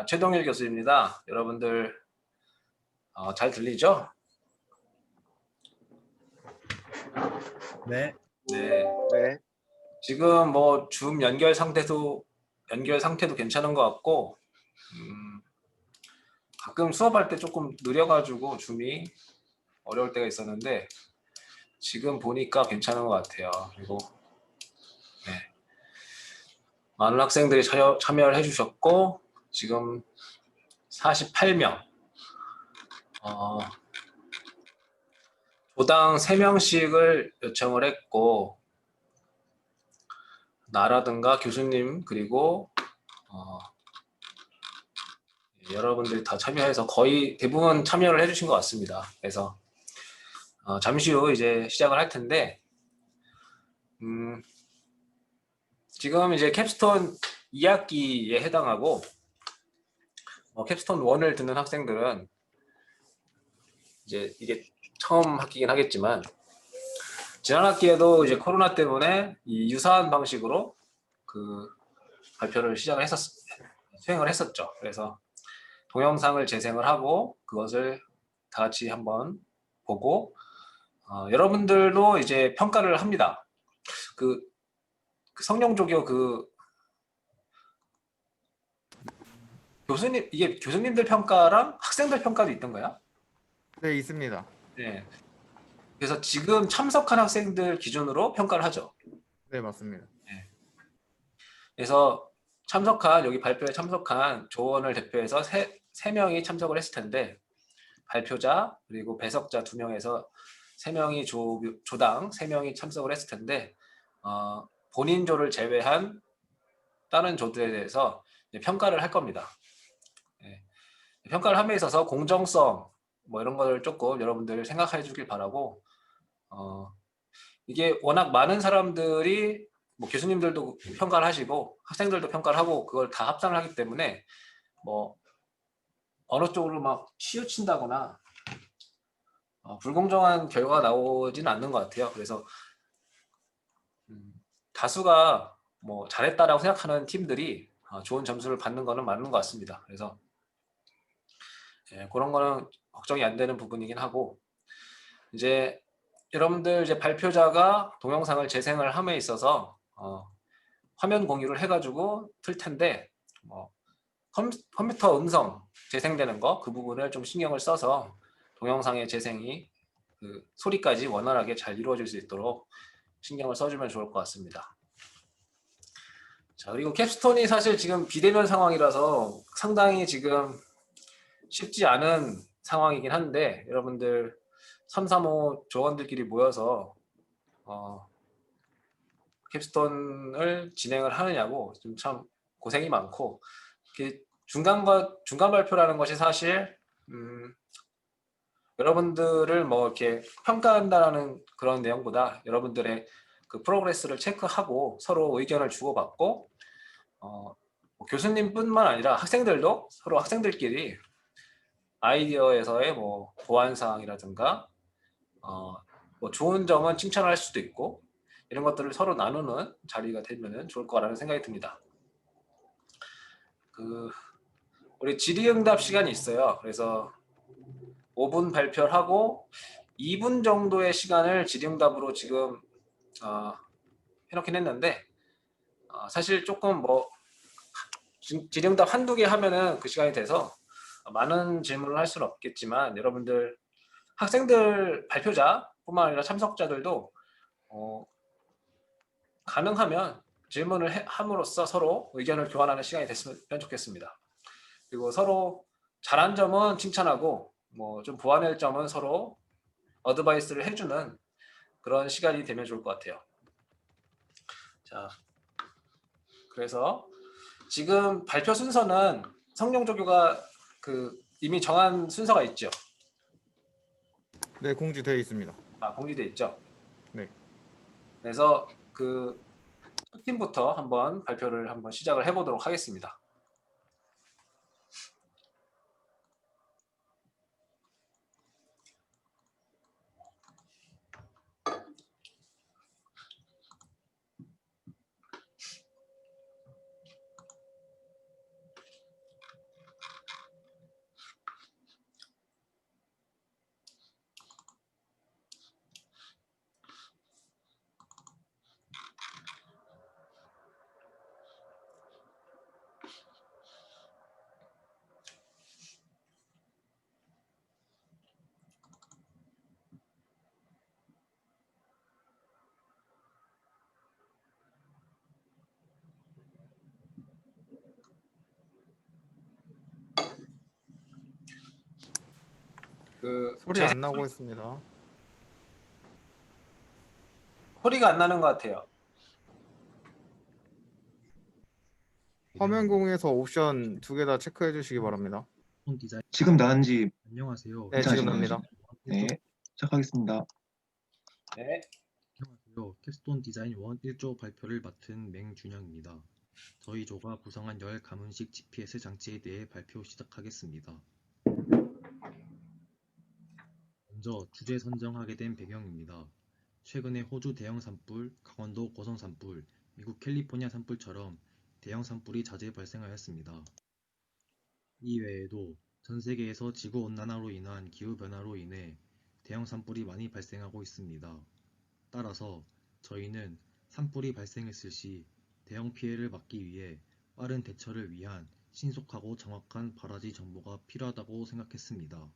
최동일 교수입니다. 여러분들 잘 들리죠? 네. 네. 네. 지금 뭐 줌 연결 상태도 괜찮은 것 같고, 가끔 수업할 때 조금 느려가지고 줌이 어려울 때가 있었는데 지금 보니까 괜찮은 것 같아요. 그리고 네. 많은 학생들이 참여를 해주셨고 지금 48명, 조당 3명씩을 요청을 했고, 나라든가 교수님 그리고 여러분들이 다 참여해서 거의 대부분 참여를 해주신 것 같습니다. 그래서 잠시 후 이제 시작을 할 텐데, 지금 이제 캡스톤 2학기에 해당하고 캡스톤 1을 듣는 학생들은 이제 이게 처음 학기긴 하겠지만, 지난 학기에도 이제 코로나 때문에 이 유사한 방식으로 그 발표를 수행을 했었죠. 그래서 동영상을 재생을 하고 그것을 다 같이 한번 보고 여러분들도 이제 평가를 합니다. 그 성령조교 교수님, 이게 교수님들 평가랑 학생들 평가도 있던가요? 네, 있습니다. 네. 그래서 지금 참석한 학생들 기준으로 평가를 하죠. 네, 맞습니다. 네. 그래서 여기 발표에 참석한 조원을 대표해서 세 명이 참석을 했을 텐데, 발표자 그리고 배석자 2명에서 3명이 조당 3명이 참석을 했을 텐데, 본인 조를 제외한 다른 조들에 대해서 평가를 할 겁니다. 네. 평가를 함에 있어서 공정성 뭐 이런 걸 조금 여러분들 생각해 주길 바라고, 이게 워낙 많은 사람들이 뭐 교수님들도 평가를 하시고 학생들도 평가를 하고 그걸 다 합산을 하기 때문에 뭐 어느 쪽으로 막 치우친다거나 불공정한 결과가 나오지는 않는 것 같아요. 그래서 다수가 뭐 잘했다라고 생각하는 팀들이 좋은 점수를 받는 거는 맞는 것 같습니다. 그래서 그런 거는 걱정이 안 되는 부분이긴 하고, 이제 여러분들 이제 발표자가 동영상을 재생을 함에 있어서 화면 공유를 해가지고 틀 텐데, 뭐 컴퓨터 음성 재생되는 거 그 부분을 좀 신경을 써서 동영상의 재생이 그 소리까지 원활하게 잘 이루어질 수 있도록 신경을 써주면 좋을 것 같습니다. 자, 그리고 캡스톤이 사실 지금 비대면 상황이라서 상당히 지금 쉽지 않은 상황이긴 한데, 여러분들 335 조원들끼리 모여서 캡스톤을 진행을 하느냐고 좀 참 고생이 많고, 중간 발표라는 것이 사실 여러분들을 뭐 이렇게 평가한다라는 그런 내용보다 여러분들의 그 프로그레스를 체크하고 서로 의견을 주고받고, 뭐 교수님뿐만 아니라 학생들도 서로 학생들끼리 아이디어에서의 뭐 보완 사항이라든가 뭐 좋은 점은 칭찬을 할 수도 있고, 이런 것들을 서로 나누는 자리가 되면 좋을 거라는 생각이 듭니다. 우리 질의응답 시간이 있어요. 그래서 5분 발표를 하고 2분 정도의 시간을 질의응답으로 지금 해놓긴 했는데, 사실 조금 뭐 질의응답 한두 개 하면은 그 시간이 돼서 많은 질문을 할 수는 없겠지만, 여러분들 학생들 발표자뿐만 아니라 참석자들도 가능하면 질문을 함으로써 서로 의견을 교환하는 시간이 됐으면 좋겠습니다. 그리고 서로 잘한 점은 칭찬하고 뭐 좀 보완할 점은 서로 어드바이스를 해주는 그런 시간이 되면 좋을 것 같아요. 자, 그래서 지금 발표 순서는 성령조교가 이미 정한 순서가 있죠? 네, 공지되어 있습니다. 공지돼 있죠? 네. 그래서 팀부터 한번 발표를 한번 시작을 해보도록 하겠습니다. 소리 안 나고 있습니다. 소리가 안 나는 것 같아요. 화면 공유에서 옵션 2개 다 체크해 주시기 바랍니다. 디자인 지금 나은지 안녕하세요. 네, 지금 괜찮으신가요? 납니다. 네, 시작하겠습니다. 네. 안녕하세요. 캡스톤 디자인 1조 발표를 맡은 맹준영입니다. 저희 조가 구성한 열 가문식 GPS 장치에 대해 발표 시작하겠습니다. 먼저 주제 선정하게 된 배경입니다. 최근에 호주 대형 산불, 강원도 고성 산불, 미국 캘리포니아 산불처럼 대형 산불이 자주 발생하였습니다. 이외에도 전 세계에서 지구온난화로 인한 기후변화로 인해 대형 산불이 많이 발생하고 있습니다. 따라서 저희는 산불이 발생했을 시 대형 피해를 막기 위해 빠른 대처를 위한 신속하고 정확한 발화지 정보가 필요하다고 생각했습니다.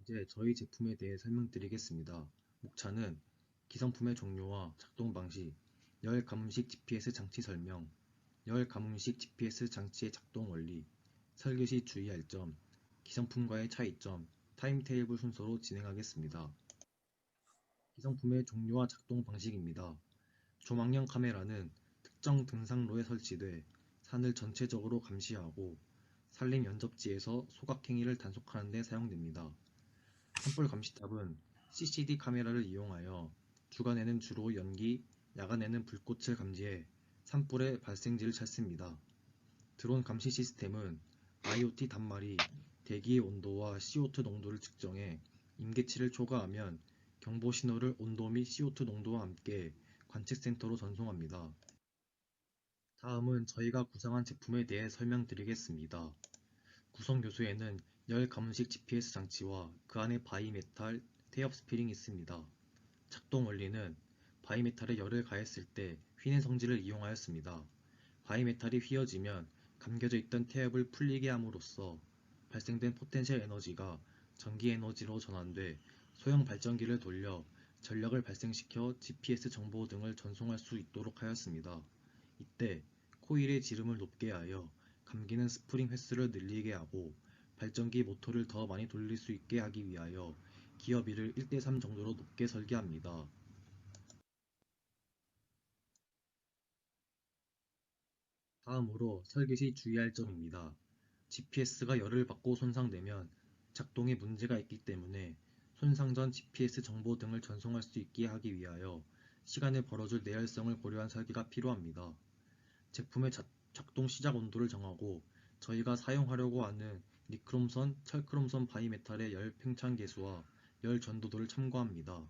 이제 저희 제품에 대해 설명드리겠습니다. 목차는 기성품의 종류와 작동 방식, 열 가문식 GPS 장치 설명, 열 가문식 GPS 장치의 작동 원리, 설계 시 주의할 점, 기성품과의 차이점, 타임테이블 순서로 진행하겠습니다. 기성품의 종류와 작동 방식입니다. 조망형 카메라는 특정 등산로에 설치돼 산을 전체적으로 감시하고 산림 연접지에서 소각행위를 단속하는 데 사용됩니다. 산불 감시탑은 CCD 카메라를 이용하여 주간에는 주로 연기, 야간에는 불꽃을 감지해 산불의 발생지를 찾습니다. 드론 감시 시스템은 IoT 단말이 대기의 온도와 CO2 농도를 측정해 임계치를 초과하면 경보 신호를 온도 및 CO2 농도와 함께 관측센터로 전송합니다. 다음은 저희가 구성한 제품에 대해 설명드리겠습니다. 구성 요소에는 열 가문식 GPS 장치와 그 안에 바이메탈, 태엽 스프링이 있습니다. 작동 원리는 바이메탈에 열을 가했을 때 휘는 성질을 이용하였습니다. 바이메탈이 휘어지면 감겨져 있던 태엽을 풀리게 함으로써 발생된 포텐셜 에너지가 전기 에너지로 전환돼 소형 발전기를 돌려 전력을 발생시켜 GPS 정보 등을 전송할 수 있도록 하였습니다. 이때 코일의 지름을 높게 하여 감기는 스프링 횟수를 늘리게 하고 발전기 모터를 더 많이 돌릴 수 있게 하기 위하여 기어비를 1:3 정도로 높게 설계합니다. 다음으로 설계 시 주의할 점입니다. GPS가 열을 받고 손상되면 작동에 문제가 있기 때문에 손상 전 GPS 정보 등을 전송할 수 있게 하기 위하여 시간을 벌어줄 내열성을 고려한 설계가 필요합니다. 제품의 작동 시작 온도를 정하고 저희가 사용하려고 하는 니크롬선, 철크롬선 바이메탈의 열 팽창 계수와 열 전도도를 참고합니다.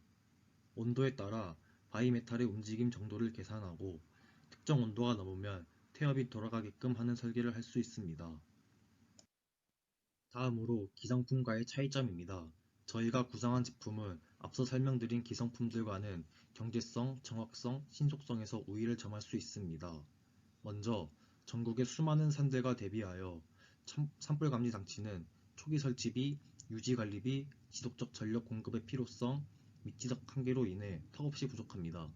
온도에 따라 바이메탈의 움직임 정도를 계산하고 특정 온도가 넘으면 태엽이 돌아가게끔 하는 설계를 할 수 있습니다. 다음으로 기성품과의 차이점입니다. 저희가 구성한 제품은 앞서 설명드린 기성품들과는 경제성, 정확성, 신속성에서 우위를 점할 수 있습니다. 먼저 전국의 수많은 산들과 대비하여 산불 감지 장치는 초기 설치비, 유지 관리비, 지속적 전력 공급의 필요성, 미지적 한계로 인해 턱없이 부족합니다.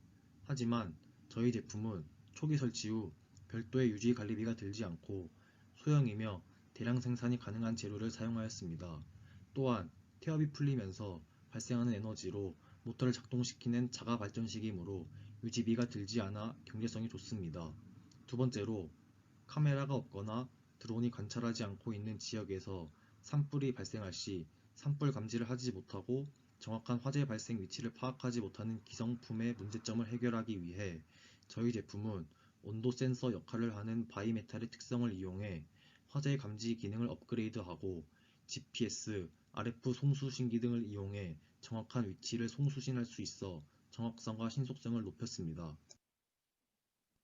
하지만 저희 제품은 초기 설치 후 별도의 유지 관리비가 들지 않고 소형이며 대량 생산이 가능한 재료를 사용하였습니다. 또한 태엽이 풀리면서 발생하는 에너지로 모터를 작동시키는 자가 발전식이므로 유지비가 들지 않아 경제성이 좋습니다. 두 번째로 카메라가 없거나 드론이 관찰하지 않고 있는 지역에서 산불이 발생할 시 산불 감지를 하지 못하고 정확한 화재 발생 위치를 파악하지 못하는 기성품의 문제점을 해결하기 위해 저희 제품은 온도 센서 역할을 하는 바이메탈의 특성을 이용해 화재 감지 기능을 업그레이드하고 GPS, RF 송수신기 등을 이용해 정확한 위치를 송수신할 수 있어 정확성과 신속성을 높였습니다.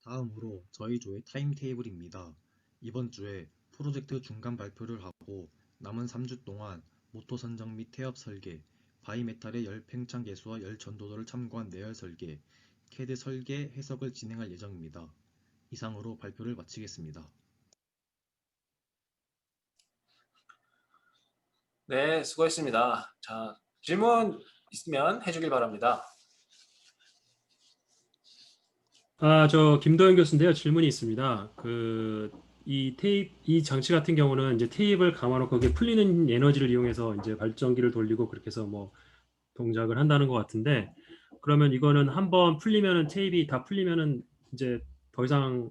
다음으로 저희 조의 타임테이블입니다. 이번 주에 프로젝트 중간 발표를 하고 남은 3주 동안 모터 선정 및 태엽 설계, 바이메탈의 열 팽창 계수와 열 전도도를 참고한 내열 설계, CAD 설계 해석을 진행할 예정입니다. 이상으로 발표를 마치겠습니다. 네, 수고했습니다. 자, 질문 있으면 해주길 바랍니다. 저 김도현 교수인데요. 질문이 있습니다. 이 장치 같은 경우는 이제 테이프를 감아놓고 거기에 풀리는 에너지를 이용해서 이제 발전기를 돌리고 그렇게 해서 뭐 동작을 한다는 것 같은데, 그러면 이거는 한번 풀리면은 테이프 다 풀리면은 이제 더 이상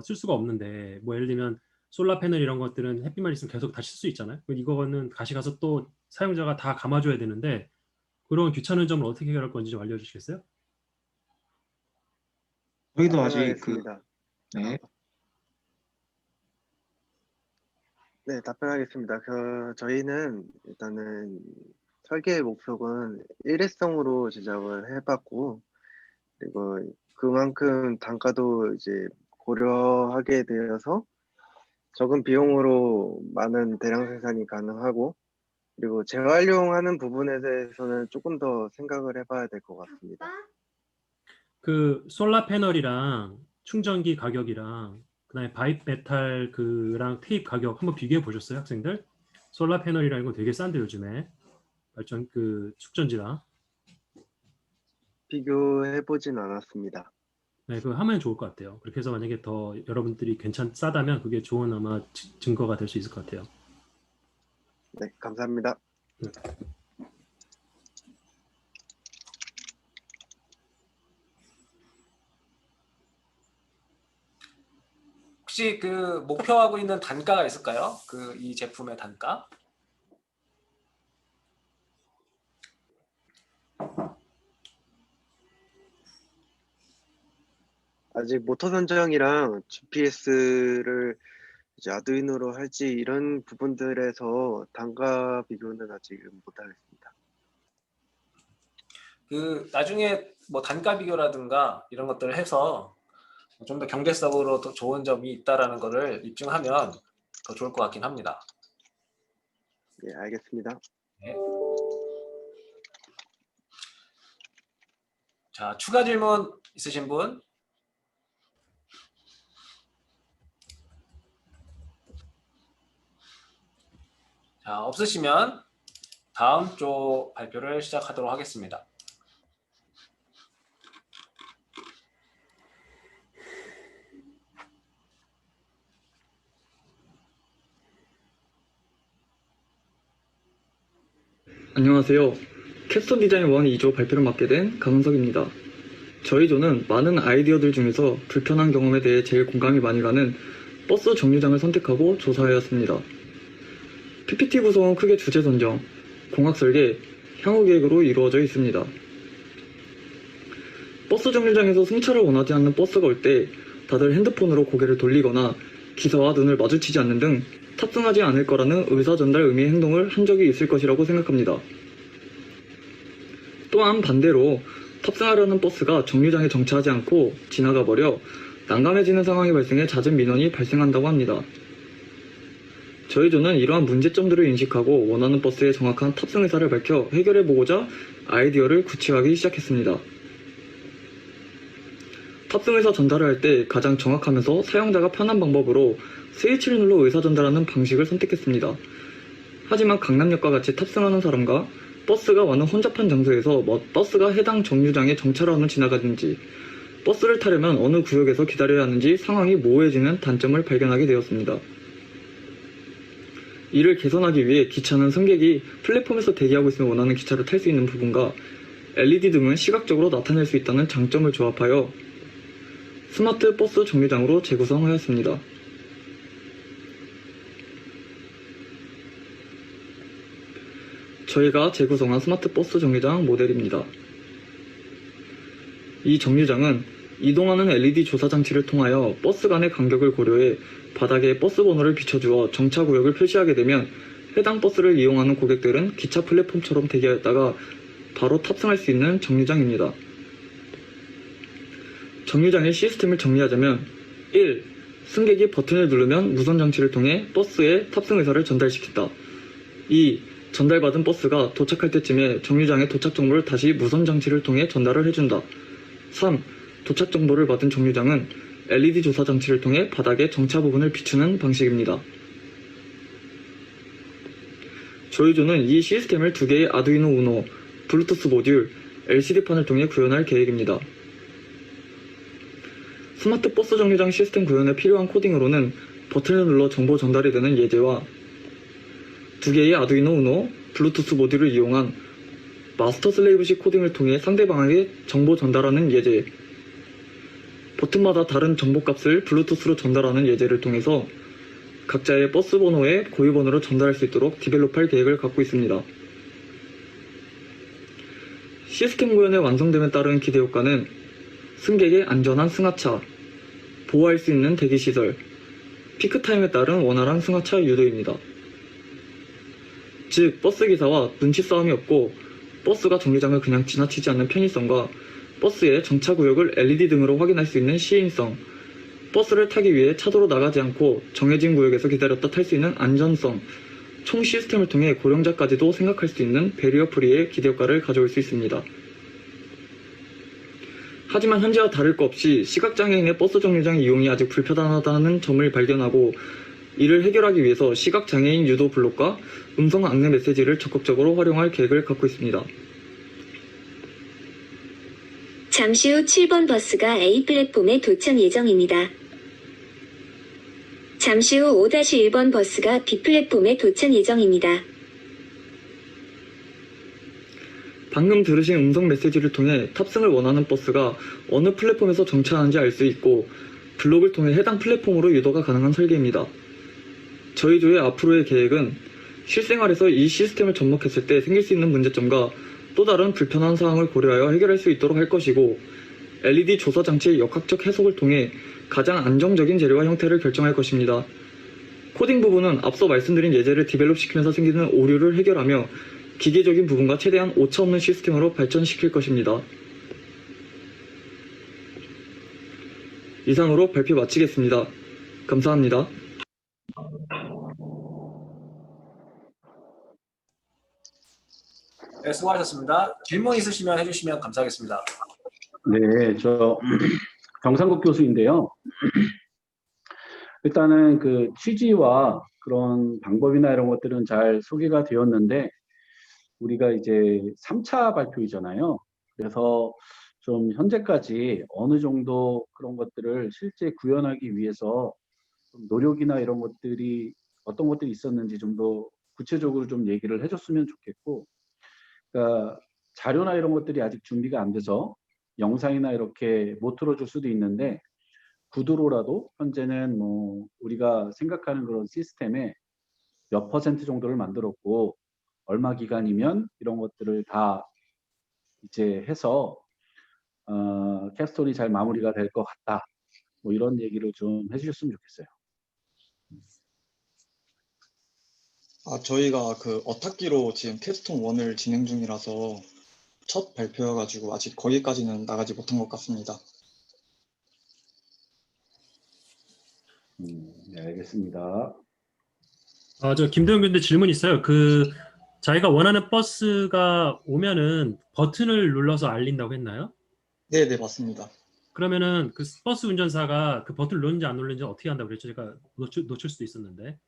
쓸 수가 없는데, 뭐 예를 들면 솔라 패널 이런 것들은 햇빛만 있으면 계속 다 쓸 수 있잖아요. 이거는 다시 가서 또 사용자가 다 감아줘야 되는데, 그런 귀찮은 점을 어떻게 해결할 건지 좀 알려주시겠어요? 저희도 아직 답변하겠습니다. 네, 네, 답변하겠습니다. 저희는 일단은 설계의 목표는 일회성으로 제작을 해봤고, 그리고 그만큼 단가도 이제 고려하게 되어서 적은 비용으로 많은 대량 생산이 가능하고, 그리고 재활용하는 부분에 대해서는 조금 더 생각을 해봐야 될 것 같습니다. 그 솔라 패널이랑 충전기 가격이랑 그다음에 바이메탈 그랑 테이프 가격 한번 비교해 보셨어요, 학생들? 솔라 패널이라는 거 되게 싼데 요즘에 발전 그 축전지랑. 비교해보진 않았습니다. 네, 그거 하면 좋을 것 같아요. 그렇게 해서 만약에 더 여러분들이 싸다면 그게 좋은 아마 증거가 될 수 있을 것 같아요. 네, 감사합니다. 혹시 그 목표하고 있는 단가가 있을까요? 그 이 제품의 단가? 아직 모터 선정이랑 GPS를 이제 아두이노로 할지 이런 부분들에서 단가 비교는 아직은 못하겠습니다. 그 나중에 뭐 단가 비교라든가 이런 것들을 해서 좀 더 경제적으로 더 좋은 점이 있다라는 거를 입증하면 더 좋을 것 같긴 합니다. 예, 알겠습니다. 네. 자, 추가 질문 있으신 분? 자, 없으시면 다음 조 발표를 시작하도록 하겠습니다. 안녕하세요. 캡스톤 디자인 1, 2조 발표를 맡게 된 강은석입니다. 저희 조는 많은 아이디어들 중에서 불편한 경험에 대해 제일 공감이 많이 가는 버스 정류장을 선택하고 조사하였습니다. PPT 구성은 크게 주제 선정, 공학 설계, 향후 계획으로 이루어져 있습니다. 버스 정류장에서 승차를 원하지 않는 버스가 올 때 다들 핸드폰으로 고개를 돌리거나 기사와 눈을 마주치지 않는 등 탑승하지 않을 거라는 의사 전달 의미의 행동을 한 적이 있을 것이라고 생각합니다. 또한 반대로 탑승하려는 버스가 정류장에 정차하지 않고 지나가 버려 난감해지는 상황이 발생해 잦은 민원이 발생한다고 합니다. 저희 조는 이러한 문제점들을 인식하고 원하는 버스의 정확한 탑승 의사를 밝혀 해결해보고자 아이디어를 구체화하기 시작했습니다. 탑승 의사 전달을 할 때 가장 정확하면서 사용자가 편한 방법으로 스위치를 눌러 의사 전달하는 방식을 선택했습니다. 하지만 강남역과 같이 탑승하는 사람과 버스가 많은 혼잡한 장소에서 버스가 해당 정류장에 정차를 지나가든지 버스를 타려면 어느 구역에서 기다려야 하는지 상황이 모호해지는 단점을 발견하게 되었습니다. 이를 개선하기 위해 기차는 승객이 플랫폼에서 대기하고 있으면 원하는 기차를 탈 수 있는 부분과 LED 등을 시각적으로 나타낼 수 있다는 장점을 조합하여 스마트 버스 정류장으로 재구성하였습니다. 저희가 재구성한 스마트 버스 정류장 모델입니다. 이 정류장은 이동하는 LED 조사 장치를 통하여 버스 간의 간격을 고려해 바닥에 버스 번호를 비춰주어 정차 구역을 표시하게 되면 해당 버스를 이용하는 고객들은 기차 플랫폼처럼 대기하였다가 바로 탑승할 수 있는 정류장입니다. 정류장의 시스템을 정리하자면 1. 승객이 버튼을 누르면 무선 장치를 통해 버스에 탑승 의사를 전달시킨다. 2. 전달받은 버스가 도착할 때쯤에 정류장의 도착 정보를 다시 무선 장치를 통해 전달을 해준다. 3. 도착 정보를 받은 정류장은 LED 조사 장치를 통해 바닥에 정차 부분을 비추는 방식입니다. 저희 조는 이 시스템을 2개의 아두이노 우노, 블루투스 모듈, LCD판을 통해 구현할 계획입니다. 스마트 버스 정류장 시스템 구현에 필요한 코딩으로는 버튼을 눌러 정보 전달이 되는 예제와 2개의 아두이노 우노 블루투스 모듈을 이용한 마스터 슬레이브식 코딩을 통해 상대방에게 정보 전달하는 예제, 버튼마다 다른 정보값을 블루투스로 전달하는 예제를 통해서 각자의 버스 번호에 고유 번호를 전달할 수 있도록 디벨롭할 계획을 갖고 있습니다. 시스템 구현의 완성됨에 따른 기대 효과는 승객의 안전한 승하차, 보호할 수 있는 대기시설, 피크타임에 따른 원활한 승하차 유도입니다. 즉, 버스기사와 눈치 싸움이 없고 버스가 정류장을 그냥 지나치지 않는 편의성과 버스의 정차구역을 LED 등으로 확인할 수 있는 시인성, 버스를 타기 위해 차도로 나가지 않고 정해진 구역에서 기다렸다 탈 수 있는 안전성, 총 시스템을 통해 고령자까지도 생각할 수 있는 배리어 프리의 기대 효과를 가져올 수 있습니다. 하지만 현재와 다를 것 없이 시각장애인의 버스 정류장 이용이 아직 불편하다는 점을 발견하고 이를 해결하기 위해서 시각장애인 유도 블록과 음성 안내 메시지를 적극적으로 활용할 계획을 갖고 있습니다. 잠시 후 7번 버스가 A 플랫폼에 도착 예정입니다. 잠시 후 5-1번 버스가 B 플랫폼에 도착 예정입니다. 방금 들으신 음성 메시지를 통해 탑승을 원하는 버스가 어느 플랫폼에서 정차하는지 알 수 있고 블록을 통해 해당 플랫폼으로 유도가 가능한 설계입니다. 저희 조의 앞으로의 계획은 실생활에서 이 시스템을 접목했을 때 생길 수 있는 문제점과 또 다른 불편한 사항을 고려하여 해결할 수 있도록 할 것이고 LED 조서 장치의 역학적 해석을 통해 가장 안정적인 재료와 형태를 결정할 것입니다. 코딩 부분은 앞서 말씀드린 예제를 디벨롭시키면서 생기는 오류를 해결하며 기계적인 부분과 최대한 오차 없는 시스템으로 발전시킬 것입니다. 이상으로 발표 마치겠습니다. 감사합니다. 네, 수고하셨습니다. 질문 있으시면 해주시면 감사하겠습니다. 네, 저 정상국 교수인데요. 일단은 그 취지와 그런 방법이나 이런 것들은 잘 소개가 되었는데 우리가 이제 3차 발표이잖아요. 그래서 좀 현재까지 어느 정도 그런 것들을 실제 구현하기 위해서 좀 노력이나 이런 것들이 어떤 것들이 있었는지 좀 더 구체적으로 좀 얘기를 해줬으면 좋겠고, 그러니까 자료나 이런 것들이 아직 준비가 안 돼서 영상이나 이렇게 못 틀어줄 수도 있는데 구두로라도 현재는 뭐 우리가 생각하는 그런 시스템의 몇 % 정도를 만들었고 얼마 기간이면 이런 것들을 다 이제 해서 캡스톤이 잘 마무리가 될 것 같다. 뭐 이런 얘기를 좀 해주셨으면 좋겠어요. 저희가 그 어탁기로 지금 캡스톤 1을 진행 중이라서 첫 발표여가지고 아직 거기까지는 나가지 못한 것 같습니다. 네, 알겠습니다. 저 김도영 교수님 질문 있어요. 자기가 원하는 버스가 오면은 버튼을 눌러서 알린다고 했나요? 네, 맞습니다. 그러면은 그 버스 운전사가 그 버튼을 누르는지 안 누르는지 어떻게 한다고 그랬죠? 제가 놓칠 수도 있었는데.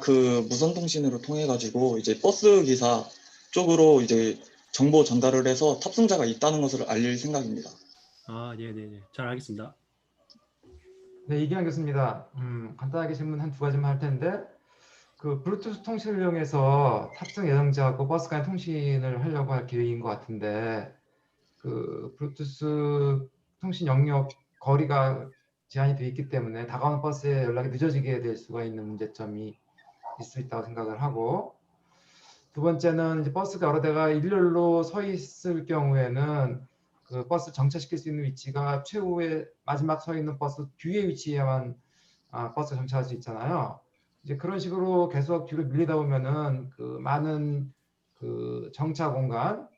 그 무선통신으로 통해가지고 이제 버스 기사 쪽으로 이제 정보 전달을 해서 탑승자가 있다는 것을 알릴 생각입니다. 네네네. 잘 알겠습니다. 네, 이기환 교수입니다. 간단하게 질문 한 두 가지만 할 텐데, 그 블루투스 통신을 이용해서 탑승 예정자하고 버스 간 통신을 하려고 할 계획인 것 같은데, 그 블루투스 통신 영역 거리가 제한이 되어 있기 때문에 다가오는 버스에 연락이 늦어지게 될 수가 있는 문제점이 있을 수 있다고 생각을 하고, 두 번째는 이제 버스가 여러 대가 일렬로 서 있을 경우에는 그 버스 정차시킬 수 있는 위치가 최후의 마지막 서 있는 버스 뒤에 위치에만 버스 정차할 수 있잖아요. 이제 그런 식으로 계속 뒤로 밀리다 보면은 그 많은 그 정차 공간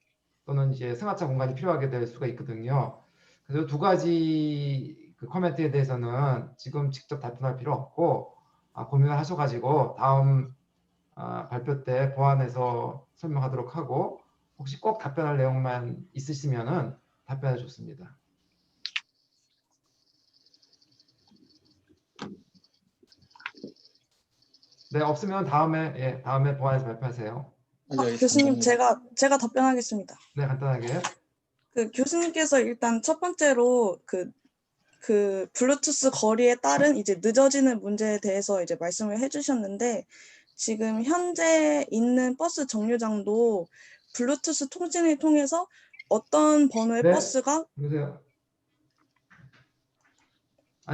또는 이제 승하차 공간이 필요하게 될 수가 있거든요. 그래서 두 가지 그 코멘트에 대해서는 지금 직접 답변할 필요 없고 고민을 하셔가지고 다음 발표 때 보완해서 설명하도록 하고, 혹시 꼭 답변할 내용만 있으시면은 답변해 줬습니다. 네, 없으면 다음에 보완해서 발표하세요. 교수님, 제가 답변하겠습니다. 네, 간단하게. 그 교수님께서 일단 첫 번째로 그 그 블루투스 거리에 따른 이제 늦어지는 문제에 대해서 이제 말씀을 해주셨는데 지금 현재 있는 버스 정류장도 블루투스 통신을 통해서 어떤 번호의 네, 버스가 여보세요.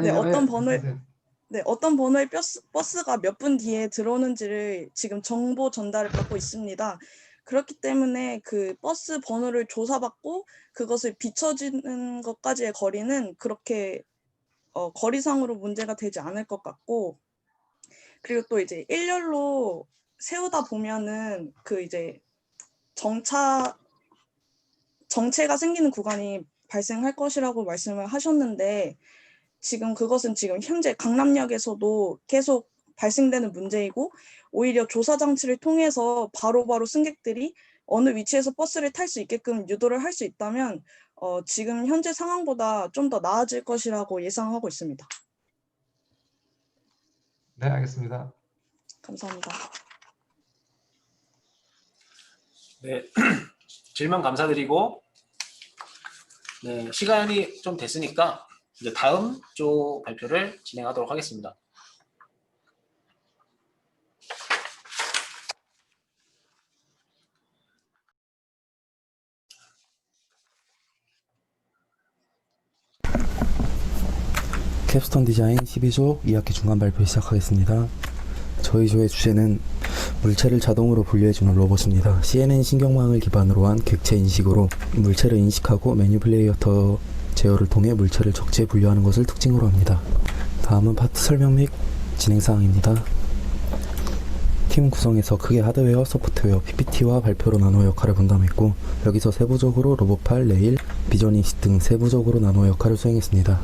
네, 어떤 번호의 말씀하세요. 네, 어떤 번호의 버스가 몇 분 뒤에 들어오는지를 지금 정보 전달을 받고 있습니다. 그렇기 때문에 그 버스 번호를 조사받고 그것을 비춰지는 것까지의 거리는 그렇게 거리상으로 문제가 되지 않을 것 같고, 그리고 또 이제 일렬로 세우다 보면은 그 이제 정체가 생기는 구간이 발생할 것이라고 말씀을 하셨는데 지금 그것은 지금 현재 강남역에서도 계속 발생되는 문제이고 오히려 조사 장치를 통해서 바로바로 승객들이 어느 위치에서 버스를 탈 수 있게끔 유도를 할 수 있다면 지금 현재 상황보다 좀 더 나아질 것이라고 예상하고 있습니다. 네, 알겠습니다. 감사합니다. 네, 질문 감사드리고 네, 시간이 좀 됐으니까 이제 다음 조 발표를 진행하도록 하겠습니다. 캡스톤 디자인 12조 2학기 중간 발표 시작하겠습니다. 저희 조의 주제는 물체를 자동으로 분류해주는 로봇입니다. CNN 신경망을 기반으로 한 객체 인식으로 물체를 인식하고 매니플레이어터 제어를 통해 물체를 적재에 분류하는 것을 특징으로 합니다. 다음은 파트 설명 및 진행사항입니다. 팀 구성에서 크게 하드웨어, 소프트웨어, PPT와 발표로 나누어 역할을 분담했고 여기서 세부적으로 로봇팔, 레일, 비전인식 등 세부적으로 나누어 역할을 수행했습니다.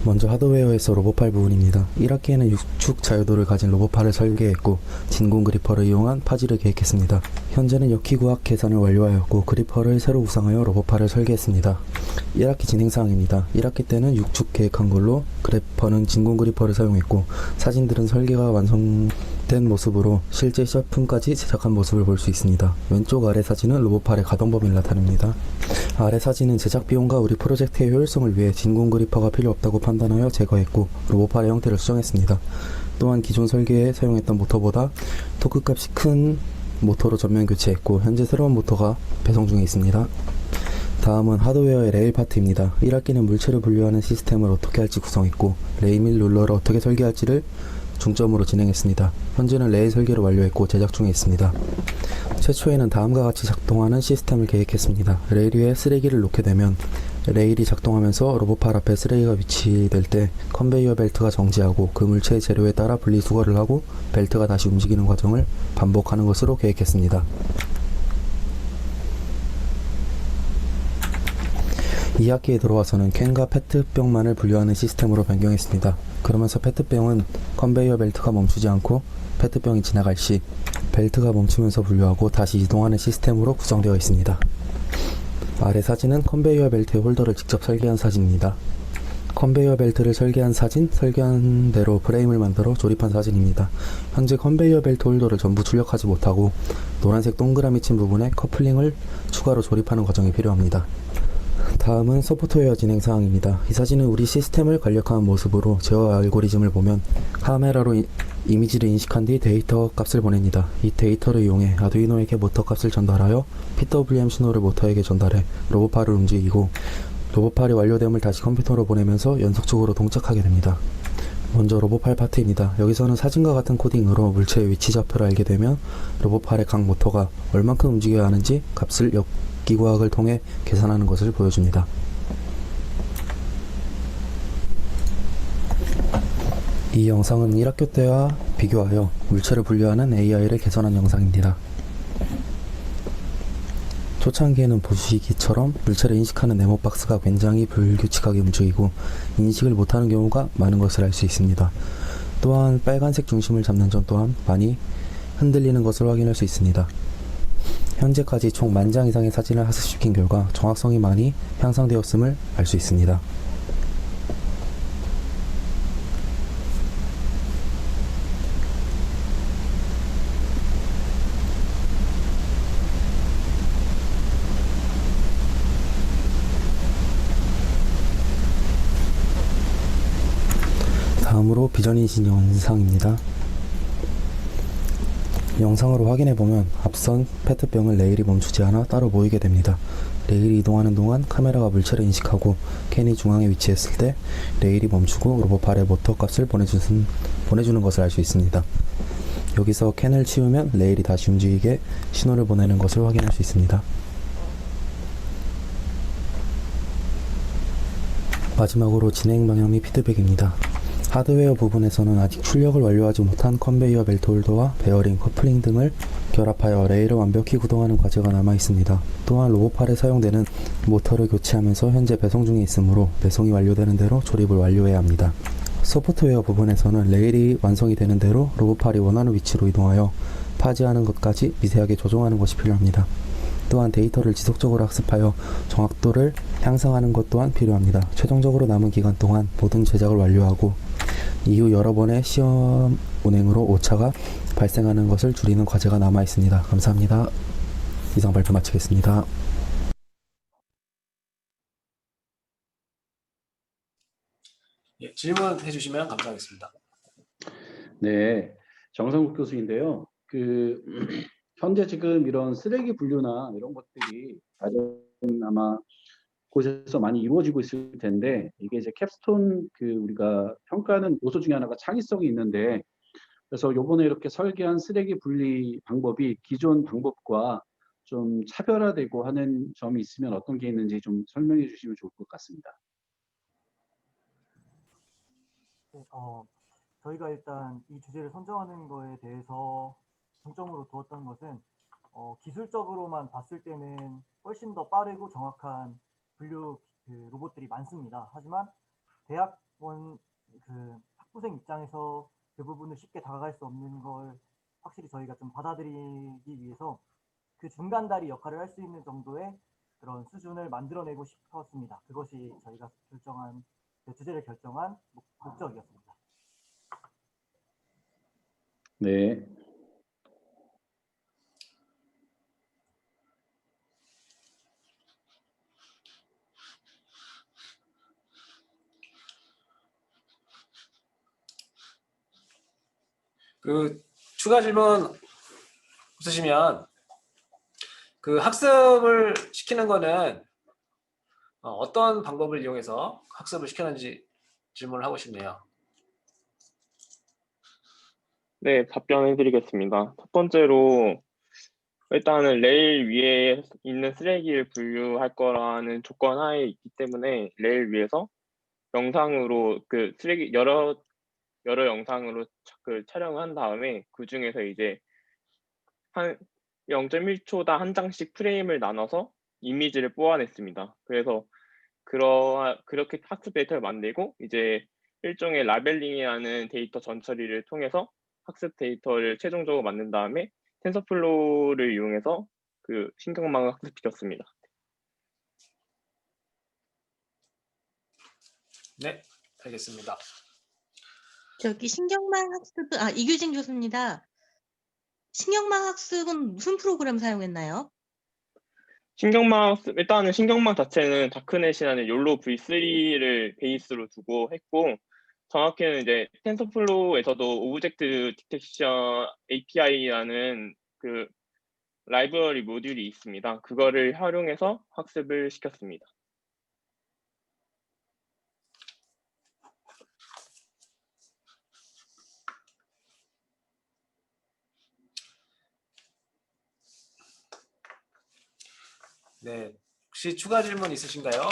먼저 하드웨어에서 로봇팔 부분입니다. 1학기에는 6축 자유도를 가진 로봇팔을 설계했고 진공 그리퍼를 이용한 파지를 계획했습니다. 현재는 역기구학 계산을 완료하였고 그리퍼를 새로 구상하여 로봇팔을 설계했습니다. 1학기 진행사항입니다. 1학기 때는 6축 계획한 걸로 그래퍼는 진공 그리퍼를 사용했고 사진들은 설계가 완성된 모습으로 실제 시작품까지 제작한 모습을 볼 수 있습니다. 왼쪽 아래 사진은 로봇팔의 가동 범위를 나타냅니다. 아래 사진은 제작 비용과 우리 프로젝트의 효율성을 위해 진공 그리퍼가 필요 없다고 판단하여 제거했고 로봇팔의 형태를 수정했습니다. 또한 기존 설계에 사용했던 모터보다 토크값이 큰 모터로 전면 교체했고 현재 새로운 모터가 배송 중에 있습니다. 다음은 하드웨어의 레일 파트입니다. 1학기는 물체를 분류하는 시스템을 어떻게 할지 구성했고 레일 및 룰러를 어떻게 설계할지를 중점으로 진행했습니다. 현재는 레일 설계를 완료했고 제작 중에 있습니다. 최초에는 다음과 같이 작동하는 시스템을 계획했습니다. 레일 위에 쓰레기를 놓게 되면 레일이 작동하면서 로봇팔 앞에 쓰레기가 위치될 때 컨베이어 벨트가 정지하고 그 물체의 재료에 따라 분리수거를 하고 벨트가 다시 움직이는 과정을 반복하는 것으로 계획했습니다. 2학기에 들어와서는 캔과 페트병만을 분류하는 시스템으로 변경했습니다. 그러면서 페트병은 컨베이어 벨트가 멈추지 않고 페트병이 지나갈 시 벨트가 멈추면서 분류하고 다시 이동하는 시스템으로 구성되어 있습니다. 아래 사진은 컨베이어 벨트의 홀더를 직접 설계한 사진입니다. 컨베이어 벨트를 설계한 사진, 설계한 대로 프레임을 만들어 조립한 사진입니다. 현재 컨베이어 벨트 홀더를 전부 출력하지 못하고 노란색 동그라미 친 부분에 커플링을 추가로 조립하는 과정이 필요합니다. 다음은 소프트웨어 진행사항입니다. 이 사진은 우리 시스템을 간략화한 모습으로 제어 알고리즘을 보면 카메라로 이미지를 인식한 뒤 데이터 값을 보냅니다. 이 데이터를 이용해 아두이노에게 모터 값을 전달하여 PWM 신호를 모터에게 전달해 로봇팔을 움직이고 로봇팔이 완료됨을 다시 컴퓨터로 보내면서 연속적으로 동작하게 됩니다. 먼저 로봇팔 파트입니다. 여기서는 사진과 같은 코딩으로 물체의 위치 좌표를 알게 되면 로봇팔의 각 모터가 얼만큼 움직여야 하는지 값을 역기구학을 통해 계산하는 것을 보여줍니다. 이 영상은 1학기 때와 비교하여 물체를 분류하는 AI를 개선한 영상입니다. 초창기에는 보시기처럼 물체를 인식하는 네모박스가 굉장히 불규칙하게 움직이고 인식을 못하는 경우가 많은 것을 알 수 있습니다. 또한 빨간색 중심을 잡는 점 또한 많이 흔들리는 것을 확인할 수 있습니다. 현재까지 총 10,000장 이상의 사진을 학습시킨 결과 정확성이 많이 향상되었음을 알 수 있습니다. 다음으로 비전인식 영상입니다. 영상으로 확인해보면 앞선 페트병을 레일이 멈추지 않아 따로 모이게 됩니다. 레일이 이동하는 동안 카메라가 물체를 인식하고 캔이 중앙에 위치했을 때 레일이 멈추고 로봇팔에 모터 값을 보내주는 것을 알 수 있습니다. 여기서 캔을 치우면 레일이 다시 움직이게 신호를 보내는 것을 확인할 수 있습니다. 마지막으로 진행 방향 및 피드백입니다. 하드웨어 부분에서는 아직 출력을 완료하지 못한 컨베이어 벨트 홀더와 베어링, 커플링 등을 결합하여 레일을 완벽히 구동하는 과제가 남아 있습니다. 또한 로봇팔에 사용되는 모터를 교체하면서 현재 배송 중에 있으므로 배송이 완료되는 대로 조립을 완료해야 합니다. 소프트웨어 부분에서는 레일이 완성이 되는 대로 로봇팔이 원하는 위치로 이동하여 파지하는 것까지 미세하게 조정하는 것이 필요합니다. 또한 데이터를 지속적으로 학습하여 정확도를 향상하는 것 또한 필요합니다. 최종적으로 남은 기간 동안 모든 제작을 완료하고 이후 여러 번의 시험 운행으로 오차가 발생하는 것을 줄이는 과제가 남아 있습니다. 감사합니다. 이상 발표 마치겠습니다. 예, 질문해 주시면 감사하겠습니다. 네, 정성국 교수인데요. 현재 지금 이런 쓰레기 분류나 이런 것들이 아마 곳에서 많이 이루어지고 있을 텐데, 이게 이제 캡스톤 우리가 평가하는 요소 중에 하나가 창의성이 있는데, 그래서 요번에 이렇게 설계한 쓰레기 분리 방법이 기존 방법과 좀 차별화되고 하는 점이 있으면 어떤 게 있는지 좀 설명해 주시면 좋을 것 같습니다. 저희가 일단 이 주제를 선정하는 거에 대해서 중점으로 두었던 것은 기술적으로만 봤을 때는 훨씬 더 빠르고 정확한 분류 로봇들이 많습니다. 하지만 대학원 학부생 입장에서 그 부분을 쉽게 다가갈 수 없는 걸 확실히 저희가 좀 받아들이기 위해서 그 중간다리 역할을 할 수 있는 정도의 그런 수준을 만들어내고 싶었습니다. 그것이 저희가 주제를 결정한 목적이었습니다. 네. 추가 질문 없으시면 학습을 시키는 거는 어떤 방법을 이용해서 학습을 시키는지 질문을 하고 싶네요. 네, 답변해 드리겠습니다. 첫 번째로 일단은 레일 위에 있는 쓰레기를 분류할 거라는 조건 하에 있기 때문에 레일 위에서 영상으로 쓰레기 여러 영상으로 촬영을 한 다음에 그 중에서 이제 한 0.1초당 한 장씩 프레임을 나눠서 이미지를 뽑아냈습니다. 그래서 그렇게 학습 데이터를 만들고 이제 일종의 라벨링이라는 데이터 전처리를 통해서 학습 데이터를 최종적으로 만든 다음에 텐서플로우를 이용해서 신경망을 학습시켰습니다. 네, 알겠습니다. 신경망 학습은 이규진 교수입니다. 신경망 학습은 무슨 프로그램 사용했나요? 신경망 학습, 일단은 신경망 자체는 다크넷이라는 욜로 V3를 베이스로 두고 했고, 정확히는 이제 텐서플로우에서도 오브젝트 디텍션 API라는 라이브러리 모듈이 있습니다. 그거를 활용해서 학습을 시켰습니다. 네, 혹시 추가 질문 있으신가요?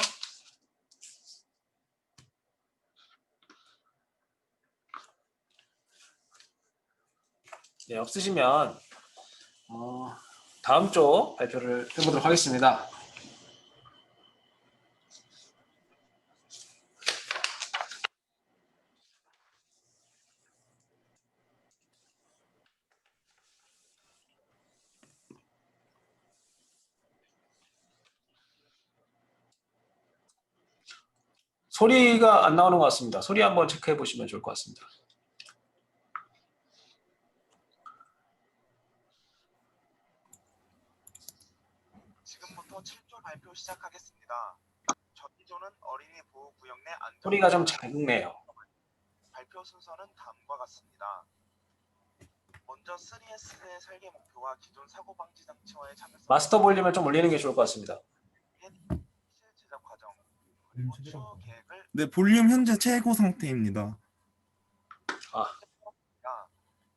네, 없으시면 다음 쪽 발표를 해보도록 하겠습니다. 소리가 안 나오는 것 같습니다. 소리 한번 체크해 보시면 좋을 것 같습니다. 지금부터 7조 발표 시작하겠습니다. 전기조는 어린이 보호구역 내 안전 소리가 좀 작네요. 발표 순서는 다음과 같습니다. 먼저 3S의 설계 목표와 기존 사고 방지 장치와의 차별성 마스터 볼륨을 좀 올리는 게 좋을 것 같습니다. 제작 과정 그리고 추후 계획을 네, 볼륨 현재 최고 상태입니다.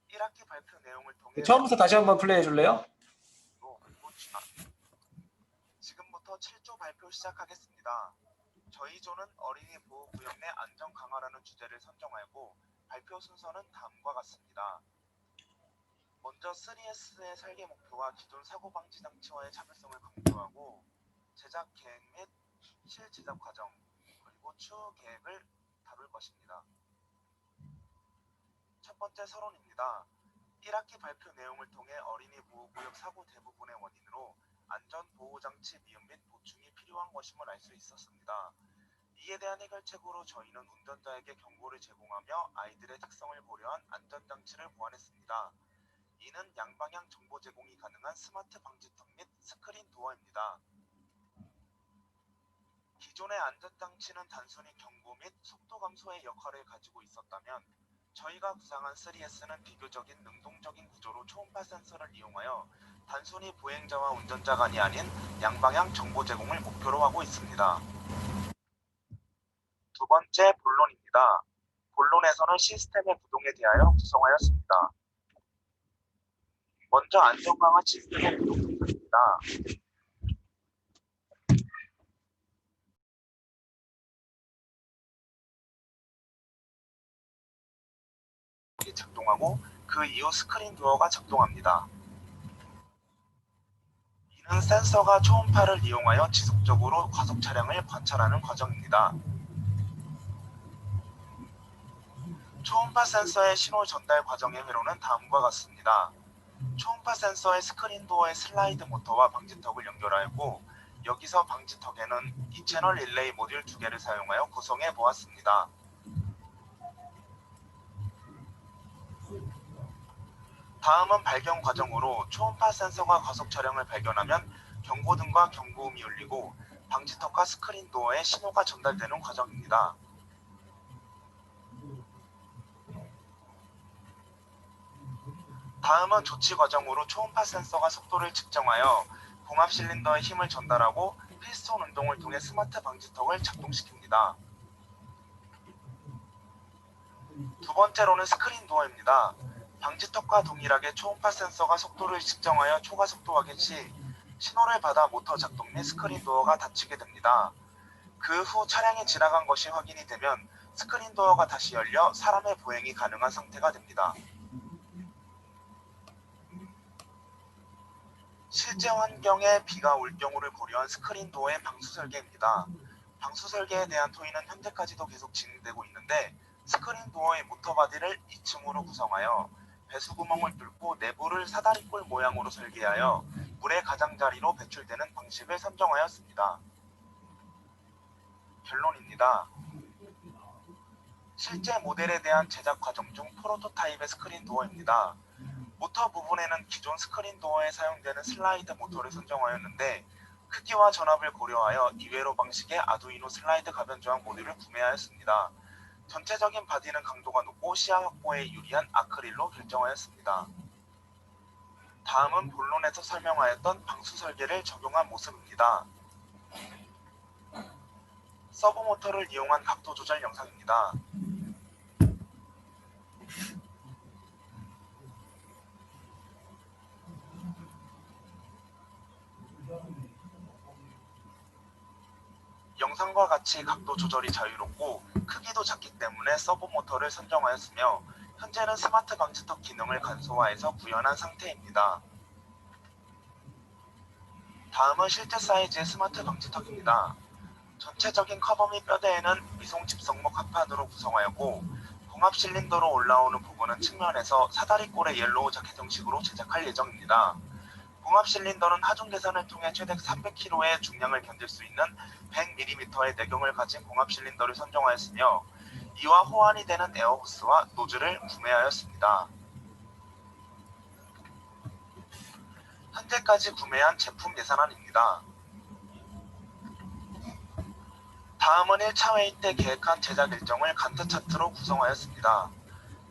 1학기 발표 내용을 통해 처음부터 다시 한번 플레이해 줄래요? 지금부터 7조 발표 시작하겠습니다. 저희 조는 어린이 보호 구역 내 안전 강화라는 주제를 선정하고 발표 순서는 다음과 같습니다. 먼저 3S의 설계 목표와 기존 사고 방지 장치와의 차별성을 강조하고 제작 계획 및 실제작 과정 그리고 추후 계획을 다룰 것입니다. 첫 번째 서론입니다. 1학기 발표 내용을 통해 어린이 보호구역 사고 대부분의 원인으로 안전보호장치 미흡 및 보충이 필요한 것임을 알 수 있었습니다. 이에 대한 해결책으로 저희는 운전자에게 경고를 제공하며 아이들의 특성을 고려한 안전장치를 보완했습니다. 이는 양방향 정보 제공이 가능한 스마트 방지턱 및 스크린 도어입니다. 기존의 안전장치는 단순히 경고 및 속도 감소의 역할을 가지고 있었다면 저희가 구상한 3S는 비교적인 능동적인 구조로 초음파 센서를 이용하여 단순히 보행자와 운전자간이 아닌 양방향 정보 제공을 목표로 하고 있습니다. 두 번째 본론입니다. 본론에서는 시스템의 구동에 대하여 구성하였습니다. 먼저 안전 강화 시스템의 구동 부분입니다. 작동하고 그 이후 스크린 도어가 작동합니다. 이는 센서가 초음파를 이용하여 지속적으로 과속 차량을 관찰하는 과정입니다. 초음파 센서의 신호 전달 과정의 회로는 다음과 같습니다. 초음파 센서의 스크린 도어의 슬라이드 모터와 방지턱을 연결하였고 여기서 방지턱에는 2채널 릴레이 모듈 2개를 사용하여 구성해 보았습니다. 다음은 발견 과정으로 초음파 센서가 과속 차량을 발견하면 경고등과 경고음이 울리고 방지턱과 스크린 도어에 신호가 전달되는 과정입니다. 다음은 조치 과정으로 초음파 센서가 속도를 측정하여 봉합 실린더에 힘을 전달하고 피스톤 운동을 통해 스마트 방지턱을 작동시킵니다. 두 번째로는 스크린 도어입니다. 방지턱과 동일하게 초음파 센서가 속도를 측정하여 초과속도 확인 시 신호를 받아 모터 작동 및 스크린 도어가 닫히게 됩니다. 그 후 차량이 지나간 것이 확인이 되면 스크린 도어가 다시 열려 사람의 보행이 가능한 상태가 됩니다. 실제 환경에 비가 올 경우를 고려한 스크린 도어의 방수 설계입니다. 방수 설계에 대한 토의는 현재까지도 계속 진행되고 있는데 스크린 도어의 모터 바디를 2층으로 구성하여 배수구멍을 뚫고 내부를 사다리꼴 모양으로 설계하여 물의 가장자리로 배출되는 방식을 선정하였습니다. 결론입니다. 실제 모델에 대한 제작 과정 중 프로토타입의 스크린 도어입니다. 모터 부분에는 기존 스크린 도어에 사용되는 슬라이드 모터를 선정하였는데 크기와 전압을 고려하여 이외로 방식의 아두이노 슬라이드 가변 조항 모듈을 구매하였습니다. 전체적인 바디는 강도가 높고 시야 확보에 유리한 아크릴로 결정하였습니다. 다음은 본론에서 설명하였던 방수 설계를 적용한 모습입니다. 서브 모터를 이용한 각도 조절 영상입니다. 영상과 같이 각도 조절이 자유롭고 크기도 작기 때문에 서브 모터를 선정하였으며 현재는 스마트 방지턱 기능을 간소화해서 구현한 상태입니다. 다음은 실제 사이즈의 스마트 방지턱입니다. 전체적인 커버 및 뼈대에는 미송 집성목 합판으로 구성하였고 봉합 실린더로 올라오는 부분은 측면에서 사다리꼴의 옐로우 자켓 형식으로 제작할 예정입니다. 봉합 실린더는 하중 계산을 통해 최대 300kg의 중량을 견딜 수 있는 100mm의 내경을 가진 봉합 실린더를 선정하였으며 이와 호환이 되는 에어호스와 노즐을 구매하였습니다. 현재까지 구매한 제품 예산안입니다. 다음은 1차 회의 때 계획한 제작 일정을 간트 차트로 구성하였습니다.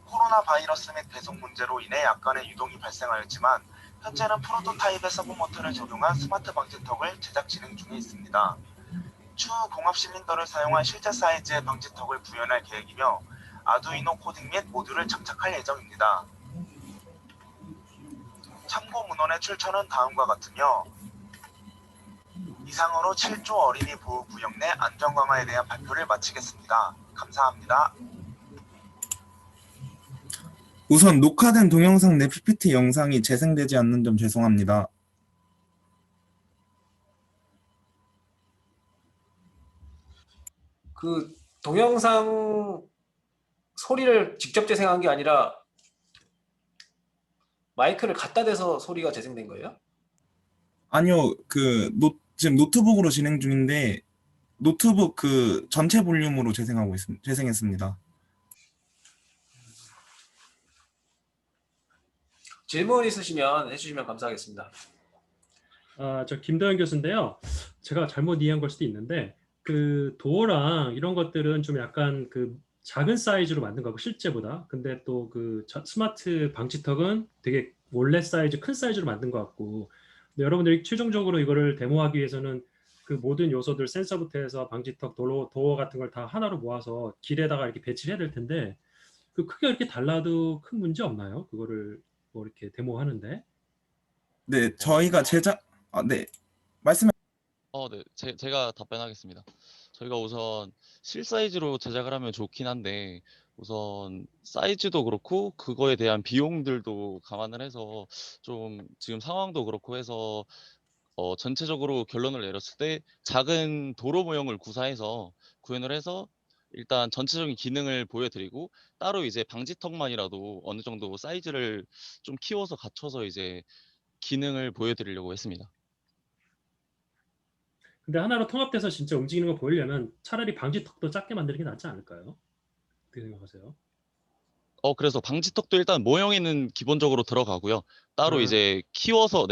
코로나 바이러스 및 배송 문제로 인해 약간의 유동이 발생하였지만 현재는 프로토타입의 서브모터를 적용한 스마트 방지턱을 제작 진행 중에 있습니다. 추후 공합 실린더를 사용한 실제 사이즈의 방지턱을 구현할 계획이며 아두이노 코딩 및 모듈을 장착할 예정입니다. 참고 문헌의 출처는 다음과 같으며 이상으로 7조 어린이 보호구역 내 안전 강화에 대한 발표를 마치겠습니다. 감사합니다. 우선 녹화된 동영상 내 PPT 영상이 재생되지 않는 점 죄송합니다. 그 동영상 소리를 직접 재생한 게 아니라 마이크를 갖다 대서 소리가 재생된 거예요? 아니요, 지금 노트북으로 진행 중인데 노트북 그 전체 볼륨으로 재생했습니다. 질문 있으시면 해주시면 감사하겠습니다. 저 김도현 교수인데요. 제가 잘못 이해한 걸 수도 있는데 그 도어랑 이런 것들은 좀 약간 그 작은 사이즈로 만든 거고 실제보다. 근데 또 그 스마트 방지턱은 되게 원래 사이즈 큰 사이즈로 만든 것 같고. 근데 여러분들이 최종적으로 이거를 데모하기 위해서는 그 모든 요소들 센서부터 해서 방지턱, 도어 같은 걸 다 하나로 모아서 길에다가 이렇게 배치를 해야 될 텐데 그 크기가 이렇게 달라도 큰 문제 없나요? 그거를 뭐 이렇게 데모하는데. 네, 저희가 네, 말씀해. 네. 제가 답변하겠습니다. 저희가 우선 실사이즈로 제작을 하면 좋긴 한데 우선 사이즈도 그렇고 그거에 대한 비용들도 감안을 해서 좀 지금 상황도 그렇고 해서 전체적으로 결론을 내렸을 때 작은 도로 모형을 구현을 해서 일단 전체적인 기능을 보여드리고 따로 이제 방지턱만이라도 어느 정도 사이즈를 좀 키워서 갖춰서 이제 기능을 보여드리려고 했습니다. 근데 하나로 통합돼서 진짜 움직이는 거 보이려면 차라리 방지턱도 작게 만드는 게 낫지 않을까요? 어떻게 생각하세요? 그래서 방지턱도 일단 모형에는 기본적으로 들어가고요. 따로 이제 키워서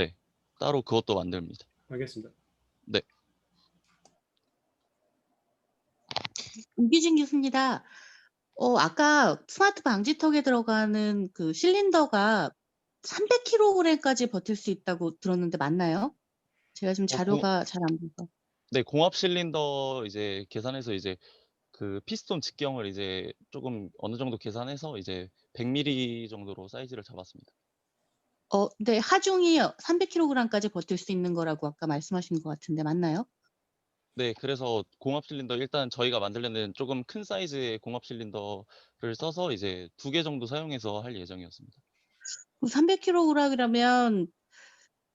따로 그것도 만듭니다. 알겠습니다. 네. 우기진 교수입니다. 아까 스마트 방지턱에 들어가는 그 실린더가 300kg까지 버틸 수 있다고 들었는데 맞나요? 제가 지금 자료가 잘 안 보여서. 네, 공합 실린더 이제 계산해서 이제 그 피스톤 직경을 이제 조금 어느 정도 계산해서 이제 100mm 정도로 사이즈를 잡았습니다. 네, 하중이 300kg까지 버틸 수 있는 거라고 아까 말씀하신 것 같은데 맞나요? 네, 그래서 공합 실린더 일단 저희가 만들려는 조금 큰 사이즈의 공합 실린더를 써서 이제 2개 정도 사용해서 할 예정이었습니다. 300kg이라면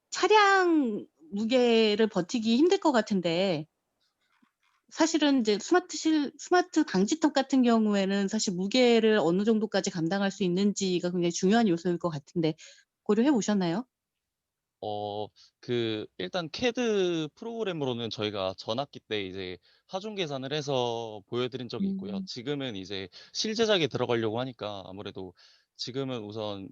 차량 무게를 버티기 힘들 것 같은데 사실은 이제 스마트 방지턱 같은 경우에는 사실 무게를 어느 정도까지 감당할 수 있는지가 굉장히 중요한 요소일 것 같은데 고려해 보셨나요? 일단 CAD 프로그램으로는 저희가 전학기 때 이제 하중 계산을 해서 보여드린 적이 있고요. 지금은 이제 실제작에 들어가려고 하니까 아무래도 지금은 우선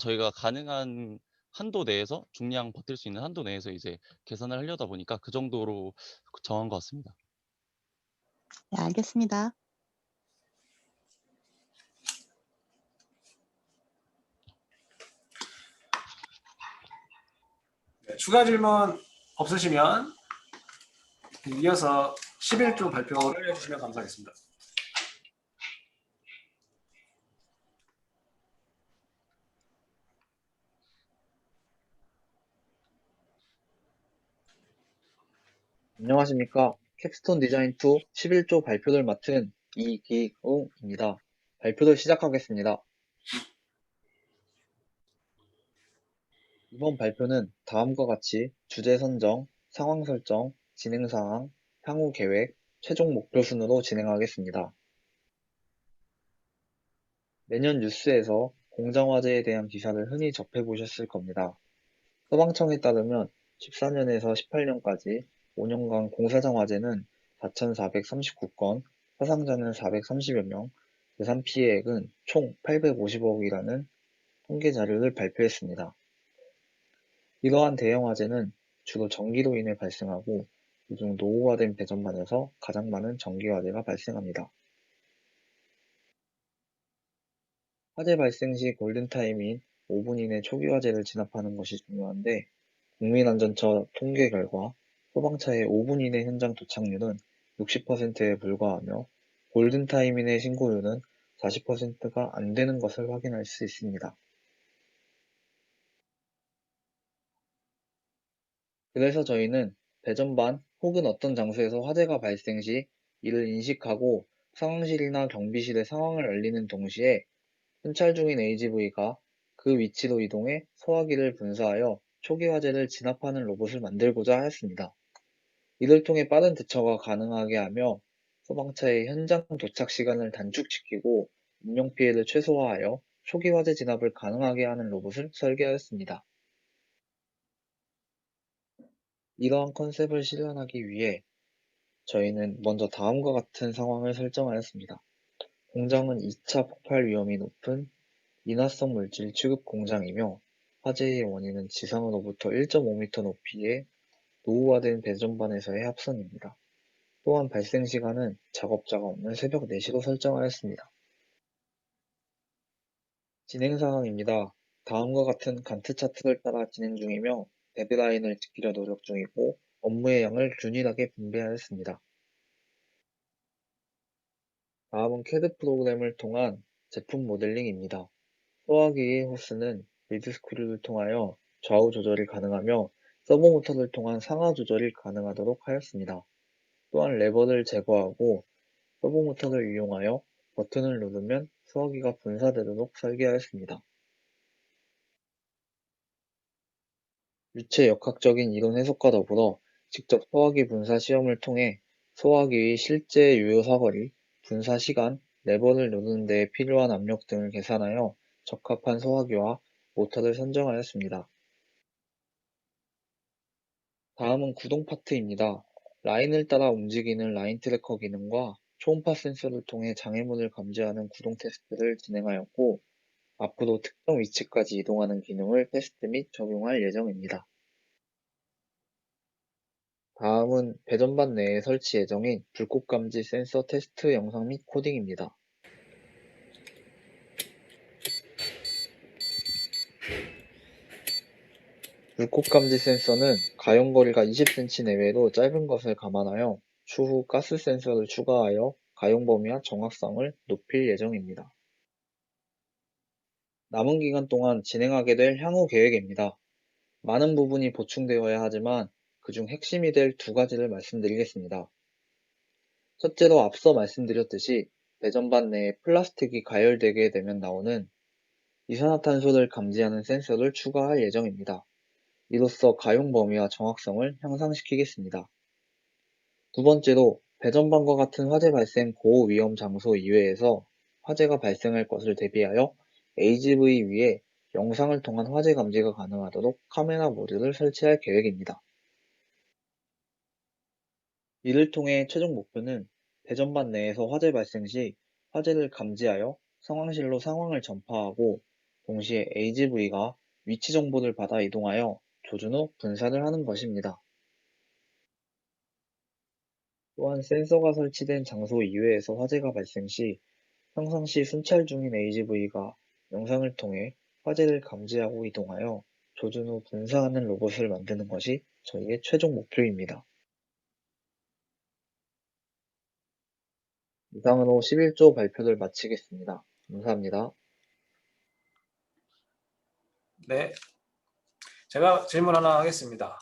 저희가 가능한 한도 내에서 중량 버틸 수 있는 한도 내에서 이제 계산을 하려다 보니까 그 정도로 정한 것 같습니다. 네, 알겠습니다. 네, 추가 질문 없으시면 이어서 11조 발표를 해주시면 감사하겠습니다. 안녕하십니까. 캡스톤 디자인2 11조 발표를 맡은 이기웅입니다. 발표를 시작하겠습니다. 이번 발표는 다음과 같이 주제 선정, 상황 설정, 진행 사항, 향후 계획, 최종 목표 순으로 진행하겠습니다. 매년 뉴스에서 공장화재에 대한 기사를 흔히 접해보셨을 겁니다. 소방청에 따르면 14년에서 18년까지 5년간 공사장 화재는 4,439건, 사상자는 430여 명, 재산 피해액은 총 850억이라는 통계 자료를 발표했습니다. 이러한 대형 화재는 주로 전기로 인해 발생하고 이 중 노후화된 배전반에서 가장 많은 전기 화재가 발생합니다. 화재 발생 시 골든타임인 5분 이내 초기 화재를 진압하는 것이 중요한데 국민안전처 통계 결과 소방차의 5분 이내 현장 도착률은 60%에 불과하며 골든타임인의 신고율은 40%가 안 되는 것을 확인할 수 있습니다. 그래서 저희는 배전반 혹은 어떤 장소에서 화재가 발생 시 이를 인식하고 상황실이나 경비실에 상황을 알리는 동시에 순찰 중인 AGV가 그 위치로 이동해 소화기를 분사하여 초기 화재를 진압하는 로봇을 만들고자 하였습니다. 이를 통해 빠른 대처가 가능하게 하며 소방차의 현장 도착 시간을 단축시키고 인명피해를 최소화하여 초기 화재 진압을 가능하게 하는 로봇을 설계하였습니다. 이러한 컨셉을 실현하기 위해 저희는 먼저 다음과 같은 상황을 설정하였습니다. 공장은 2차 폭발 위험이 높은 인화성 물질 취급 공장이며 화재의 원인은 지상으로부터 1.5m 높이의 노후화된 배전반에서의 합선입니다. 또한 발생 시간은 작업자가 없는 새벽 4시로 설정하였습니다. 진행 상황입니다. 다음과 같은 간트 차트를 따라 진행 중이며 데드라인을 지키려 노력 중이고 업무의 양을 균일하게 분배하였습니다. 다음은 CAD 프로그램을 통한 제품 모델링입니다. 소화기의 호스는 리드 스크류를 통하여 좌우 조절이 가능하며 서버 모터를 통한 상하 조절이 가능하도록 하였습니다. 또한 레버를 제거하고 서버 모터를 이용하여 버튼을 누르면 소화기가 분사되도록 설계하였습니다. 유체 역학적인 이론 해석과 더불어 직접 소화기 분사 시험을 통해 소화기의 실제 유효 사거리, 분사 시간, 레버를 누르는 데 필요한 압력 등을 계산하여 적합한 소화기와 모터를 선정하였습니다. 다음은 구동 파트입니다. 라인을 따라 움직이는 라인 트래커 기능과 초음파 센서를 통해 장애물을 감지하는 구동 테스트를 진행하였고 앞으로 특정 위치까지 이동하는 기능을 테스트 및 적용할 예정입니다. 다음은 배전반 내에 설치 예정인 불꽃 감지 센서 테스트 영상 및 코딩입니다. 불꽃 감지 센서는 가용거리가 20cm 내외로 짧은 것을 감안하여 추후 가스 센서를 추가하여 가용 범위와 정확성을 높일 예정입니다. 남은 기간 동안 진행하게 될 향후 계획입니다. 많은 부분이 보충되어야 하지만 그중 핵심이 될 2가지를 말씀드리겠습니다. 첫째로 앞서 말씀드렸듯이 배전반 내에 플라스틱이 가열되게 되면 나오는 이산화탄소를 감지하는 센서를 추가할 예정입니다. 이로써 가용 범위와 정확성을 향상시키겠습니다. 두 번째로 배전반과 같은 화재 발생 고위험 장소 이외에서 화재가 발생할 것을 대비하여 AGV 위에 영상을 통한 화재 감지가 가능하도록 카메라 모듈을 설치할 계획입니다. 이를 통해 최종 목표는 배전반 내에서 화재 발생 시 화재를 감지하여 상황실로 상황을 전파하고 동시에 AGV가 위치 정보를 받아 이동하여 조준 후 분사를 하는 것입니다. 또한 센서가 설치된 장소 이외에서 화재가 발생 시 평상시 순찰 중인 AGV가 영상을 통해 화재를 감지하고 이동하여 조준 후 분사하는 로봇을 만드는 것이 저희의 최종 목표입니다. 이상으로 11조 발표를 마치겠습니다. 감사합니다. 네, 제가 질문 하나 하겠습니다.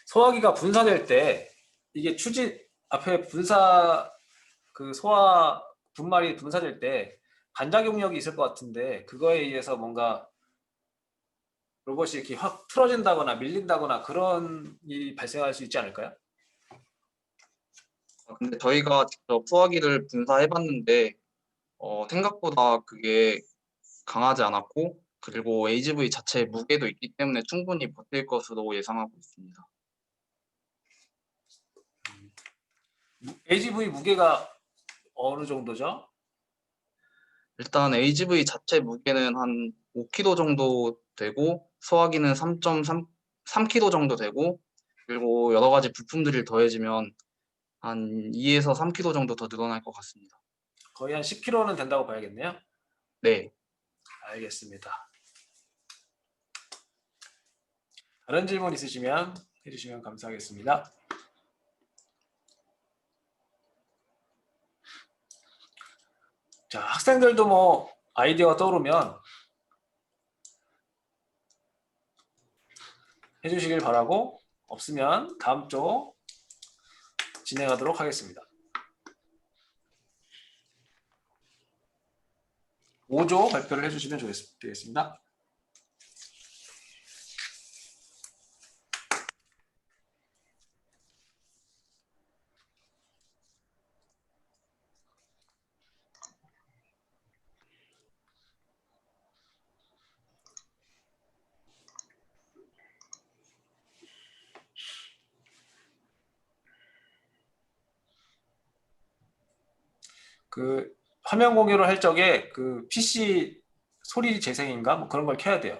소화기가 분사될 때 이게 앞에 소화 분말이 분사될 때 반작용력이 있을 것 같은데 그거에 의해서 뭔가 로봇이 이렇게 확 틀어진다거나 밀린다거나 그런 일이 발생할 수 있지 않을까요? 근데 저희가 직접 소화기를 분사해봤는데 생각보다 그게 강하지 않았고 그리고 AGV 자체의 무게도 있기 때문에 충분히 버틸 것으로 예상하고 있습니다. AGV 무게가 어느 정도죠? 일단 AGV 자체 무게는 한 5kg 정도 되고 소화기는 3.3kg 정도 되고 그리고 여러 가지 부품들이 더해지면 한 2에서 3kg 정도 더 늘어날 것 같습니다. 거의 한 10kg는 된다고 봐야겠네요. 네. 알겠습니다. 다른 질문 있으시면 해주시면 감사하겠습니다. 자, 학생들도 뭐 아이디어가 떠오르면 해주시길 바라고, 없으면 다음 쪽 진행하도록 하겠습니다. 5조 발표를 해주시면 되겠습니다. 그 화면 공유를 할 적에 그 PC 소리 재생인가 뭐 그런 걸 켜야 돼요.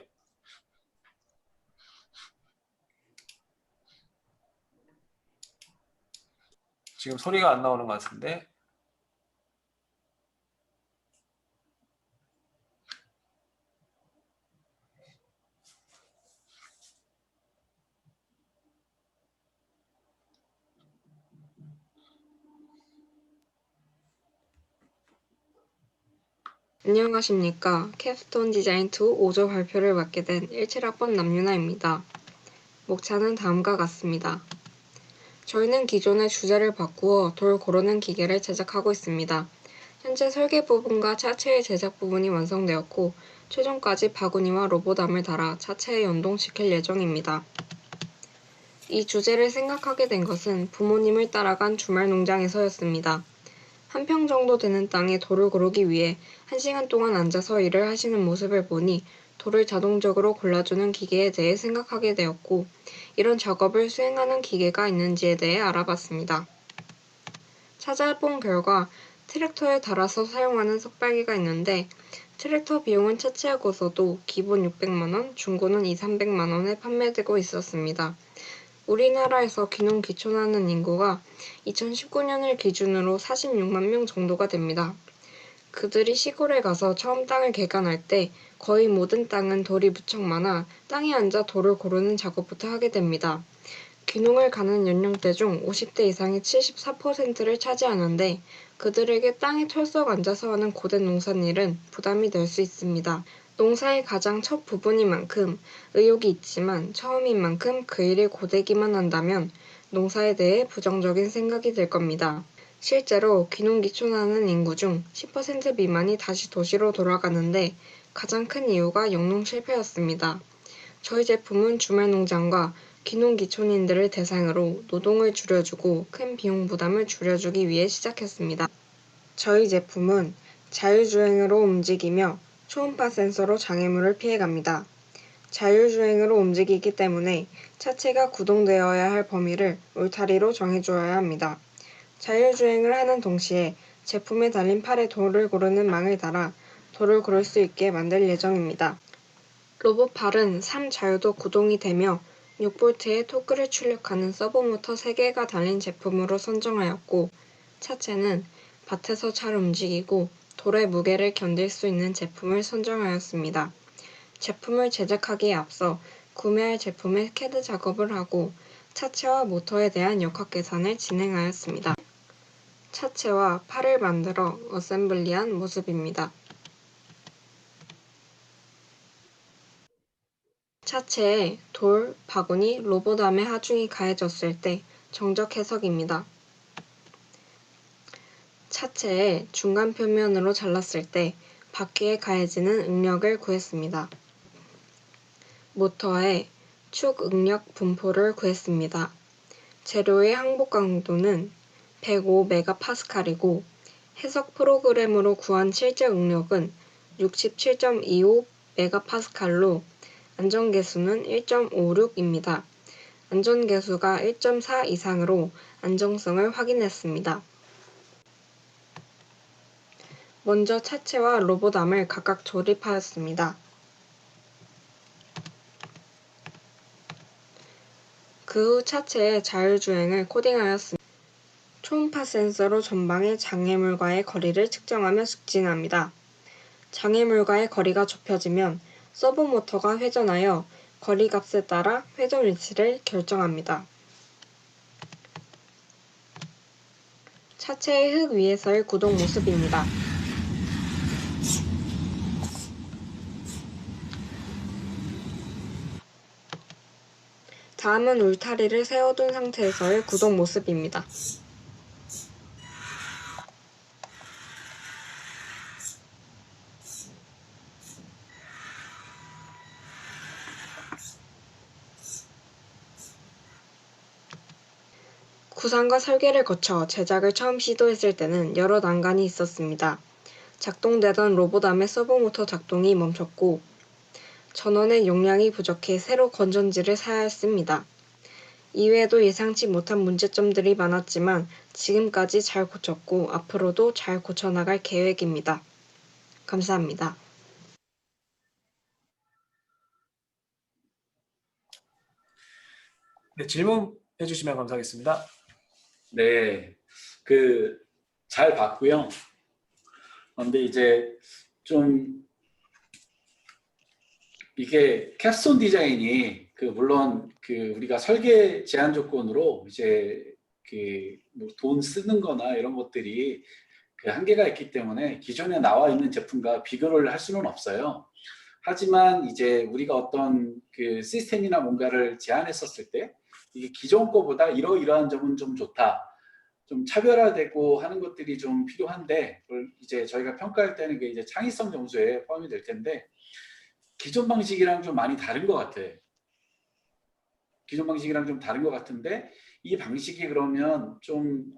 지금 소리가 안 나오는 것 같은데. 안녕하십니까. 캡스톤 디자인 2 5조 발표를 맡게 된 17학번 남유나입니다. 목차는 다음과 같습니다. 저희는 기존의 주제를 바꾸어 돌 고르는 기계를 제작하고 있습니다. 현재 설계 부분과 차체의 제작 부분이 완성되었고 최종까지 바구니와 로봇암을 달아 차체에 연동시킬 예정입니다. 이 주제를 생각하게 된 것은 부모님을 따라간 주말 농장에서였습니다. 한 평 정도 되는 땅에 돌을 고르기 위해 1시간 동안 앉아서 일을 하시는 모습을 보니 돌을 자동적으로 골라주는 기계에 대해 생각하게 되었고 이런 작업을 수행하는 기계가 있는지에 대해 알아봤습니다. 찾아본 결과 트랙터에 달아서 사용하는 석발기가 있는데 트랙터 비용은 차치하고서도 기본 600만원, 중고는 200~300만원에 판매되고 있었습니다. 우리나라에서 귀농 귀촌하는 인구가 2019년을 기준으로 46만 명 정도가 됩니다. 그들이 시골에 가서 처음 땅을 개간할 때 거의 모든 땅은 돌이 무척 많아 땅에 앉아 돌을 고르는 작업부터 하게 됩니다. 귀농을 가는 연령대 중 50대 이상이 74%를 차지하는데 그들에게 땅에 털썩 앉아서 하는 고된 농사일은 부담이 될 수 있습니다. 농사의 가장 첫 부분인 만큼 의욕이 있지만 처음인 만큼 그 일이 고되기만 한다면 농사에 대해 부정적인 생각이 들 겁니다. 실제로 귀농 귀촌하는 인구 중 10% 미만이 다시 도시로 돌아가는데 가장 큰 이유가 영농 실패였습니다. 저희 제품은 주말 농장과 귀농 귀촌인들을 대상으로 노동을 줄여주고 큰 비용 부담을 줄여주기 위해 시작했습니다. 저희 제품은 자율주행으로 움직이며 초음파 센서로 장애물을 피해갑니다. 자율주행으로 움직이기 때문에 차체가 구동되어야 할 범위를 울타리로 정해주어야 합니다. 자율주행을 하는 동시에 제품에 달린 팔에 돌을 고르는 망을 달아 돌을 고를 수 있게 만들 예정입니다. 로봇 팔은 3자유도 구동이 되며 6V의 토크를 출력하는 서브모터 3개가 달린 제품으로 선정하였고 차체는 밭에서 잘 움직이고 돌의 무게를 견딜 수 있는 제품을 선정하였습니다. 제품을 제작하기에 앞서 구매할 제품의 CAD 작업을 하고 차체와 모터에 대한 역학 계산을 진행하였습니다. 차체와 팔을 만들어 어셈블리한 모습입니다. 차체에 돌, 바구니, 로봇암의 하중이 가해졌을 때 정적 해석입니다. 차체의 중간 표면으로 잘랐을 때 바퀴에 가해지는 응력을 구했습니다. 모터의 축 응력 분포를 구했습니다. 재료의 항복 강도는 105메가파스칼이고 해석 프로그램으로 구한 실제 응력은 67.25메가파스칼로 안전계수는 1.56입니다. 안전계수가 1.4 이상으로 안정성을 확인했습니다. 먼저 차체와 로봇암을 각각 조립하였습니다. 그 후 차체의 자율주행을 코딩하였습니다. 초음파 센서로 전방의 장애물과의 거리를 측정하며 직진합니다. 장애물과의 거리가 좁혀지면 서브모터가 회전하여 거리값에 따라 회전 위치를 결정합니다. 차체의 흙 위에서의 구동 모습입니다. 다음은 울타리를 세워둔 상태에서의 구동 모습입니다. 구상과 설계를 거쳐 제작을 처음 시도했을 때는 여러 난관이 있었습니다. 작동되던 로보담의 서브모터 작동이 멈췄고 전원의 용량이 부족해 새로 건전지를 사야 했습니다. 이외에도 예상치 못한 문제점들이 많았지만 지금까지 잘 고쳤고 앞으로도 잘 고쳐나갈 계획입니다. 감사합니다. 네, 질문해 주시면 감사하겠습니다. 네, 잘 봤고요. 근데 이제 좀 이게 캡스톤 디자인이 물론 우리가 설계 제한 조건으로 이제 뭐돈 쓰는 거나 이런 것들이 한계가 있기 때문에 기존에 나와 있는 제품과 비교를 할 수는 없어요. 하지만 이제 우리가 어떤 시스템이나 뭔가를 제안했었을 때 이게 기존 거보다 이러이러한 점은 좀 좋다, 좀 차별화되고 하는 것들이 좀 필요한데, 그걸 이제 저희가 평가할 때는 그게 이제 창의성 점수에 포함이 될 텐데 기존 방식이랑 좀 많이 다른 것 같아. 기존 방식이랑 좀 다른 것 같은데 이 방식이 그러면 좀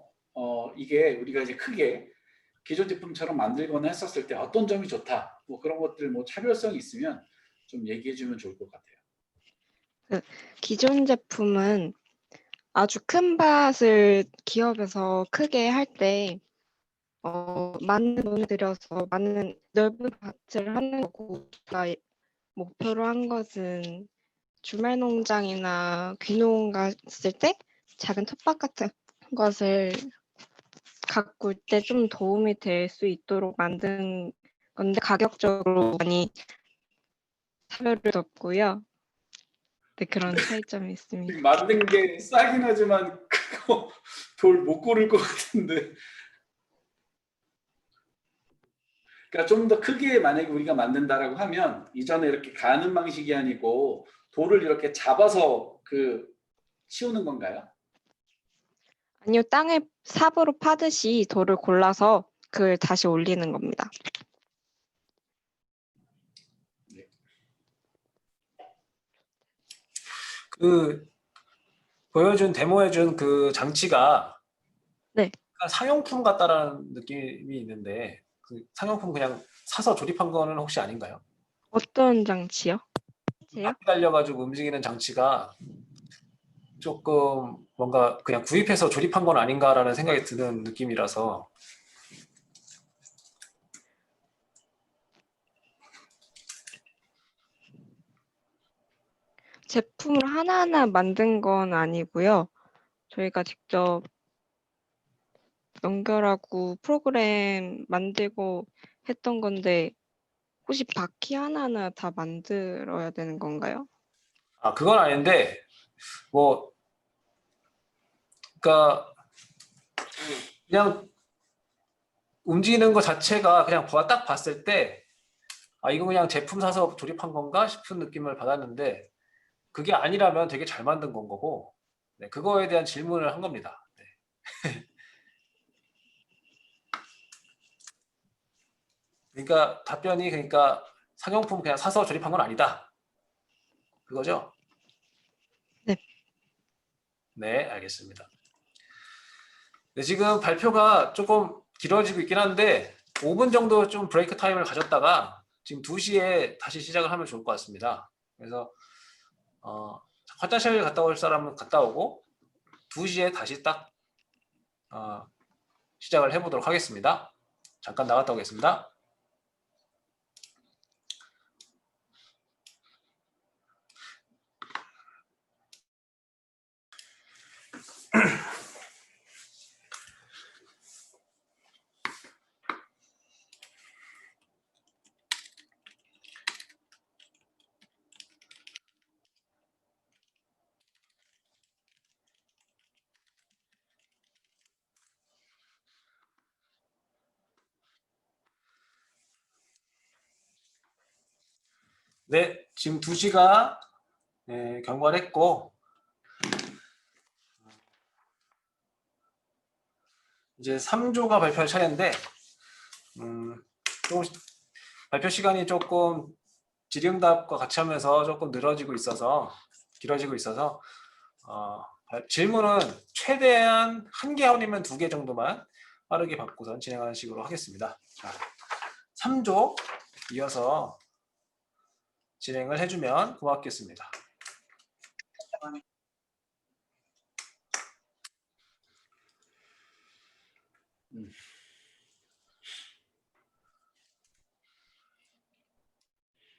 이게 우리가 이제 크게 기존 제품처럼 만들거나 했었을 때 어떤 점이 좋다, 뭐 그런 것들 뭐 차별성이 있으면 좀 얘기해 주면 좋을 것 같아요. 기존 제품은 아주 큰 밭을 기업에서 크게 할 때 많은 돈을 들여서 많은 넓은 밭을 하는 거고, 저희가 목표로 한 것은 주말 농장이나 귀농 갔을 때 작은 텃밭 같은 것을 가꿀 때 좀 도움이 될 수 있도록 만든 건데 가격적으로 많이 차별을 뒀고요. 네, 그런 차이점이 있습니다. 만든 게 싸긴 하지만 그거 돌 못 고를 것 같은데. 그러니까 좀 더 크게 만약에 우리가 만든다라고 하면 이전에 이렇게 가는 방식이 아니고 돌을 이렇게 잡아서 치우는 건가요? 아니요, 땅을 삽으로 파듯이 돌을 골라서 그걸 다시 올리는 겁니다. 데모해준 그 장치가 네. 약간 상용품 같다라는 느낌이 있는데 상용품 그냥 사서 조립한 거는 혹시 아닌가요? 어떤 장치요? 바퀴 달려가지고 움직이는 장치가 조금 뭔가 그냥 구입해서 조립한 건 아닌가라는 생각이 드는 느낌이라서. 제품을 하나하나 만든 건 아니고요. 저희가 직접 연결하고 프로그램 만들고 했던 건데 혹시 바퀴 하나하나 다 만들어야 되는 건가요? 그건 아닌데 그러니까 그냥 움직이는 것 자체가 그냥 딱 봤을 때 이거 그냥 제품 사서 조립한 건가 싶은 느낌을 받았는데 그게 아니라면 되게 잘 만든 건 거고, 네, 그거에 대한 질문을 한 겁니다. 네. 그러니까 답변이 상용품 그냥 사서 조립한 건 아니다, 그거죠? 네. 네, 알겠습니다. 네, 지금 발표가 조금 길어지고 있긴 한데 5분 정도 좀 브레이크 타임을 가졌다가 지금 2시에 다시 시작을 하면 좋을 것 같습니다. 그래서 화장실 갔다 올 사람은 갔다 오고 2시에 다시 딱 시작을 해보도록 하겠습니다. 잠깐 나갔다 오겠습니다. 네, 지금 2시가 경과했고 이제 3조가 발표할 차례인데 또 발표 시간이 조금 질의응답과 같이 하면서 조금 길어지고 있어서 질문은 최대한 1개 아니면 2개 정도만 빠르게 받고선 진행하는 식으로 하겠습니다. 자, 3조 이어서 진행을 해주면 고맙겠습니다.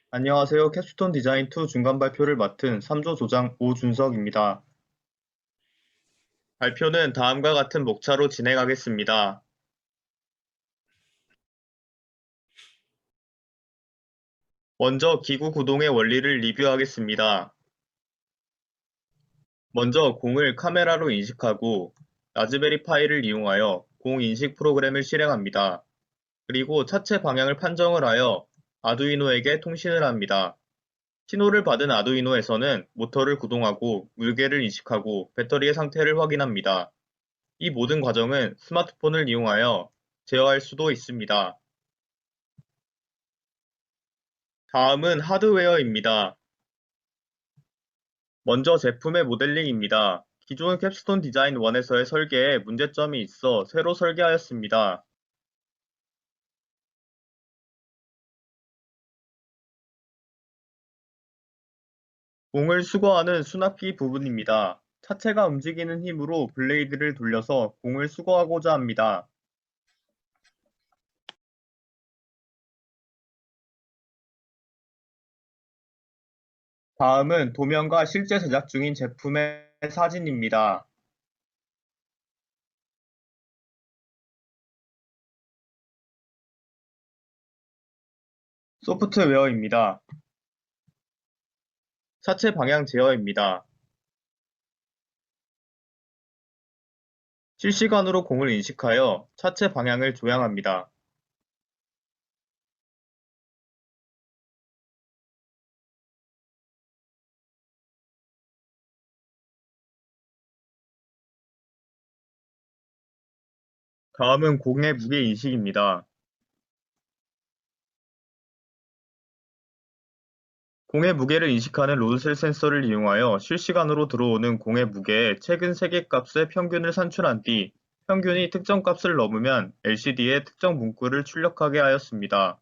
안녕하세요. 캡스톤 디자인 2 중간 발표를 맡은 3조 조장 오준석입니다. 발표는 다음과 같은 목차로 진행하겠습니다. 먼저 기구 구동의 원리를 리뷰하겠습니다. 먼저 공을 카메라로 인식하고 라즈베리 파이를 이용하여 공 인식 프로그램을 실행합니다. 그리고 차체 방향을 판정을 하여 아두이노에게 통신을 합니다. 신호를 받은 아두이노에서는 모터를 구동하고 물개를 인식하고 배터리의 상태를 확인합니다. 이 모든 과정은 스마트폰을 이용하여 제어할 수도 있습니다. 다음은 하드웨어입니다. 먼저 제품의 모델링입니다. 기존 캡스톤 디자인 1에서의 설계에 문제점이 있어 새로 설계하였습니다. 공을 수거하는 수납기 부분입니다. 차체가 움직이는 힘으로 블레이드를 돌려서 공을 수거하고자 합니다. 다음은 도면과 실제 제작 중인 제품의 사진입니다. 소프트웨어입니다. 차체 방향 제어입니다. 실시간으로 공을 인식하여 차체 방향을 조향합니다. 다음은 공의 무게 인식입니다. 공의 무게를 인식하는 로드셀 센서를 이용하여 실시간으로 들어오는 공의 무게의 최근 세계 값의 평균을 산출한 뒤 평균이 특정 값을 넘으면 LCD에 특정 문구를 출력하게 하였습니다.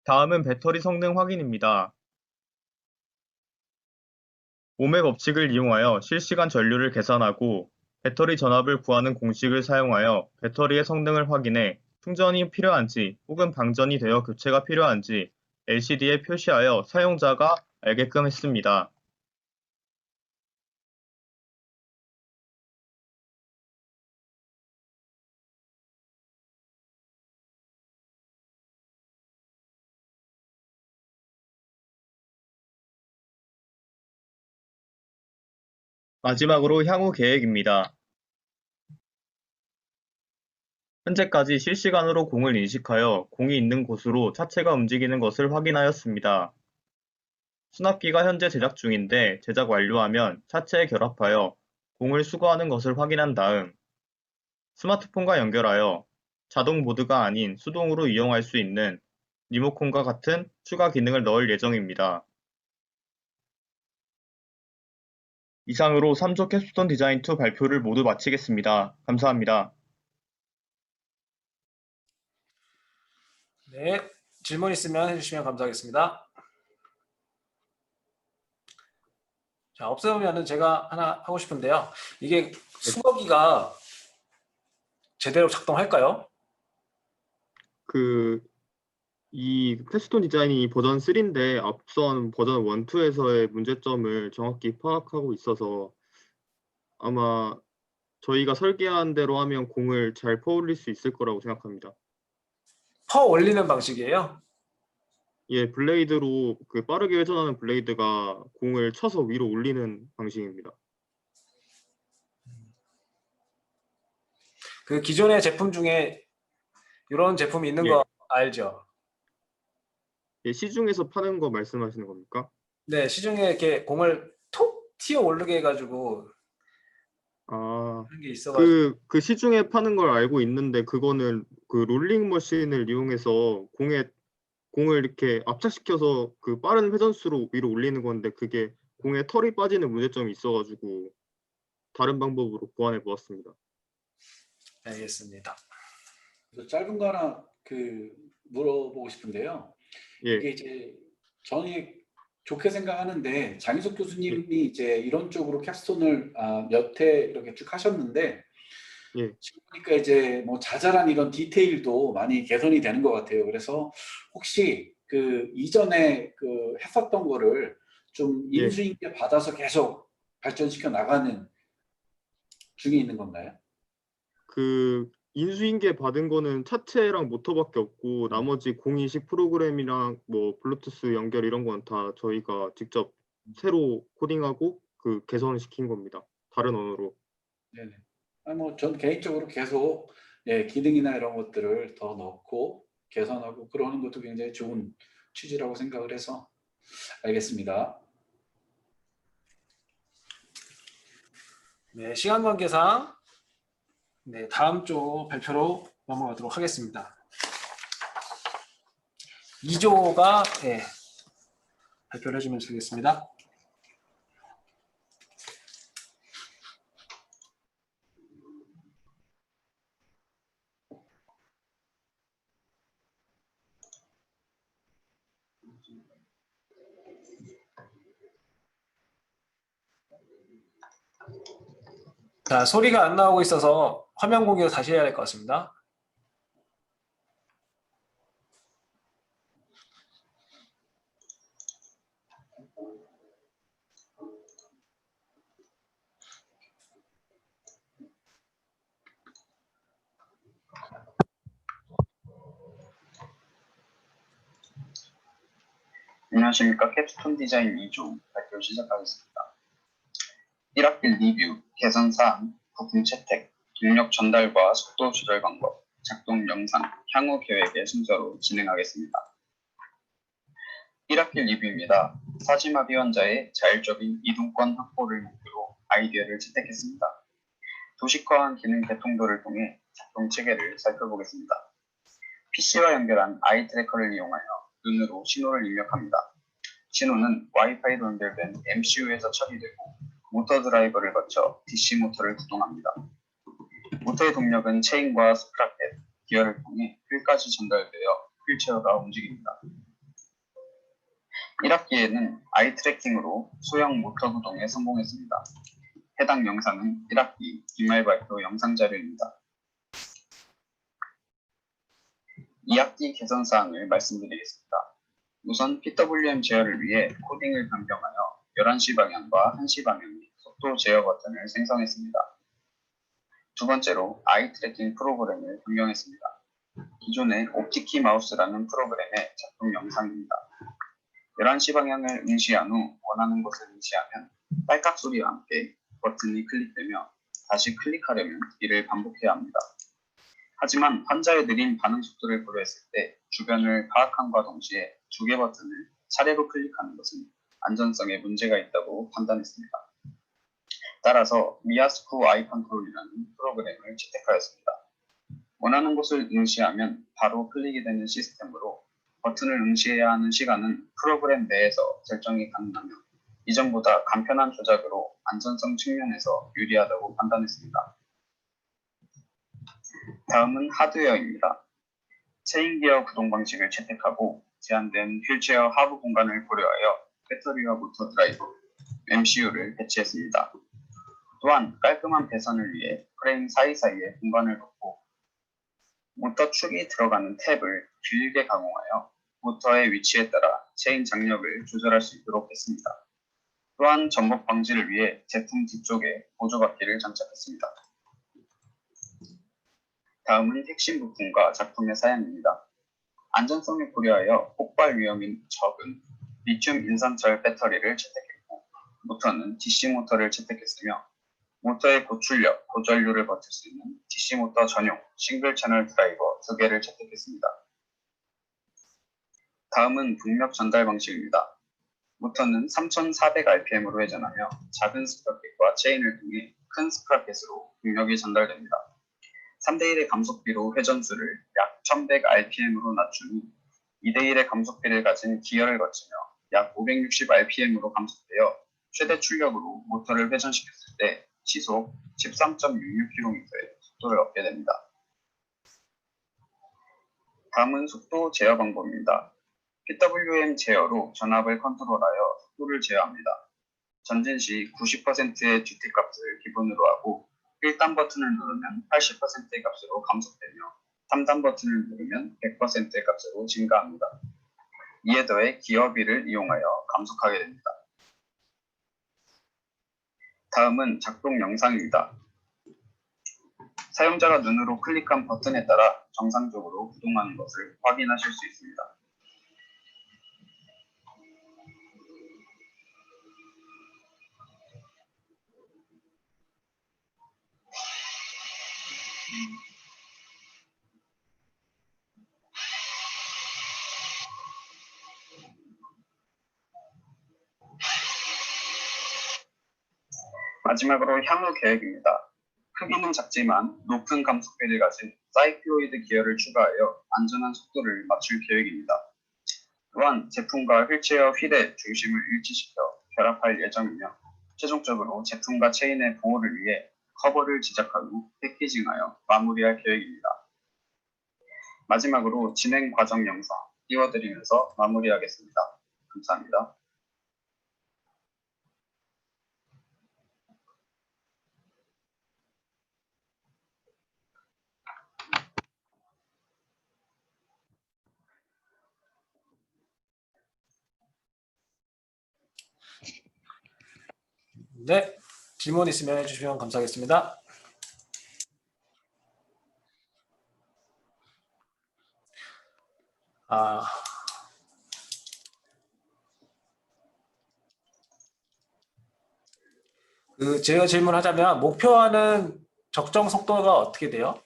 다음은 배터리 성능 확인입니다. 오의 법칙을 이용하여 실시간 전류를 계산하고 배터리 전압을 구하는 공식을 사용하여 배터리의 성능을 확인해 충전이 필요한지 혹은 방전이 되어 교체가 필요한지 LCD에 표시하여 사용자가 알게끔 했습니다. 마지막으로 향후 계획입니다. 현재까지 실시간으로 공을 인식하여 공이 있는 곳으로 차체가 움직이는 것을 확인하였습니다. 수납기가 현재 제작 중인데 제작 완료하면 차체에 결합하여 공을 수거하는 것을 확인한 다음 스마트폰과 연결하여 자동 모드가 아닌 수동으로 이용할 수 있는 리모컨과 같은 추가 기능을 넣을 예정입니다. 이상으로 3조 캡스톤 디자인 2 발표를 모두 마치겠습니다. 감사합니다. 네, 질문 있으면 해주시면 감사하겠습니다. 자, 없으면은 제가 하나 하고 싶은데요. 이게 수거기가 제대로 작동할까요? 이 캡스톤 디자인이 버전 3인데 앞선 버전 1, 2에서의 문제점을 정확히 파악하고 있어서 아마 저희가 설계한 대로 하면 공을 잘 퍼올릴 수 있을 거라고 생각합니다. 퍼 올리는 방식이에요? 예, 블레이드로 빠르게 회전하는 블레이드가 공을 쳐서 위로 올리는 방식입니다. 그 기존의 제품 중에 이런 제품이 있는 거 알죠? 예, 시중에서 파는 거 말씀하시는 겁니까? 네, 시중에 이렇게 공을 톡 튀어 오르게 해가지고 아, 그런 게 있어가지고. 그 시중에 파는 걸 알고 있는데 그거는 롤링 머신을 이용해서 공을 이렇게 압착시켜서 빠른 회전수로 위로 올리는 건데 그게 공에 털이 빠지는 문제점이 있어가지고 다른 방법으로 보완해 보았습니다. 알겠습니다. 짧은 거 하나 물어보고 싶은데요. 예. 이게 이제 저는 좋게 생각하는데 장희석 교수님이 이제 이런 쪽으로 캡스톤을 몇 회 이렇게 쭉 하셨는데 지금 보니까 이제 뭐 자잘한 이런 디테일도 많이 개선이 되는 것 같아요. 그래서 혹시 이전에 했었던 거를 좀 인수인계 받아서 계속 발전시켜 나가는 중에 있는 건가요? 인수인계 받은 거는 차체랑 모터밖에 없고 나머지 공인식 프로그램이랑 뭐 블루투스 연결 이런 건 다 저희가 직접 새로 코딩하고 개선시킨 겁니다. 다른 언어로. 네네. 뭐 전 개인적으로 계속 기능이나 이런 것들을 더 넣고 개선하고 그러는 것도 굉장히 좋은 취지라고 생각을 해서 알겠습니다. 네, 시간 관계상 다음 조 발표로 넘어가도록 하겠습니다. 2조가 발표를 해주면 되겠습니다. 자, 소리가 안 나오고 있어서 화면 공유 다시 해야 될 것 같습니다. 안녕하십니까. 캡스톤 디자인 2조 발표 시작하겠습니다. 1학기 리뷰, 개선사항, 부품 채택, 동력 전달과 속도 조절 방법, 작동 영상, 향후 계획의 순서로 진행하겠습니다. 1학기 리뷰입니다. 사지마비 환자의 자율적인 이동권 확보를 목표로 아이디어를 채택했습니다. 도식화한 기능 개통도를 통해 작동 체계를 살펴보겠습니다. PC와 연결한 아이 트래커를 이용하여 눈으로 신호를 입력합니다. 신호는 와이파이로 연결된 MCU에서 처리되고 모터 드라이버를 거쳐 DC 모터를 구동합니다. 모터의 동력은 체인과 스프라켓, 기어를 통해 휠까지 전달되어 휠체어가 움직입니다. 1학기에는 아이 트래킹으로 소형 모터 구동에 성공했습니다. 해당 영상은 1학기 기말 발표 영상 자료입니다. 2학기 개선 사항을 말씀드리겠습니다. 우선 PWM 제어를 위해 코딩을 변경하여 11시 방향과 1시 방향 속도 제어 버튼을 생성했습니다. 두 번째로 아이 트래킹 프로그램을 변경했습니다. 기존의 옵티키 마우스라는 프로그램의 작동 영상입니다. 11시 방향을 응시한 후 원하는 곳을 응시하면 딸깍 소리와 함께 버튼이 클릭되며 다시 클릭하려면 이를 반복해야 합니다. 하지만 환자의 느린 반응 속도를 고려했을 때 주변을 파악함과 동시에 두 개 버튼을 차례로 클릭하는 것은 안전성에 문제가 있다고 판단했습니다. 따라서 미아스쿠 아이 컨트롤이라는 프로그램을 채택하였습니다. 원하는 곳을 응시하면 바로 클릭이 되는 시스템으로 버튼을 응시해야 하는 시간은 프로그램 내에서 설정이 가능하며 이전보다 간편한 조작으로 안전성 측면에서 유리하다고 판단했습니다. 다음은 하드웨어입니다. 체인 기어 구동 방식을 채택하고 제한된 휠체어 하부 공간을 고려하여 배터리와 모터 드라이버, MCU를 배치했습니다. 또한 깔끔한 배선을 위해 프레임 사이사이에 공간을 뒀고 모터 축이 들어가는 탭을 길게 가공하여 모터의 위치에 따라 체인 장력을 조절할 수 있도록 했습니다. 또한 전복 방지를 위해 제품 뒤쪽에 보조바퀴를 장착했습니다. 다음은 핵심 부품과 작품의 사양입니다. 안전성을 고려하여 폭발 위험이 적은 리튬 인산철 배터리를 채택했고, 모터는 DC 모터를 채택했으며 모터의 고출력, 고전류를 버틸 수 있는 DC 모터 전용 싱글 채널 드라이버 2개를 채택했습니다. 다음은 동력 전달 방식입니다. 모터는 3400rpm으로 회전하며 작은 스프라켓과 체인을 통해 큰 스프라켓으로 동력이 전달됩니다. 3대1의 감속비로 회전수를 약 1100rpm으로 낮춘 후 2대1의 감속비를 가진 기어를 거치며 약 560rpm으로 감속되어 최대 출력으로 모터를 회전시켰을 때 시속 13.66km의 속도를 얻게 됩니다. 다음은 속도 제어 방법입니다. PWM 제어로 전압을 컨트롤하여 속도를 제어합니다. 전진 시 90%의 듀티 값을 기본으로 하고 1단 버튼을 누르면 80%의 값으로 감속되며 3단 버튼을 누르면 100%의 값으로 증가합니다. 이에 더해 기어비를 이용하여 감속하게 됩니다. 다음은 작동 영상입니다. 사용자가 눈으로 클릭한 버튼에 따라 정상적으로 구동하는 것을 확인하실 수 있습니다. 마지막으로 향후 계획입니다. 크기는 작지만 높은 감속비를 가진 사이클로이드 기어를 추가하여 안전한 속도를 맞출 계획입니다. 또한 제품과 휠체어 휠의 중심을 일치시켜 결합할 예정이며 최종적으로 제품과 체인의 보호를 위해 커버를 제작한 후 패키징하여 마무리할 계획입니다. 마지막으로 진행 과정 영상 띄워드리면서 마무리하겠습니다. 감사합니다. 네, 질문 있으면 해주시면 감사하겠습니다. 제가 질문하자면 목표하는 적정 속도가 어떻게 돼요?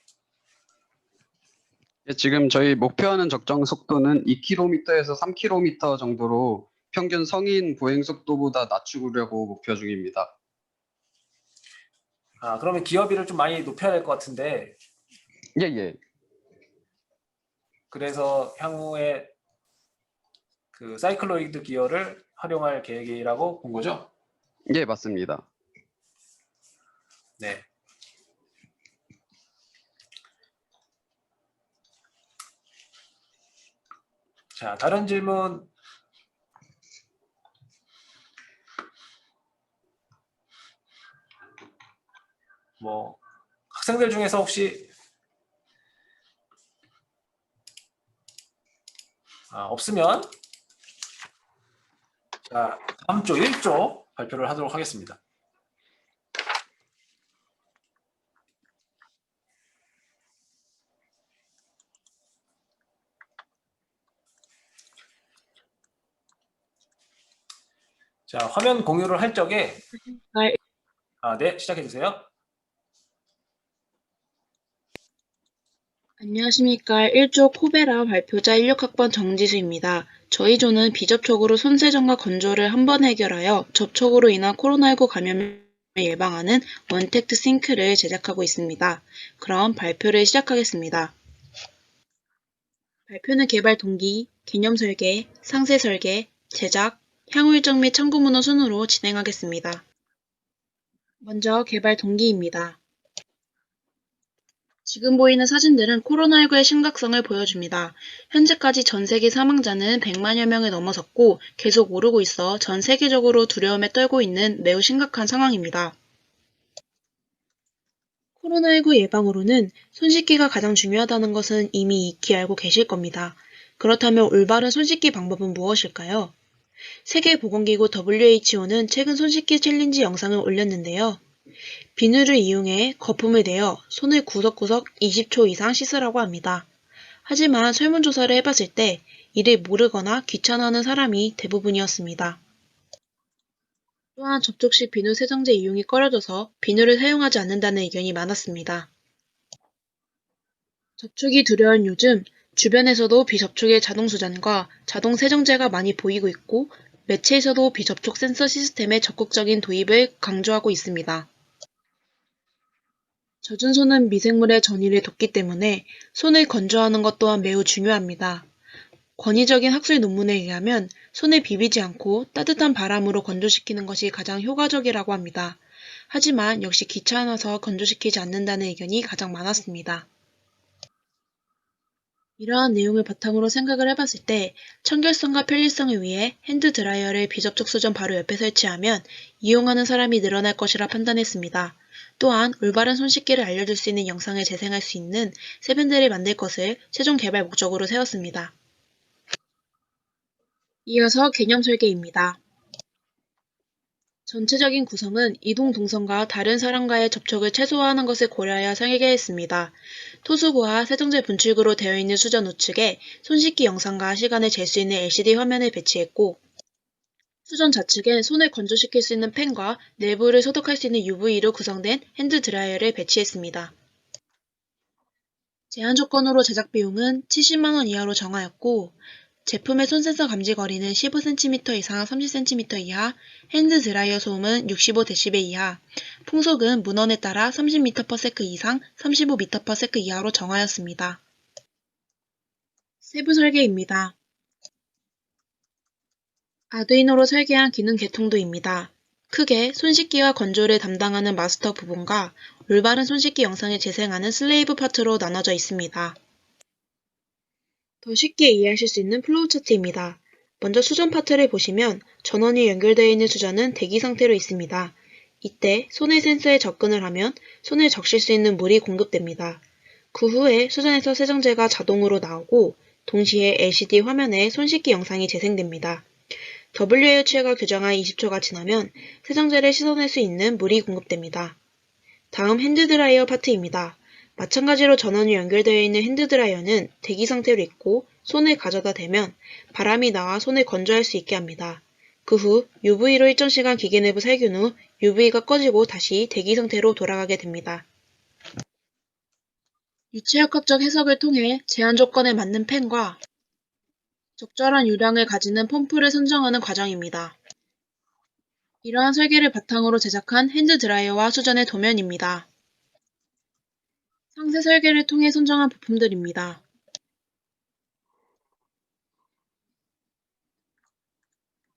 예, 지금 저희 목표하는 적정 속도는 2km에서 3km 정도로 평균 성인 보행 속도보다 낮추려고 목표 중입니다. 그러면 기어비를 좀 많이 높여야 될 것 같은데. 예. 그래서 향후에 그 사이클로이드 기어를 활용할 계획이라고 본 거죠? 예, 맞습니다. 네. 자, 다른 질문. 학생들 중에서 혹시 없으면 자, 다음 주 1조 발표를 하도록 하겠습니다. 자, 화면 공유를 할 적에 네, 시작해 주세요. 안녕하십니까. 1조 코베라 발표자 16학번 정지수입니다. 저희 조는 비접촉으로 손세정과 건조를 한 번 해결하여 접촉으로 인한 코로나19 감염을 예방하는 원택트 싱크를 제작하고 있습니다. 그럼 발표를 시작하겠습니다. 발표는 개발 동기, 개념 설계, 상세 설계, 제작, 향후 일정 및 참고 문헌 순으로 진행하겠습니다. 먼저 개발 동기입니다. 지금 보이는 사진들은 코로나19의 심각성을 보여줍니다. 현재까지 전 세계 사망자는 100만여 명을 넘어섰고 계속 오르고 있어 전 세계적으로 두려움에 떨고 있는 매우 심각한 상황입니다. 코로나19 예방으로는 손 씻기가 가장 중요하다는 것은 이미 익히 알고 계실 겁니다. 그렇다면 올바른 손 씻기 방법은 무엇일까요? 세계보건기구 WHO는 최근 손 씻기 챌린지 영상을 올렸는데요. 비누를 이용해 거품을 내어 손을 구석구석 20초 이상 씻으라고 합니다. 하지만 설문조사를 해봤을 때 이를 모르거나 귀찮아하는 사람이 대부분이었습니다. 또한 접촉 시 비누 세정제 이용이 꺼려져서 비누를 사용하지 않는다는 의견이 많았습니다. 접촉이 두려운 요즘 주변에서도 비접촉의 자동 수전과 자동 세정제가 많이 보이고 있고 매체에서도 비접촉 센서 시스템의 적극적인 도입을 강조하고 있습니다. 젖은 손은 미생물의 전이를 돕기 때문에 손을 건조하는 것 또한 매우 중요합니다. 권위적인 학술 논문에 의하면 손을 비비지 않고 따뜻한 바람으로 건조시키는 것이 가장 효과적이라고 합니다. 하지만 역시 귀찮아서 건조시키지 않는다는 의견이 가장 많았습니다. 이러한 내용을 바탕으로 생각을 해봤을 때 청결성과 편리성을 위해 핸드드라이어를 비접촉 수전 바로 옆에 설치하면 이용하는 사람이 늘어날 것이라 판단했습니다. 또한 올바른 손 씻기를 알려줄 수 있는 영상을 재생할 수 있는 세면대를 만들 것을 최종 개발 목적으로 세웠습니다. 이어서 개념 설계입니다. 전체적인 구성은 이동 동선과 다른 사람과의 접촉을 최소화하는 것을 고려하여 설계했습니다. 토수구와 세정제 분출구로 되어 있는 수전 우측에 손 씻기 영상과 시간을 잴 수 있는 LCD 화면을 배치했고 수전 좌측엔 손을 건조시킬 수 있는 팬과 내부를 소독할 수 있는 UV로 구성된 핸드드라이어를 배치했습니다. 제한 조건으로 제작 비용은 70만 원 이하로 정하였고 제품의 손센서 감지 거리는 15cm 이상 30cm 이하, 핸드드라이어 소음은 65dB 이하, 풍속은 문헌에 따라 30m/s 이상 35m/s 이하로 정하였습니다. 세부 설계입니다. 아두이노로 설계한 기능 계통도입니다. 크게 손 씻기와 건조를 담당하는 마스터 부분과 올바른 손 씻기 영상을 재생하는 슬레이브 파트로 나눠져 있습니다. 더 쉽게 이해하실 수 있는 플로우 차트입니다. 먼저 수전 파트를 보시면 전원이 연결되어 있는 수전은 대기 상태로 있습니다. 이때 손의 센서에 접근을 하면 손을 적실 수 있는 물이 공급됩니다. 그 후에 수전에서 세정제가 자동으로 나오고 동시에 LCD 화면에 손 씻기 영상이 재생됩니다. WHO가 규정한 20초가 지나면 세정제를 씻어낼 수 있는 물이 공급됩니다. 다음 핸드드라이어 파트입니다. 마찬가지로 전원이 연결되어 있는 핸드드라이어는 대기 상태로 있고 손을 가져다 대면 바람이 나와 손을 건조할 수 있게 합니다. 그 후 UV로 일정 시간 기계 내부 살균 후 UV가 꺼지고 다시 대기 상태로 돌아가게 됩니다. 유체역학적 해석을 통해 제한 조건에 맞는 팬과 적절한 유량을 가지는 펌프를 선정하는 과정입니다. 이러한 설계를 바탕으로 제작한 핸드드라이어와 수전의 도면입니다. 상세 설계를 통해 선정한 부품들입니다.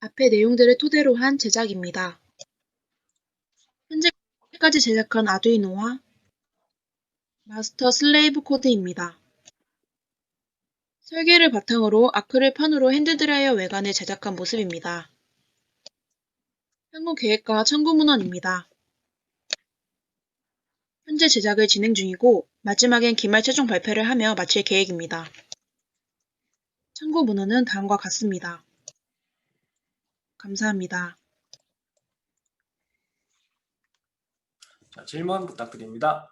앞의 내용들을 토대로 한 제작입니다. 현재까지 제작한 아두이노와 마스터 슬레이브 코드입니다. 설계를 바탕으로 아크릴판으로 핸드드라이어 외관을 제작한 모습입니다. 현무 계획과 참고 문헌입니다. 현재 제작을 진행 중이고 마지막엔 기말 최종 발표를 하며 마칠 계획입니다. 참고 문헌은 다음과 같습니다. 감사합니다. 자, 질문 부탁드립니다.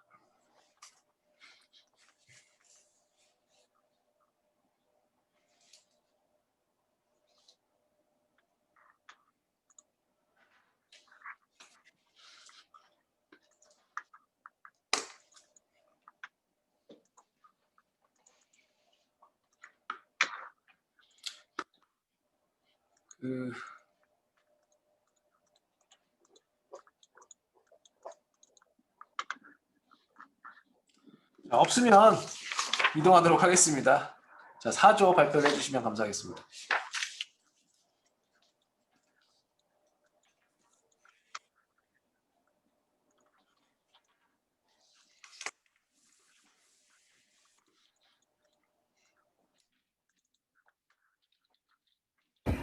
자, 없으면 이동하도록 하겠습니다. 자, 4조 발표를 해주시면 감사하겠습니다.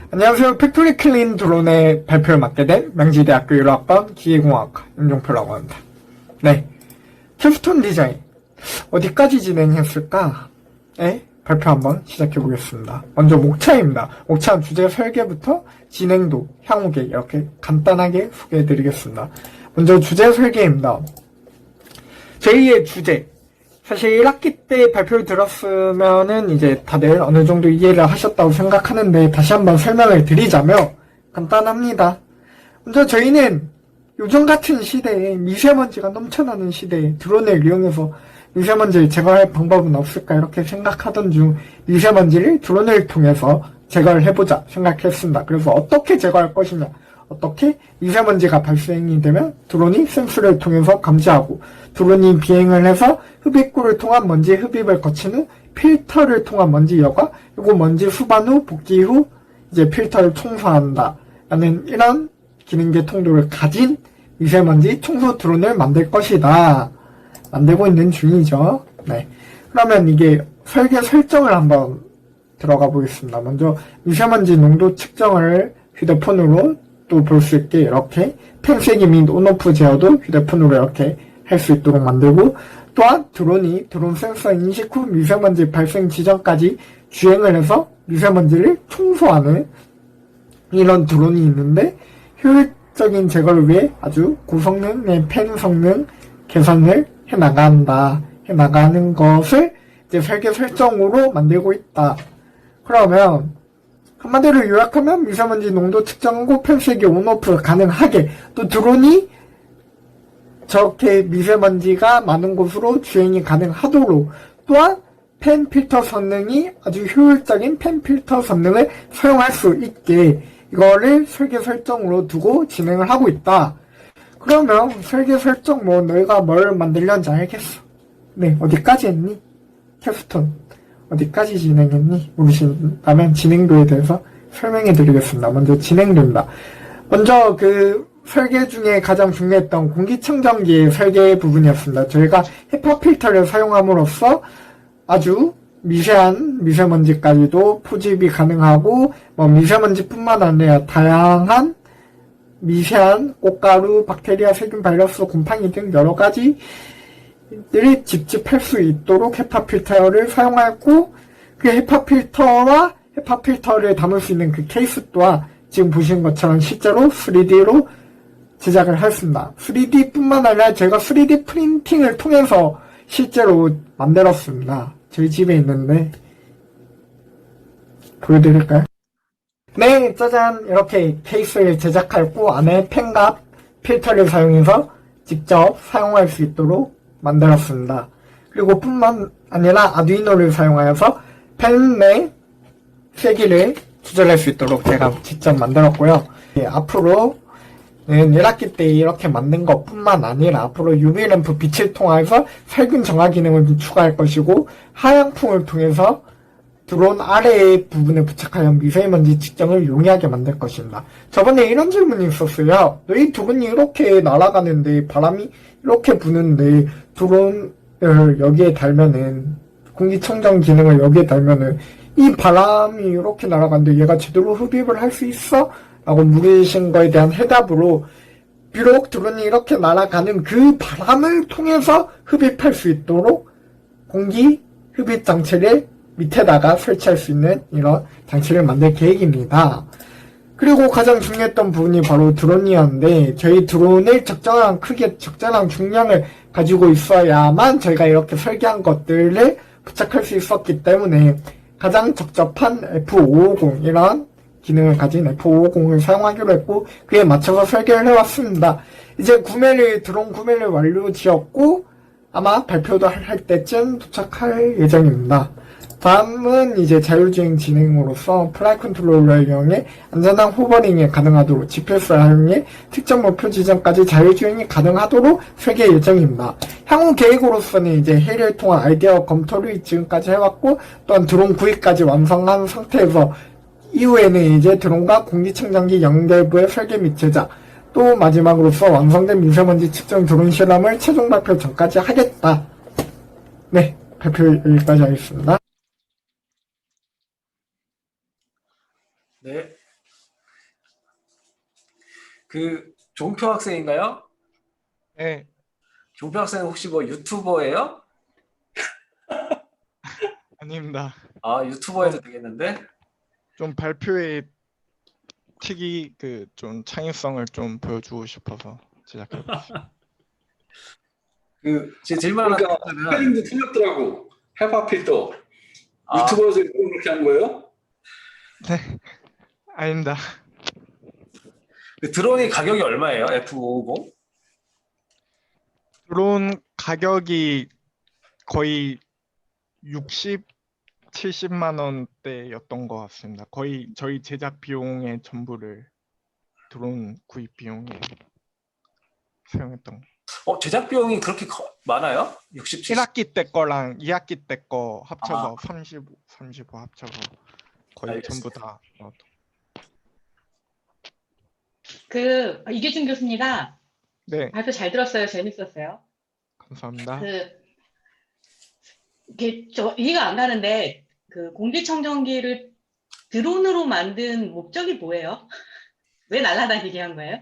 안녕하세요. 팩토리 클린 드론의 발표를 맡게 된 명지대학교 1학번 기계공학과 윤종표라고 합니다. 네. 캡스톤 디자인 어디까지 진행했을까? 발표 한번 시작해 보겠습니다. 먼저 목차입니다. 목차 주제 설계부터 진행도, 향후계 이렇게 간단하게 소개해 드리겠습니다. 먼저 주제 설계입니다. 제2의 주제. 사실 1학기 때 발표를 들었으면은 이제 다들 어느 정도 이해를 하셨다고 생각하는데 다시 한번 설명을 드리자면 간단합니다. 먼저 저희는 요즘 같은 시대에 미세먼지가 넘쳐나는 시대에 드론을 이용해서 미세먼지를 제거할 방법은 없을까 이렇게 생각하던 중 미세먼지를 드론을 통해서 제거를 해보자 생각했습니다. 그래서 어떻게 제거할 것이냐, 어떻게 미세먼지가 발생이 되면 드론이 센서를 통해서 감지하고 드론이 비행을 해서 흡입구를 통한 먼지 흡입을 거친 후 필터를 통한 먼지 여과, 그리고 먼지 수반 후 복귀 후 이제 필터를 청소한다 라는 이런 기능 계통도를 가진 미세먼지 청소 드론을 만들 것이다. 만들고 있는 중이죠. 네. 그러면 이게 설계 설정을 한번 들어가 보겠습니다. 먼저 미세먼지 농도 측정을 휴대폰으로 또 볼 수 있게 이렇게 펜세기 및 온오프 제어도 휴대폰으로 이렇게 할 수 있도록 만들고, 또한 드론이 드론 센서 인식 후 미세먼지 발생 지점까지 주행을 해서 미세먼지를 청소하는 이런 드론이 있는데, 효율적인 제거를 위해 아주 고성능의 펜 성능 개선을 해나가는 것을 이제 설계 설정으로 만들고 있다. 그러면 한마디로 요약하면 미세먼지 농도 측정하고 펜세기 온오프 가능하게, 또 드론이 저렇게 미세먼지가 많은 곳으로 주행이 가능하도록, 또한 펜 필터 성능이 아주 효율적인 펜 필터 성능을 사용할 수 있게 이거를 설계 설정으로 두고 진행을 하고 있다. 그러면 설계 설정 너희가 뭘 만들려는지 알겠어. 네, 어디까지 했니? 캡스톤 어디까지 진행했니? 모르신다면 진행도에 대해서 설명해 드리겠습니다. 먼저 진행도입니다. 먼저 그 설계 중에 가장 중요했던 공기청정기의 설계 부분이었습니다. 저희가 헤파 필터를 사용함으로써 아주 미세한 미세먼지까지도 포집이 가능하고, 미세먼지뿐만 아니라 다양한 미세한 꽃가루, 박테리아, 세균, 바이러스, 곰팡이 등 여러 가지들이 집집할 수 있도록 헤파 필터를 사용하고, 그 헤파 필터와 헤파 필터를 담을 수 있는 그 케이스 또한 지금 보시는 것처럼 실제로 3D로 제작을 했습니다. 3D뿐만 아니라 제가 3D 프린팅을 통해서 실제로 만들었습니다. 저희 집에 있는데 보여드릴까요? 네, 짜잔! 이렇게 케이스를 제작하고 안에 펜과 필터를 사용해서 직접 사용할 수 있도록 만들었습니다. 그리고 뿐만 아니라 아두이노를 사용하여서 펜의 세기를 조절할 수 있도록 제가 직접 만들었고요. 앞으로 1학기 때 이렇게 만든 것 뿐만 아니라 앞으로 UV 램프 빛을 통해서 살균 정화 기능을 추가할 것이고, 하향풍을 통해서 드론 아래 부분에 부착하여 미세먼지 측정을 용이하게 만들 것입니다. 저번에 이런 질문이 있었어요. 너희 드론이 이렇게 날아가는데 바람이 이렇게 부는데 드론을 여기에 달면은, 공기청정 기능을 여기에 달면은 이 바람이 이렇게 날아가는데 얘가 제대로 흡입을 할 수 있어? 라고 물으신 거에 대한 해답으로, 비록 드론이 이렇게 날아가는 그 바람을 통해서 흡입할 수 있도록 공기 흡입 장치를 밑에다가 설치할 수 있는 이런 장치를 만들 계획입니다. 그리고 가장 중요했던 부분이 바로 드론이었는데, 저희 드론을 적절한 크기, 적절한 중량을 가지고 있어야만 저희가 이렇게 설계한 것들을 부착할 수 있었기 때문에 가장 적절한 F550 이런 기능을 가진 F550을 사용하기로 했고, 그에 맞춰서 설계를 해왔습니다. 이제 드론 구매를 완료 지었고, 아마 발표도 할 때쯤 도착할 예정입니다. 다음은 이제 자율주행 진행으로서 플라이 컨트롤러를 이용해 안전한 호버링이 가능하도록 GPS를 사용해 특정 목표 지점까지 자율주행이 가능하도록 설계 예정입니다. 향후 계획으로서는 이제 회의를 통한 아이디어 검토를 지금까지 해왔고, 또한 드론 구입까지 완성한 상태에서 이후에는 이제 드론과 공기청정기 연결부의 설계 및 제작, 또 마지막으로서 완성된 미세먼지 측정 드론 실험을 최종 발표 전까지 하겠다. 네, 발표 여기까지 하겠습니다. 네. 종표 학생인가요? 네. 종표 학생 혹시 뭐 유튜버예요? 아닙니다. 아, 유튜버에도 되겠는데? 좀 발표의 특이 좀 창의성을 좀 보여주고 싶어서 제작해봤습니다. 제 질문 하나 그러니까 드리면은 스펠링도 틀렸더라고. 헤파 필터. 아. 유튜버에서 일부러 그렇게 한 거예요? 네, 아닙니다. 그 드론이 가격이 얼마예요? F550? 드론 가격이 거의 60, 70만 원대였던 것 같습니다. 거의 저희 제작 비용의 전부를 드론 구입 비용에 사용했던 거. 제작 비용이 그렇게 많아요? 60, 70? 1학기 때 거랑 2학기 때 거 합쳐서 35 합쳐서 거의 알겠습니다. 전부 다 넣었던. 이규준 교수님가 네, 발표 잘 들었어요. 재밌었어요. 감사합니다. 저 이해가 안 가는데 공기청정기를 드론으로 만든 목적이 뭐예요? 왜 날아다니게 한 거예요?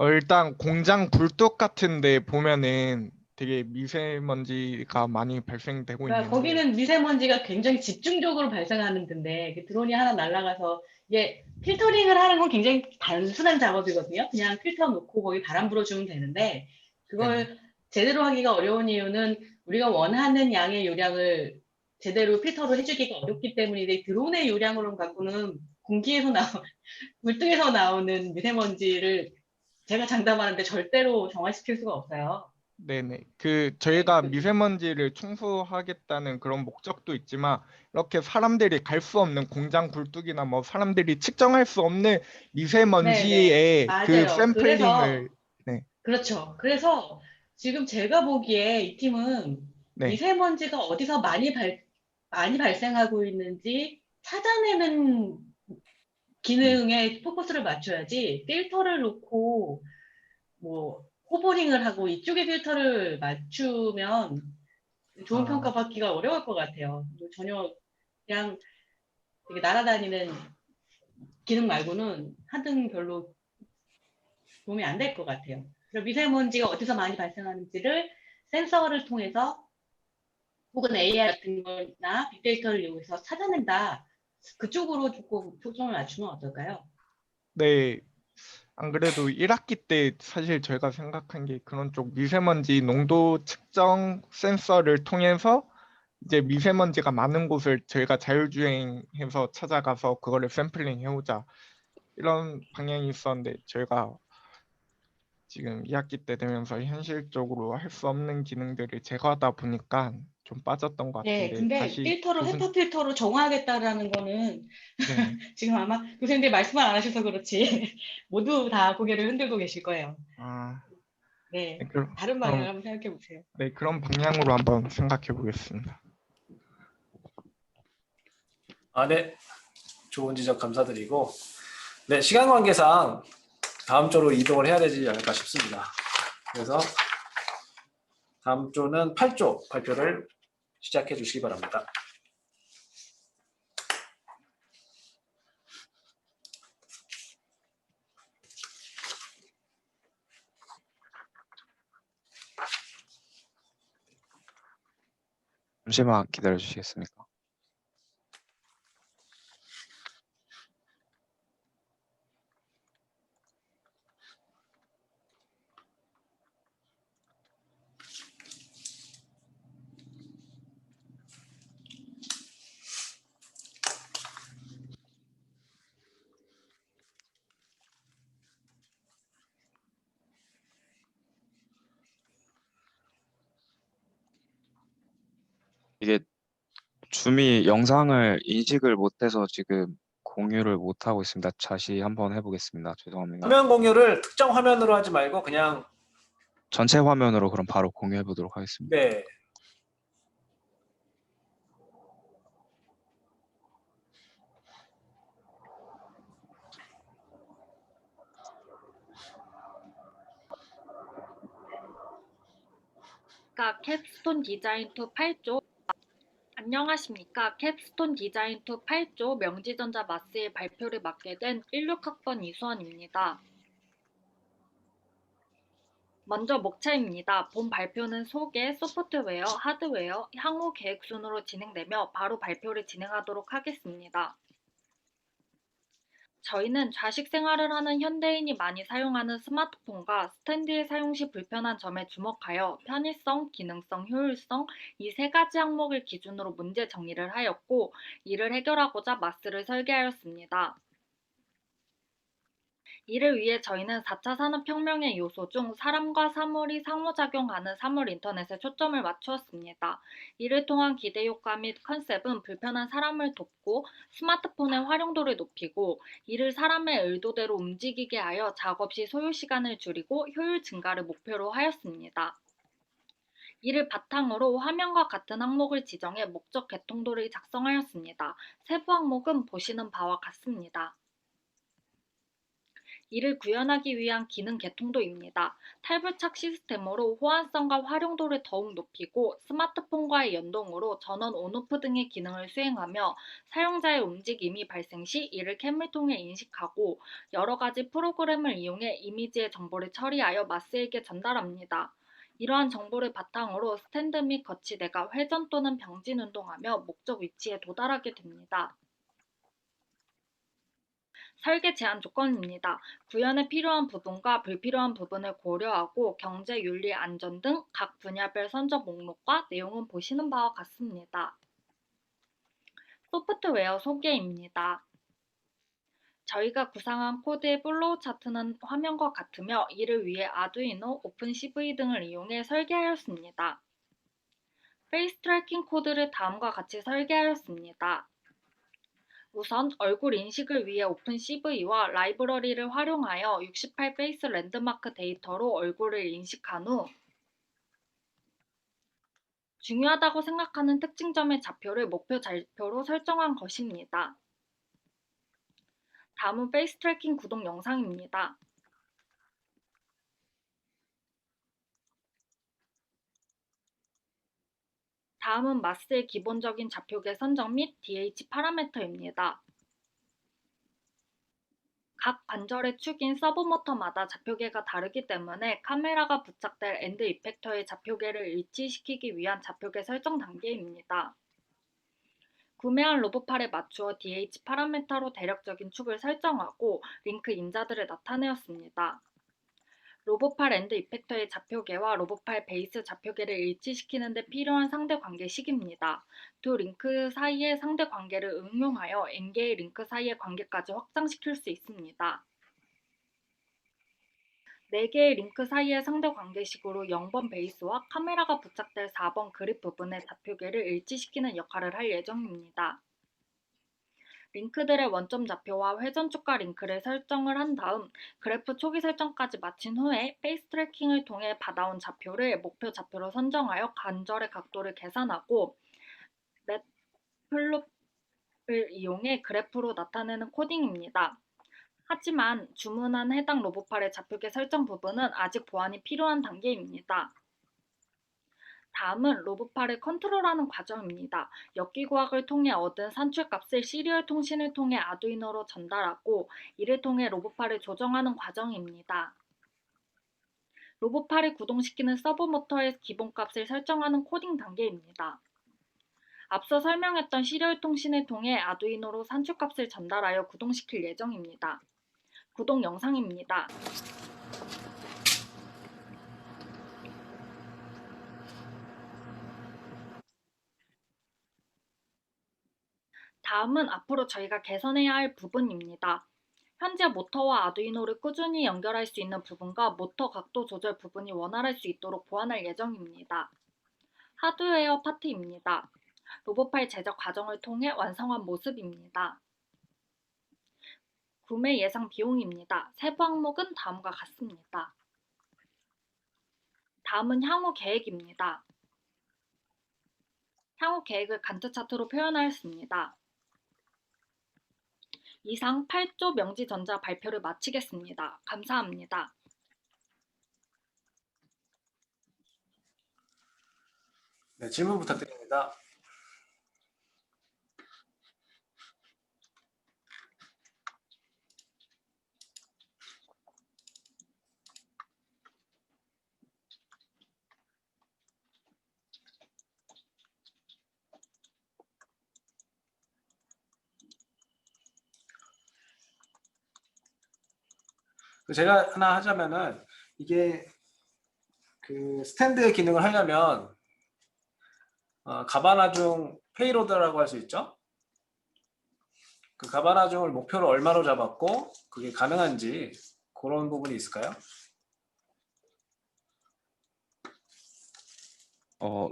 일단 공장 굴뚝 같은 데 보면은 되게 미세먼지가 많이 발생되고 그러니까 있는데 거기는 미세먼지가 굉장히 집중적으로 발생하는 데인데 그 드론이 하나 날아가서 이게 필터링을 하는 건 굉장히 단순한 작업이거든요. 그냥 필터 놓고 거기 바람 불어주면 되는데 그걸 제대로 하기가 어려운 이유는 우리가 원하는 양의 요량을 제대로 필터를 해주기가 어렵기 때문인데 드론의 요량으로 갖고는 공기에서 물등에서 나오는 미세먼지를 제가 장담하는데 절대로 정화시킬 수가 없어요. 네네. 저희가 미세먼지를 청소하겠다는 그런 목적도 있지만 이렇게 사람들이 갈 수 없는 공장 굴뚝이나 뭐 사람들이 측정할 수 없는 미세먼지의 맞아요. 샘플링을 그렇죠. 그래서 지금 제가 보기에 이 팀은 네. 미세먼지가 어디서 많이 발생하고 있는지 찾아내는 기능에 포커스를 맞춰야지 필터를 놓고 뭐 호버링을 하고 이쪽에 필터를 맞추면 좋은 평가 받기가 어려울 것 같아요. 전혀 그냥 되게 날아다니는 기능 말고는 하등 별로 도움이 안 될 것 같아요. 그래서 미세먼지가 어디서 많이 발생하는지를 센서를 통해서 혹은 AI 같은 거나 빅데이터를 이용해서 찾아낸다. 그쪽으로 조금 초점을 맞추면 어떨까요? 네. 안 그래도 1학기 때 사실 저희가 생각한 게 그런 쪽 미세먼지 농도 측정 센서를 통해서 이제 미세먼지가 많은 곳을 저희가 자율주행해서 찾아가서 그거를 샘플링 해오자 이런 방향이 있었는데 저희가 지금 2학기 때 되면서 현실적으로 할 수 없는 기능들을 제거하다 보니까 좀 빠졌던 것 네, 같은데 근데 다시 필터를 헤파 필터로 정화하겠다라는 거는 네. 지금 아마 교수님들이 말씀을 안 하셔서 그렇지 모두 다 고개를 흔들고 계실 거예요. 네, 네, 다른 방향을 한번 생각해 보세요. 네, 그런 방향으로 한번 생각해 보겠습니다. 네. 좋은 지적 감사드리고, 네, 시간 관계상 다음 조로 이동을 해야 되지 않을까 싶습니다. 그래서 다음 조는 8조 발표를 시작해 주시기 바랍니다. 잠시만 기다려 주시겠습니까? 이게 줌이 영상을 인식을 못해서 지금 공유를 못하고 있습니다. 다시 한번 해보겠습니다. 죄송합니다. 화면 공유를 특정 화면으로 하지 말고 그냥 전체 화면으로 그럼 바로 공유해 보도록 하겠습니다. 네. 캡스톤 디자인 2 8조 안녕하십니까. 캡스톤 디자인 2 8조 명지전자 마스의 발표를 맡게 된 16학번 이수원입니다. 먼저 목차입니다. 본 발표는 소개, 소프트웨어, 하드웨어, 향후 계획 순으로 진행되며 바로 발표를 진행하도록 하겠습니다. 저희는 좌식 생활을 하는 현대인이 많이 사용하는 스마트폰과 스탠드의 사용 시 불편한 점에 주목하여 편의성, 기능성, 효율성 이 세 가지 항목을 기준으로 문제 정리를 하였고 이를 해결하고자 마스를 설계하였습니다. 이를 위해 저희는 4차 산업혁명의 요소 중 사람과 사물이 상호작용하는 사물 인터넷에 초점을 맞추었습니다. 이를 통한 기대 효과 및 컨셉은 불편한 사람을 돕고 스마트폰의 활용도를 높이고 이를 사람의 의도대로 움직이게 하여 작업 시 소요 시간을 줄이고 효율 증가를 목표로 하였습니다. 이를 바탕으로 화면과 같은 항목을 지정해 목적 개통도를 작성하였습니다. 세부 항목은 보시는 바와 같습니다. 이를 구현하기 위한 기능 개통도입니다. 탈부착 시스템으로 호환성과 활용도를 더욱 높이고 스마트폰과의 연동으로 전원 온오프 등의 기능을 수행하며 사용자의 움직임이 발생 시 이를 캠을 통해 인식하고 여러 가지 프로그램을 이용해 이미지의 정보를 처리하여 마스에게 전달합니다. 이러한 정보를 바탕으로 스탠드 및 거치대가 회전 또는 병진 운동하며 목적 위치에 도달하게 됩니다. 설계 제한 조건입니다. 구현에 필요한 부분과 불필요한 부분을 고려하고 경제, 윤리, 안전 등 각 분야별 선적 목록과 내용은 보시는 바와 같습니다. 소프트웨어 소개입니다. 저희가 구상한 코드의 플로우 차트는 화면과 같으며 이를 위해 아두이노, 오픈CV 등을 이용해 설계하였습니다. 페이스 트래킹 코드를 다음과 같이 설계하였습니다. 우선 얼굴 인식을 위해 오픈CV와 라이브러리를 활용하여 68 페이스 랜드마크 데이터로 얼굴을 인식한 후 중요하다고 생각하는 특징점의 좌표를 목표 좌표로 설정한 것입니다. 다음은 페이스 트래킹 구동 영상입니다. 다음은 마스의 기본적인 좌표계 선정 및 DH 파라미터입니다. 각 관절의 축인 서브모터마다 좌표계가 다르기 때문에 카메라가 부착될 엔드 이펙터의 좌표계를 일치시키기 위한 좌표계 설정 단계입니다. 구매한 로봇팔에 맞추어 DH 파라미터로 대략적인 축을 설정하고 링크 인자들을 나타내었습니다. 로봇팔 엔드 이펙터의 좌표계와 로봇팔 베이스 좌표계를 일치시키는 데 필요한 상대관계식입니다. 두 링크 사이의 상대관계를 응용하여 n개의 링크 사이의 관계까지 확장시킬 수 있습니다. 4개의 링크 사이의 상대관계식으로 0번 베이스와 카메라가 부착될 4번 그립 부분의 좌표계를 일치시키는 역할을 할 예정입니다. 링크들의 원점 좌표와 회전축과 링크를 설정을 한 다음 그래프 초기 설정까지 마친 후에 페이스 트래킹을 통해 받아온 좌표를 목표 좌표로 선정하여 관절의 각도를 계산하고 매플롭을 이용해 그래프로 나타내는 코딩입니다. 하지만 주문한 해당 로봇팔의 좌표계 설정 부분은 아직 보완이 필요한 단계입니다. 다음은 로봇팔을 컨트롤하는 과정입니다. 역기구학을 통해 얻은 산출값을 시리얼 통신을 통해 아두이노로 전달하고 이를 통해 로봇팔을 조정하는 과정입니다. 로봇팔을 구동시키는 서브모터의 기본값을 설정하는 코딩 단계입니다. 앞서 설명했던 시리얼 통신을 통해 아두이노로 산출값을 전달하여 구동시킬 예정입니다. 구동 영상입니다. 다음은 앞으로 저희가 개선해야 할 부분입니다. 현재 모터와 아두이노를 꾸준히 연결할 수 있는 부분과 모터 각도 조절 부분이 원활할 수 있도록 보완할 예정입니다. 하드웨어 파트입니다. 로봇팔 제작 과정을 통해 완성한 모습입니다. 구매 예상 비용입니다. 세부 항목은 다음과 같습니다. 다음은 향후 계획입니다. 향후 계획을 간트 차트로 표현하였습니다. 이상 8조 명지전자 발표를 마치겠습니다. 감사합니다. 네, 질문 부탁드립니다. 제가 하나 하자면은 이게 그 스탠드 기능을 하려면 가바나중 페이로드라고 할 수 있죠. 그 가바나중을 목표로 얼마로 잡았고 그게 가능한지 그런 부분이 있을까요?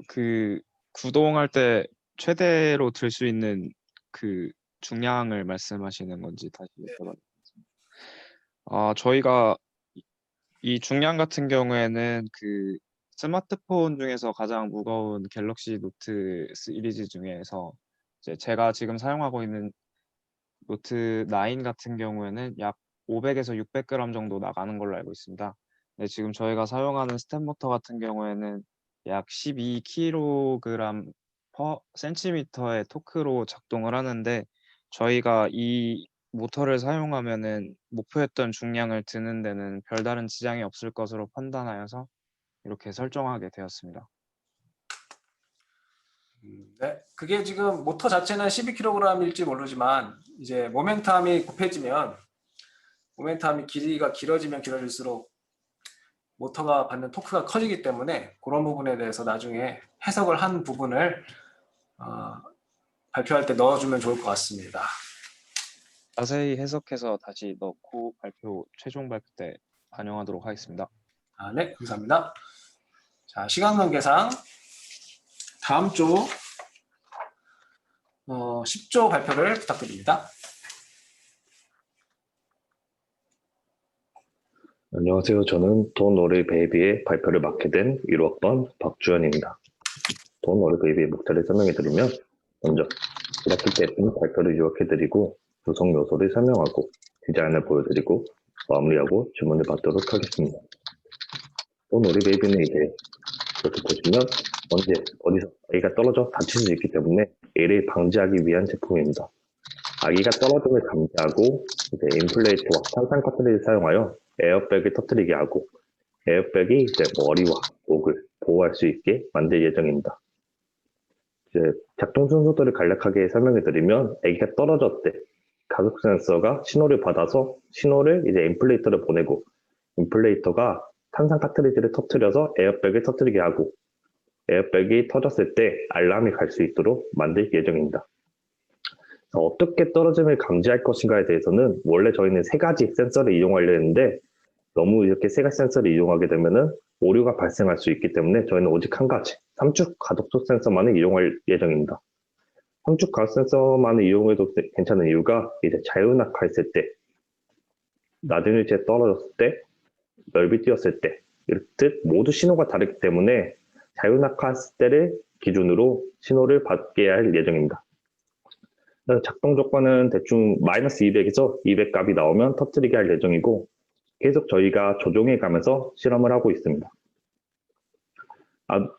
그 구동할 때 최대로 들 수 있는 그 중량을 말씀하시는 건지 다시 여쭤봐주겠습니다. 저희가 이 중량 같은 경우에는 그 스마트폰 중에서 가장 무거운 갤럭시 노트 시리즈 중에서 이제 제가 지금 사용하고 있는 노트 9 같은 경우에는 약 500에서 600g 정도 나가는 걸로 알고 있습니다. 네, 지금 저희가 사용하는 스텝 모터 같은 경우에는 약 12kg per 센티미터의 토크로 작동을 하는데 저희가 이 모터를 사용하면은 목표했던 중량을 드는 데는 별다른 지장이 없을 것으로 판단하여서 이렇게 설정하게 되었습니다. 네, 그게 지금 모터 자체는 12kg일지 모르지만 이제 모멘텀이 곱해지면 모멘텀이 길이가 길어지면 길어질수록 모터가 받는 토크가 커지기 때문에 그런 부분에 대해서 나중에 해석을 한 부분을 발표할 때 넣어주면 좋을 것 같습니다. 자세히 해석해서 다시 넣고 최종 발표 때 반영하도록 하겠습니다. 네, 감사합니다. 자, 시간 관계상 다음 주 10조 발표를 부탁드립니다. 안녕하세요. 저는 Don't Worry Baby의 발표를 맡게 된 1학번 박주현입니다. Don't Worry Baby의 목차를 설명해드리면 먼저 1학기 때쯤 발표를 요약해드리고 구성 요소를 설명하고 디자인을 보여드리고 마무리하고 주문을 받도록 하겠습니다. Don't Worry Baby는 이제 이렇게 보시면 언제 어디서 아기가 떨어져 다칠 수 있기 때문에 이를 방지하기 위한 제품입니다. 아기가 떨어짐을 감지하고 이제 인플레이터와 탄산 커트리를 사용하여 에어백을 터뜨리게 하고 에어백이 이제 머리와 목을 보호할 수 있게 만들 예정입니다. 이제 작동 순서들을 간략하게 설명해드리면 아기가 떨어졌을 때 가속 센서가 신호를 받아서 신호를 이제 인플레이터를 보내고 인플레이터가 탄산 카트리지를 터뜨려서 에어백을 터뜨리게 하고 에어백이 터졌을 때 알람이 갈 수 있도록 만들 예정입니다. 어떻게 떨어짐을 감지할 것인가에 대해서는 원래 저희는 3가지 센서를 이용하려 했는데 너무 이렇게 3가지 센서를 이용하게 되면은 오류가 발생할 수 있기 때문에 저희는 오직 1가지 3축 가독속 센서만을 이용할 예정입니다. 3축 가독 센서만을 이용해도 괜찮은 이유가 이제 자유낙하했을 때 낮은 위치에 떨어졌을 때 넓이 뛰었을 때 이렇듯 모두 신호가 다르기 때문에 자유낙하했을 때를 기준으로 신호를 받게 할 예정입니다. 작동 조건은 대충 마이너스 200에서 200 값이 나오면 터뜨리게 할 예정이고 계속 저희가 조정해 가면서 실험을 하고 있습니다.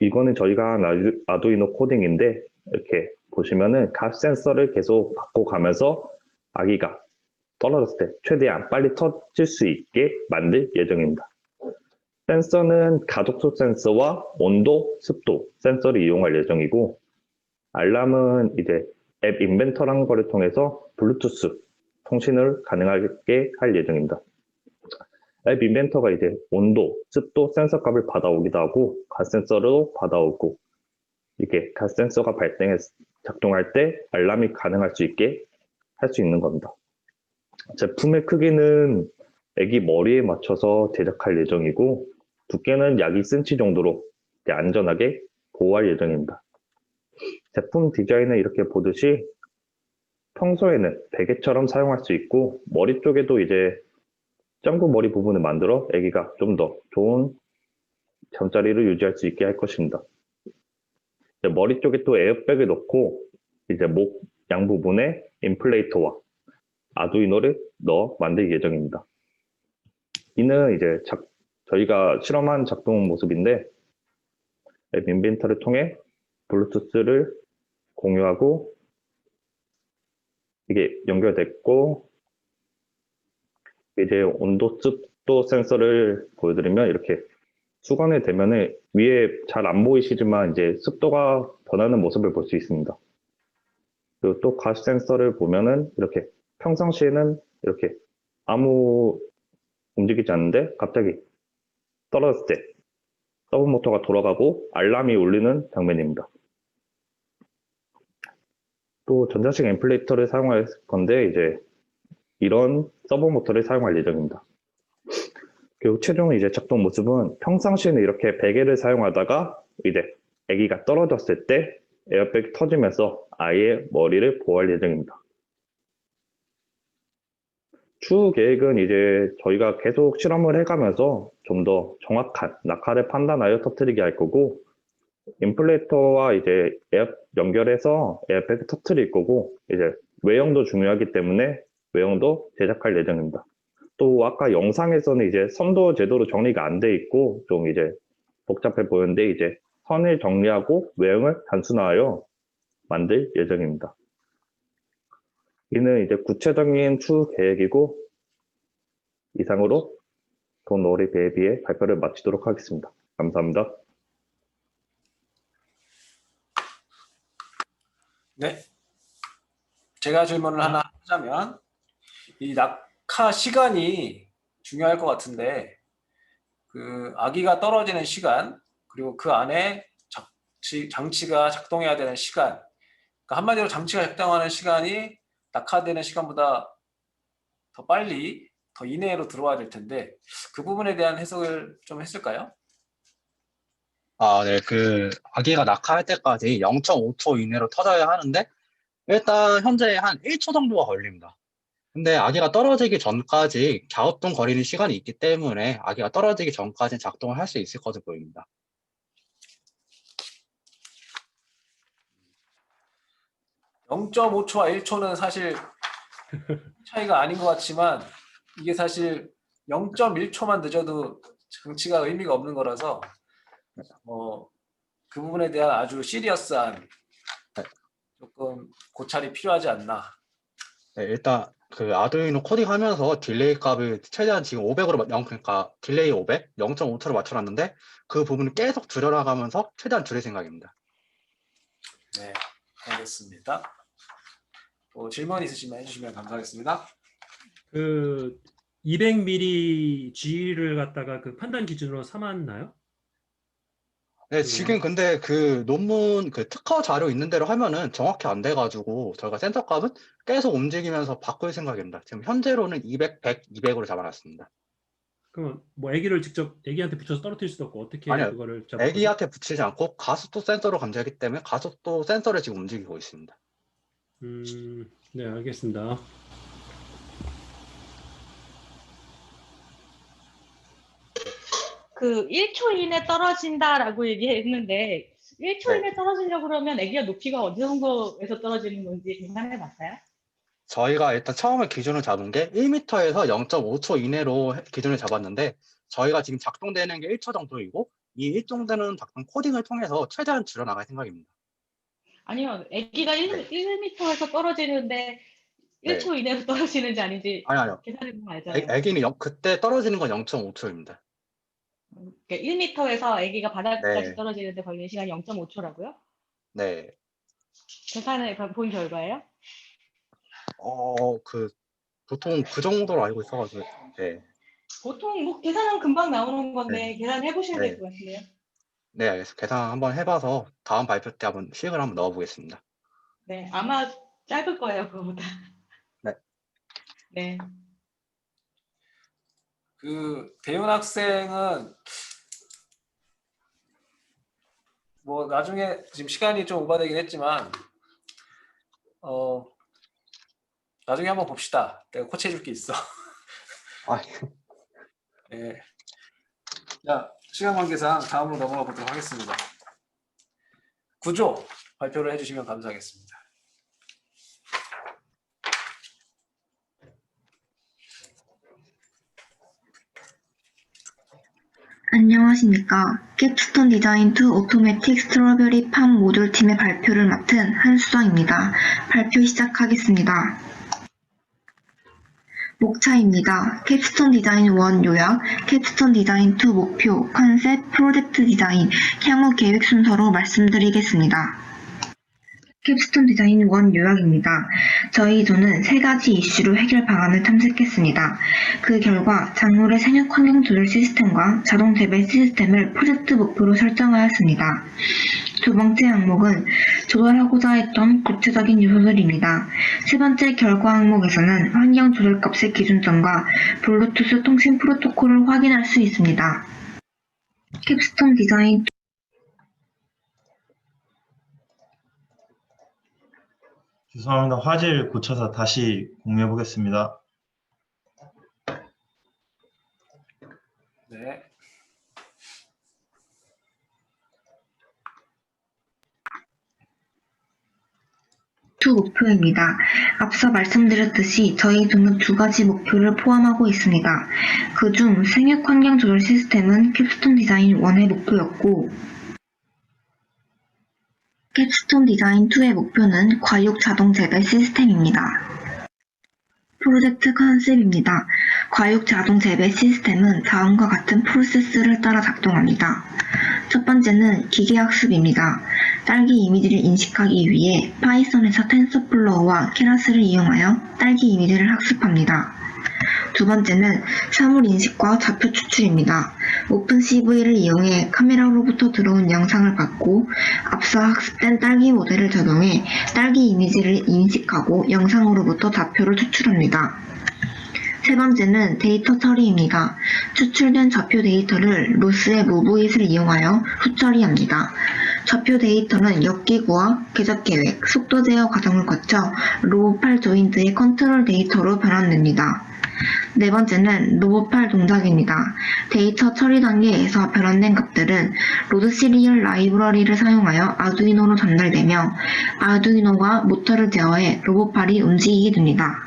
이거는 저희가 한 아두이노 코딩인데 이렇게 보시면은 값 센서를 계속 바꿔가면서 아기가 떨어졌을 때 최대한 빨리 터질 수 있게 만들 예정입니다. 센서는 가독속 센서와 온도, 습도 센서를 이용할 예정이고 알람은 이제 앱 인벤터라는 거를 통해서 블루투스 통신을 가능하게 할 예정입니다. 앱 인벤터가 이제 온도, 습도 센서 값을 받아오기도 하고 갓 센서로 받아오고 이게 갓 센서가 작동할 때 알람이 가능할 수 있게 할 수 있는 겁니다. 제품의 크기는 아기 머리에 맞춰서 제작할 예정이고 두께는 약 2cm 정도로 안전하게 보호할 예정입니다. 제품 디자인은 이렇게 보듯이 평소에는 베개처럼 사용할 수 있고 머리 쪽에도 이제 점프 머리 부분을 만들어 아기가 좀 더 좋은 잠자리를 유지할 수 있게 할 것입니다. 머리 쪽에 또 에어백을 넣고 이제 목 양 부분에 인플레이터와 아두이노를 넣어 만들 예정입니다. 이는 이제 저희가 실험한 작동 모습인데 앱 인벤터를 통해 블루투스를 공유하고 이게 연결됐고 이제 온도 습도 센서를 보여드리면 이렇게 수건에 대면은 위에 잘 안 보이시지만 이제 습도가 변하는 모습을 볼 수 있습니다. 그리고 또 가시 센서를 보면은 이렇게 평상시에는 이렇게 아무 움직이지 않는데 갑자기 떨어졌을 때 서브 모터가 돌아가고 알람이 울리는 장면입니다. 또 전자식 앰플리터를 사용할 건데 이제 이런 서브 모터를 사용할 예정입니다. 그리고 최종 이제 작동 모습은 평상시에는 이렇게 베개를 사용하다가 이제 아기가 떨어졌을 때 에어백이 터지면서 아이의 머리를 보호할 예정입니다. 추후 계획은 이제 저희가 계속 실험을 해가면서 좀 더 정확한 낙하를 판단하여 터뜨리게 할 거고, 인플레이터와 이제 연결해서 에어백을 터뜨릴 거고, 이제 외형도 중요하기 때문에 외형도 제작할 예정입니다. 또 아까 영상에서는 이제 선도 제대로 정리가 안 돼 있고 좀 이제 복잡해 보였는데 이제 선을 정리하고 외형을 단순화하여 만들 예정입니다. 이는 이제 구체적인 추후 계획이고, 이상으로 Don't Worry Baby의 발표를 마치도록 하겠습니다. 감사합니다. 네. 제가 질문을 하나 하자면, 이 낙하 시간이 중요할 것 같은데, 그 아기가 떨어지는 시간, 그리고 그 안에 장치가 작동해야 되는 시간, 그러니까 한마디로 장치가 작동하는 시간이 낙하되는 시간보다 더 빨리, 더 이내로 들어와야 될 텐데, 그 부분에 대한 해석을 좀 했을까요? 네. 아기가 낙하할 때까지 0.5초 이내로 터져야 하는데, 일단 현재 한 1초 정도가 걸립니다. 근데 아기가 떨어지기 전까지 갸우뚱거리는 시간이 있기 때문에 아기가 떨어지기 전까지는 작동을 할 수 있을 것으로 보입니다. 0.5초와 1초는 사실 차이가 아닌 것 같지만, 이게 사실 0.1초만 늦어도 장치가 의미가 없는 거라서 그 부분에 대한 아주 시리어스한 조금 고찰이 필요하지 않나. 네, 일단 아두이노 코딩하면서 딜레이 값을 최대한 지금 500으로 그러니까 딜레이 500, 0.5초로 맞춰놨는데 그 부분을 계속 줄여나가면서 최대한 줄일 생각입니다. 네, 알겠습니다. 질문 있으시면 해주시면 감사하겠습니다. 200mm G를 갖다가 그 판단 기준으로 삼았나요? 네, 지금 근데 논문 특허 자료 있는 대로 하면은 정확히 안 돼가지고 저희가 센서 값은 계속 움직이면서 바꿀 생각입니다. 지금 현재로는 200, 100, 200으로 잡아놨습니다. 그럼 뭐 아기를 직접 아기한테 붙여서 떨어뜨릴 수도 없고 어떻게 아니요, 그거를 잡을 거죠? 아기한테 붙이지 않고 가속도 센서로 감지하기 때문에 가속도 센서를 지금 움직이고 있습니다. 네, 알겠습니다. 그 1초 이내 떨어진다라고 얘기했는데 1초 이내 떨어지려고 그러면 아기가 높이가 어느 정도에서 떨어지는 건지 계산해 봤어요? 저희가 일단 처음에 기준을 잡은 게 1m에서 0.5초 이내로 기준을 잡았는데 저희가 지금 작동되는 게 1초 정도이고 이 1정도는 작동 코딩을 통해서 최대한 줄여나갈 생각입니다. 아니요, 아기가 1m에서 떨어지는데 1초 이내로 떨어지는지 아닌지 아니요. 계산해 보면 알잖아요. 아기는 그때 떨어지는 건 0.5초입니다. 그러니까 1m에서 아기가 바닥까지 네. 떨어지는데 걸리는 시간이 0.5초라고요? 네. 계산해 본 결과예요? 보통 그 정도로 알고 있어가지고, 네. 보통 뭐 계산은 금방 나오는 건데 계산해 보시면 될 네. 것 같은데요. 네, 알겠습니다. 계산 한번 해봐서 다음 발표 때 한번 수익을 한번 넣어보겠습니다. 네, 아마 짧을 거예요, 그거보다. 네. 네. 대윤 학생은 뭐 나중에 지금 시간이 좀 오버되긴 했지만 나중에 한번 봅시다. 내가 코치해 줄 게 있어. 네. 자, 시간 관계상 다음으로 넘어가 보도록 하겠습니다. 구조 발표를 해주시면 감사하겠습니다. 안녕하십니까. 캡스톤 디자인 투 오토매틱 스트로베리 팜 모듈 팀의 발표를 맡은 한수정입니다. 발표 시작하겠습니다. 목차입니다. 캡스톤 디자인 1 요약, 캡스톤 디자인 2 목표, 컨셉, 프로젝트 디자인, 향후 계획 순서로 말씀드리겠습니다. 캡스톤 디자인 1 요약입니다. 저희 조는 3가지 이슈로 해결 방안을 탐색했습니다. 그 결과 작물의 생육 환경 조절 시스템과 자동 재배 시스템을 프로젝트 목표로 설정하였습니다. 두 번째 항목은 조절하고자 했던 구체적인 요소들입니다. 세 번째 결과 항목에서는 환경 조절 값의 기준점과 블루투스 통신 프로토콜을 확인할 수 있습니다. 캡스톤 디자인 죄송합니다. 화질 고쳐서 다시 공유해 보겠습니다. 네. 두 목표입니다. 앞서 말씀드렸듯이 저희 조는 2가지 목표를 포함하고 있습니다. 그중 생육 환경 조절 시스템은 캡스톤 디자인 1의 목표였고 캡스톤 디자인 2의 목표는 과육 자동 재배 시스템입니다. 프로젝트 컨셉입니다. 과육 자동 재배 시스템은 다음과 같은 프로세스를 따라 작동합니다. 첫 번째는 기계학습입니다. 딸기 이미지를 인식하기 위해 파이썬에서 텐서플로우와 케라스를 이용하여 딸기 이미지를 학습합니다. 두 번째는 사물 인식과 좌표 추출입니다. 오픈CV를 이용해 카메라로부터 들어온 영상을 받고 앞서 학습된 딸기 모델을 적용해 딸기 이미지를 인식하고 영상으로부터 좌표를 추출합니다. 세 번째는 데이터 처리입니다. 추출된 좌표 데이터를 로스의 무브잇을 이용하여 후처리합니다. 좌표 데이터는 역기구와 궤적 계획, 속도 제어 과정을 거쳐 로봇팔 조인트의 컨트롤 데이터로 변환됩니다. 네 번째는 로봇팔 동작입니다. 데이터 처리 단계에서 변환된 값들은 로드 시리얼 라이브러리를 사용하여 아두이노로 전달되며 아두이노가 모터를 제어해 로봇팔이 움직이게 됩니다.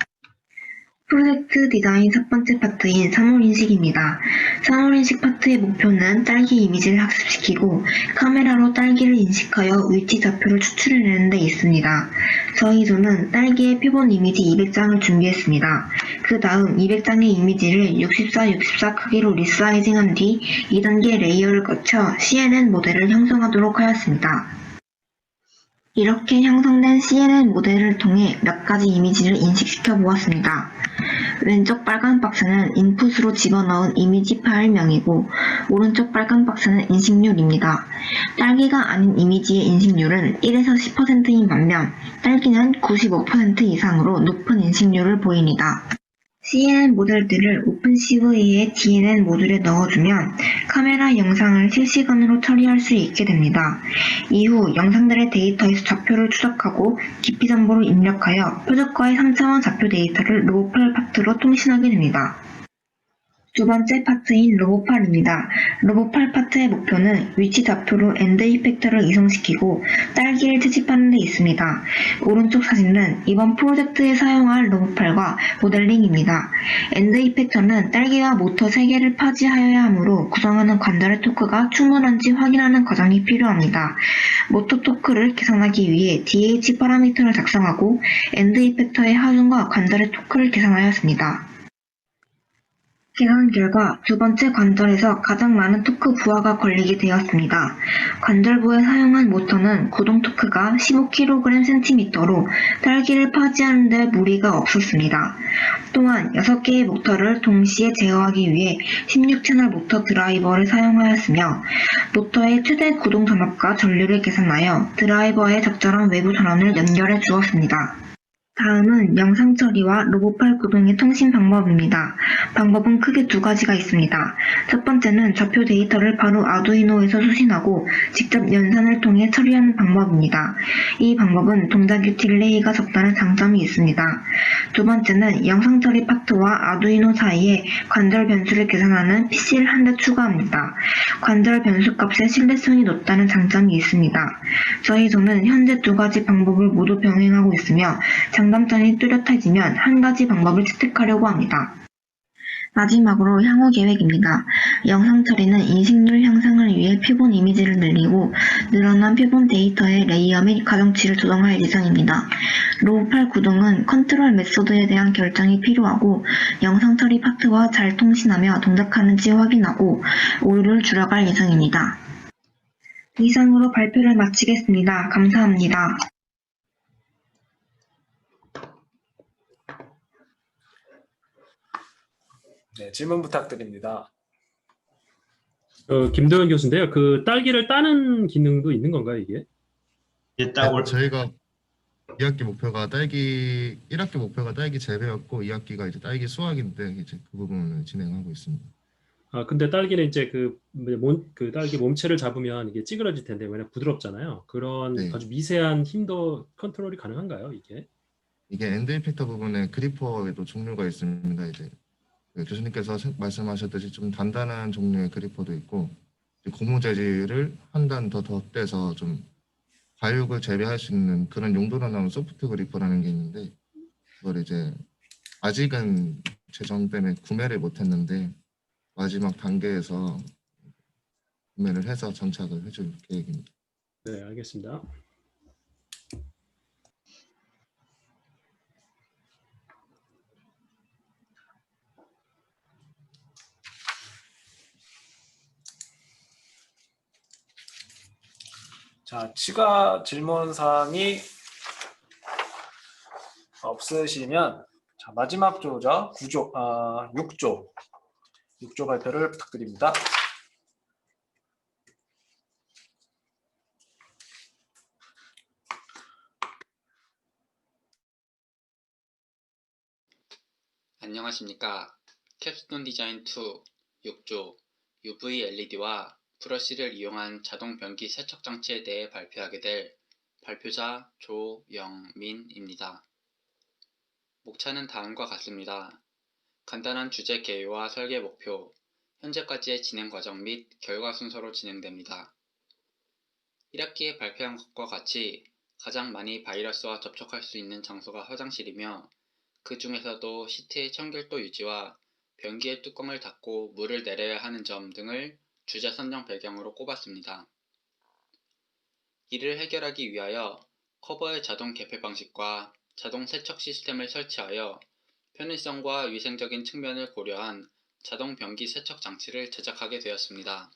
프로젝트 디자인 첫 번째 파트인 사물인식입니다. 사물인식 파트의 목표는 딸기 이미지를 학습시키고 카메라로 딸기를 인식하여 위치 좌표를 추출해내는 데 있습니다. 저희 조는 딸기의 표본 이미지 200장을 준비했습니다. 그 다음 200장의 이미지를 64 크기로 리사이징한 뒤 2단계 레이어를 거쳐 CNN 모델을 형성하도록 하였습니다. 이렇게 형성된 CNN 모델을 통해 몇 가지 이미지를 인식시켜 보았습니다. 왼쪽 빨간 박스는 인풋으로 집어넣은 이미지 파일명이고 오른쪽 빨간 박스는 인식률입니다. 딸기가 아닌 이미지의 인식률은 1에서 10%인 반면 딸기는 95% 이상으로 높은 인식률을 보입니다. CNN 모델들을 오픈CV의 DNN 모듈에 넣어주면 카메라 영상을 실시간으로 처리할 수 있게 됩니다. 이후 영상들의 데이터에서 좌표를 추적하고 깊이 정보를 입력하여 표적과의 3차원 좌표 데이터를 로봇팔 파트로 통신하게 됩니다. 두 번째 파트인 로봇팔입니다. 로봇팔 파트의 목표는 위치 좌표로 엔드 이펙터를 이송시키고 딸기를 채집하는 데 있습니다. 오른쪽 사진은 이번 프로젝트에 사용할 로봇팔과 모델링입니다. 엔드 이펙터는 딸기와 모터 3개를 파지하여야 하므로 구성하는 관절의 토크가 충분한지 확인하는 과정이 필요합니다. 모터 토크를 계산하기 위해 DH 파라미터를 작성하고 엔드 이펙터의 하중과 관절의 토크를 계산하였습니다. 계산 결과 두 번째 관절에서 가장 많은 토크 부하가 걸리게 되었습니다. 관절부에 사용한 모터는 구동 토크가 15kg/cm로 딸기를 파지하는 데 무리가 없었습니다. 또한 6개의 모터를 동시에 제어하기 위해 16채널 모터 드라이버를 사용하였으며 모터의 최대 구동 전압과 전류를 계산하여 드라이버의 적절한 외부 전원을 연결해 주었습니다. 다음은 영상 처리와 로봇팔 구동의 통신 방법입니다. 방법은 크게 2가지가 있습니다. 첫 번째는 좌표 데이터를 바로 아두이노에서 수신하고 직접 연산을 통해 처리하는 방법입니다. 이 방법은 동작의 딜레이가 적다는 장점이 있습니다. 두 번째는 영상 처리 파트와 아두이노 사이에 관절 변수를 계산하는 PC를 한 대 추가합니다. 관절 변수 값의 신뢰성이 높다는 장점이 있습니다. 저희 조는 현재 2가지 방법을 모두 병행하고 있으며 장단점이 뚜렷해지면 한 가지 방법을 채택하려고 합니다. 마지막으로 향후 계획입니다. 영상 처리는 인식률 향상을 위해 표본 이미지를 늘리고 늘어난 표본 데이터의 레이어 및 가중치를 조정할 예정입니다. 로봇팔 구동은 컨트롤 메소드에 대한 결정이 필요하고 영상 처리 파트와 잘 통신하며 동작하는지 확인하고 오류를 줄여갈 예정입니다. 이상으로 발표를 마치겠습니다. 감사합니다. 네, 질문 부탁드립니다. 김도현 교수인데요. 그 딸기를 따는 기능도 있는 건가요, 이게? 저희가 2학기 목표가 딸기 1학기 목표가 딸기 재배였고 2학기가 이제 딸기 수확인데 이제 그 부분을 진행하고 있습니다. 아, 근데 딸기는 이제 그 딸기 몸체를 잡으면 이게 찌그러질 텐데, 왜냐면 부드럽잖아요. 그런 네. 아주 미세한 힘도 컨트롤이 가능한가요, 이게? 이게 엔드 이펙터 부분에 그리퍼에도 종류가 있습니다. 이제 그 교수님께서 말씀하셨듯이 좀 단단한 종류의 그리퍼도 있고 이제 고무 재질을 한 단 더 덧대서 좀 과육을 재배할 수 있는 그런 용도로 나온 소프트 그리퍼라는 게 있는데 그걸 이제 아직은 재정 때문에 구매를 못했는데 마지막 단계에서 구매를 해서 장착을 해줄 계획입니다. 네, 알겠습니다. 자, 추가 질문 사항이 없으시면 자, 마지막 조죠. 6조 발표를 부탁드립니다. 안녕하십니까. 캡스톤 디자인 2 6조 UV LED와 브러쉬를 이용한 자동 변기 세척 장치에 대해 발표하게 될 발표자 조영민입니다. 목차는 다음과 같습니다. 간단한 주제 개요와 설계 목표, 현재까지의 진행 과정 및 결과 순서로 진행됩니다. 1학기에 발표한 것과 같이 가장 많이 바이러스와 접촉할 수 있는 장소가 화장실이며 그 중에서도 시트의 청결도 유지와 변기의 뚜껑을 닫고 물을 내려야 하는 점 등을 주제 선정 배경으로 꼽았습니다. 이를 해결하기 위하여 커버의 자동 개폐 방식과 자동 세척 시스템을 설치하여 편의성과 위생적인 측면을 고려한 자동 변기 세척 장치를 제작하게 되었습니다.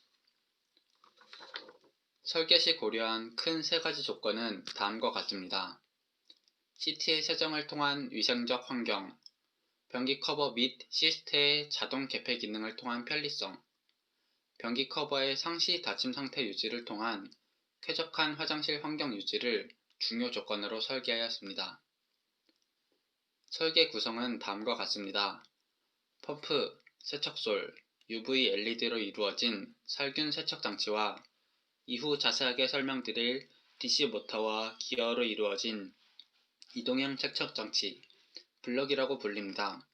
설계 시 고려한 큰 세 가지 조건은 다음과 같습니다. 시트의 세정을 통한 위생적 환경, 변기 커버 및 시스트의 자동 개폐 기능을 통한 편리성, 변기 커버의 상시 닫힘 상태 유지를 통한 쾌적한 화장실 환경 유지를 중요 조건으로 설계하였습니다. 설계 구성은 다음과 같습니다. 펌프, 세척솔, UV LED로 이루어진 살균 세척 장치와 이후 자세하게 설명드릴 DC 모터와 기어로 이루어진 이동형 세척 장치, 블럭이라고 불립니다.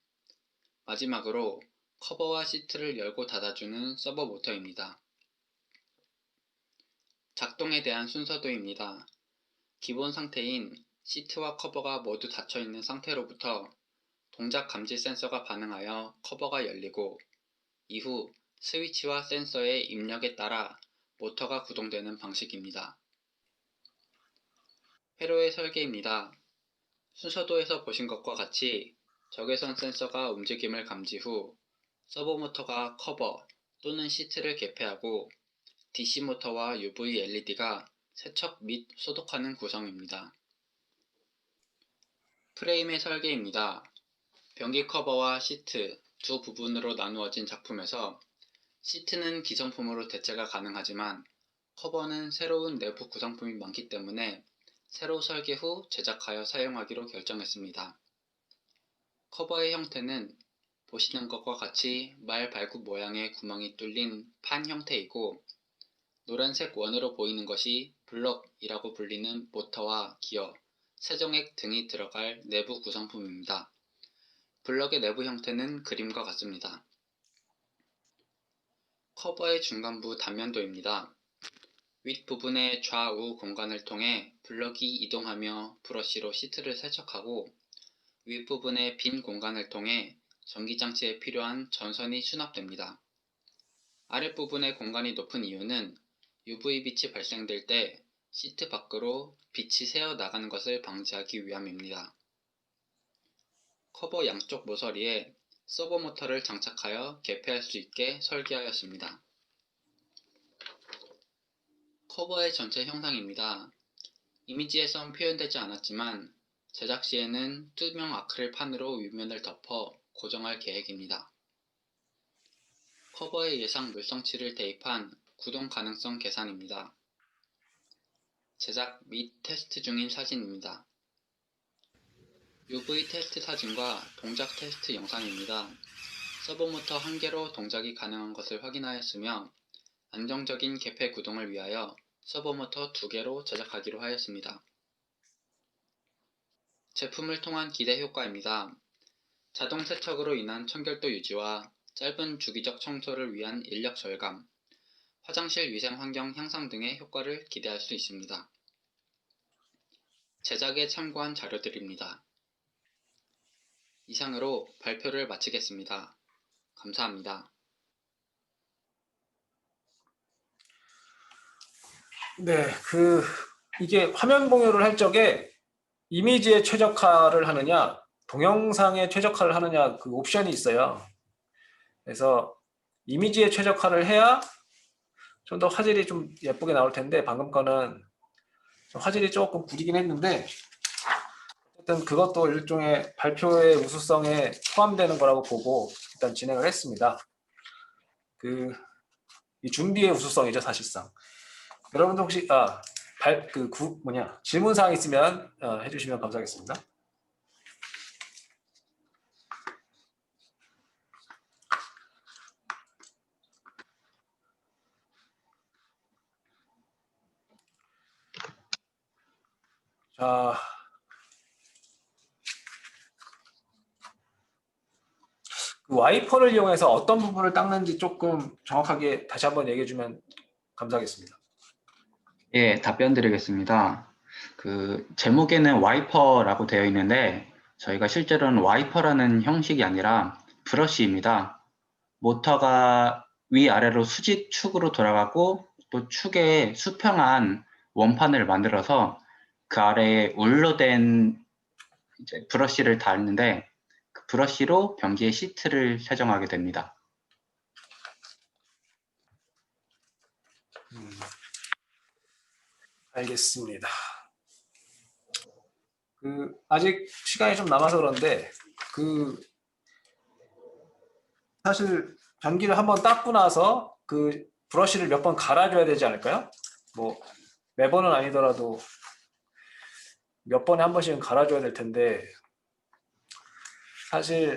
마지막으로 커버와 시트를 열고 닫아주는 서버 모터입니다. 작동에 대한 순서도입니다. 기본 상태인 시트와 커버가 모두 닫혀있는 상태로부터 동작 감지 센서가 반응하여 커버가 열리고 이후 스위치와 센서의 입력에 따라 모터가 구동되는 방식입니다. 회로의 설계입니다. 순서도에서 보신 것과 같이 적외선 센서가 움직임을 감지 후 서버 모터가 커버 또는 시트를 개폐하고 DC 모터와 UV LED가 세척 및 소독하는 구성입니다. 프레임의 설계입니다. 변기 커버와 시트 두 부분으로 나누어진 작품에서 시트는 기성품으로 대체가 가능하지만 커버는 새로운 내부 구성품이 많기 때문에 새로 설계 후 제작하여 사용하기로 결정했습니다. 커버의 형태는 보시는 것과 같이 말 발굽 모양의 구멍이 뚫린 판 형태이고 노란색 원으로 보이는 것이 블럭이라고 불리는 모터와 기어, 세정액 등이 들어갈 내부 구성품입니다. 블럭의 내부 형태는 그림과 같습니다. 커버의 중간부 단면도입니다. 윗부분의 좌우 공간을 통해 블럭이 이동하며 브러쉬로 시트를 세척하고 윗부분의 빈 공간을 통해 전기장치에 필요한 전선이 수납됩니다. 아랫부분의 공간이 높은 이유는 UV빛이 발생될 때 시트 밖으로 빛이 새어 나가는 것을 방지하기 위함입니다. 커버 양쪽 모서리에 서버 모터를 장착하여 개폐할 수 있게 설계하였습니다. 커버의 전체 형상입니다. 이미지에선 표현되지 않았지만 제작 시에는 투명 아크릴 판으로 윗면을 덮어 고정할 계획입니다. 커버에 예상 물성치를 대입한 구동 가능성 계산입니다. 제작 및 테스트 중인 사진입니다. UV 테스트 사진과 동작 테스트 영상입니다. 서버모터 1개로 동작이 가능한 것을 확인하였으며 안정적인 개폐 구동을 위하여 서버모터 2개로 제작하기로 하였습니다. 제품을 통한 기대 효과입니다. 자동 세척으로 인한 청결도 유지와 짧은 주기적 청소를 위한 인력 절감, 화장실 위생 환경 향상 등의 효과를 기대할 수 있습니다. 제작에 참고한 자료들입니다. 이상으로 발표를 마치겠습니다. 감사합니다. 네, 이게 화면 공유를 할 적에 이미지에 최적화를 하느냐, 동영상에 최적화를 하느냐 그 옵션이 있어요. 그래서 이미지에 최적화를 해야 좀 더 화질이 좀 예쁘게 나올 텐데 방금 거는 화질이 조금 구리긴 했는데 어쨌든 그것도 일종의 발표의 우수성에 포함되는 거라고 보고 일단 진행을 했습니다. 이 준비의 우수성이죠, 사실상. 여러분들 혹시 질문 사항 있으면 해주시면 감사하겠습니다. 자, 그 와이퍼를 이용해서 어떤 부분을 닦는지 조금 정확하게 다시 한번 얘기해 주면 감사하겠습니다. 예, 답변 드리겠습니다. 제목에는 와이퍼라고 되어 있는데 저희가 실제로는 와이퍼라는 형식이 아니라 브러쉬입니다. 모터가 위아래로 수직축으로 돌아가고 또 축에 수평한 원판을 만들어서 그 아래에 울로 된 브러쉬를 닿는데 그 브러쉬로 변기의 시트를 세정하게 됩니다. 알겠습니다. 아직 시간이 좀 남아서 그런데 사실 변기를 한번 닦고 나서 그 브러쉬를 몇 번 갈아줘야 되지 않을까요? 뭐 매번은 아니더라도 몇 번에 한 번씩은 갈아줘야 될 텐데 사실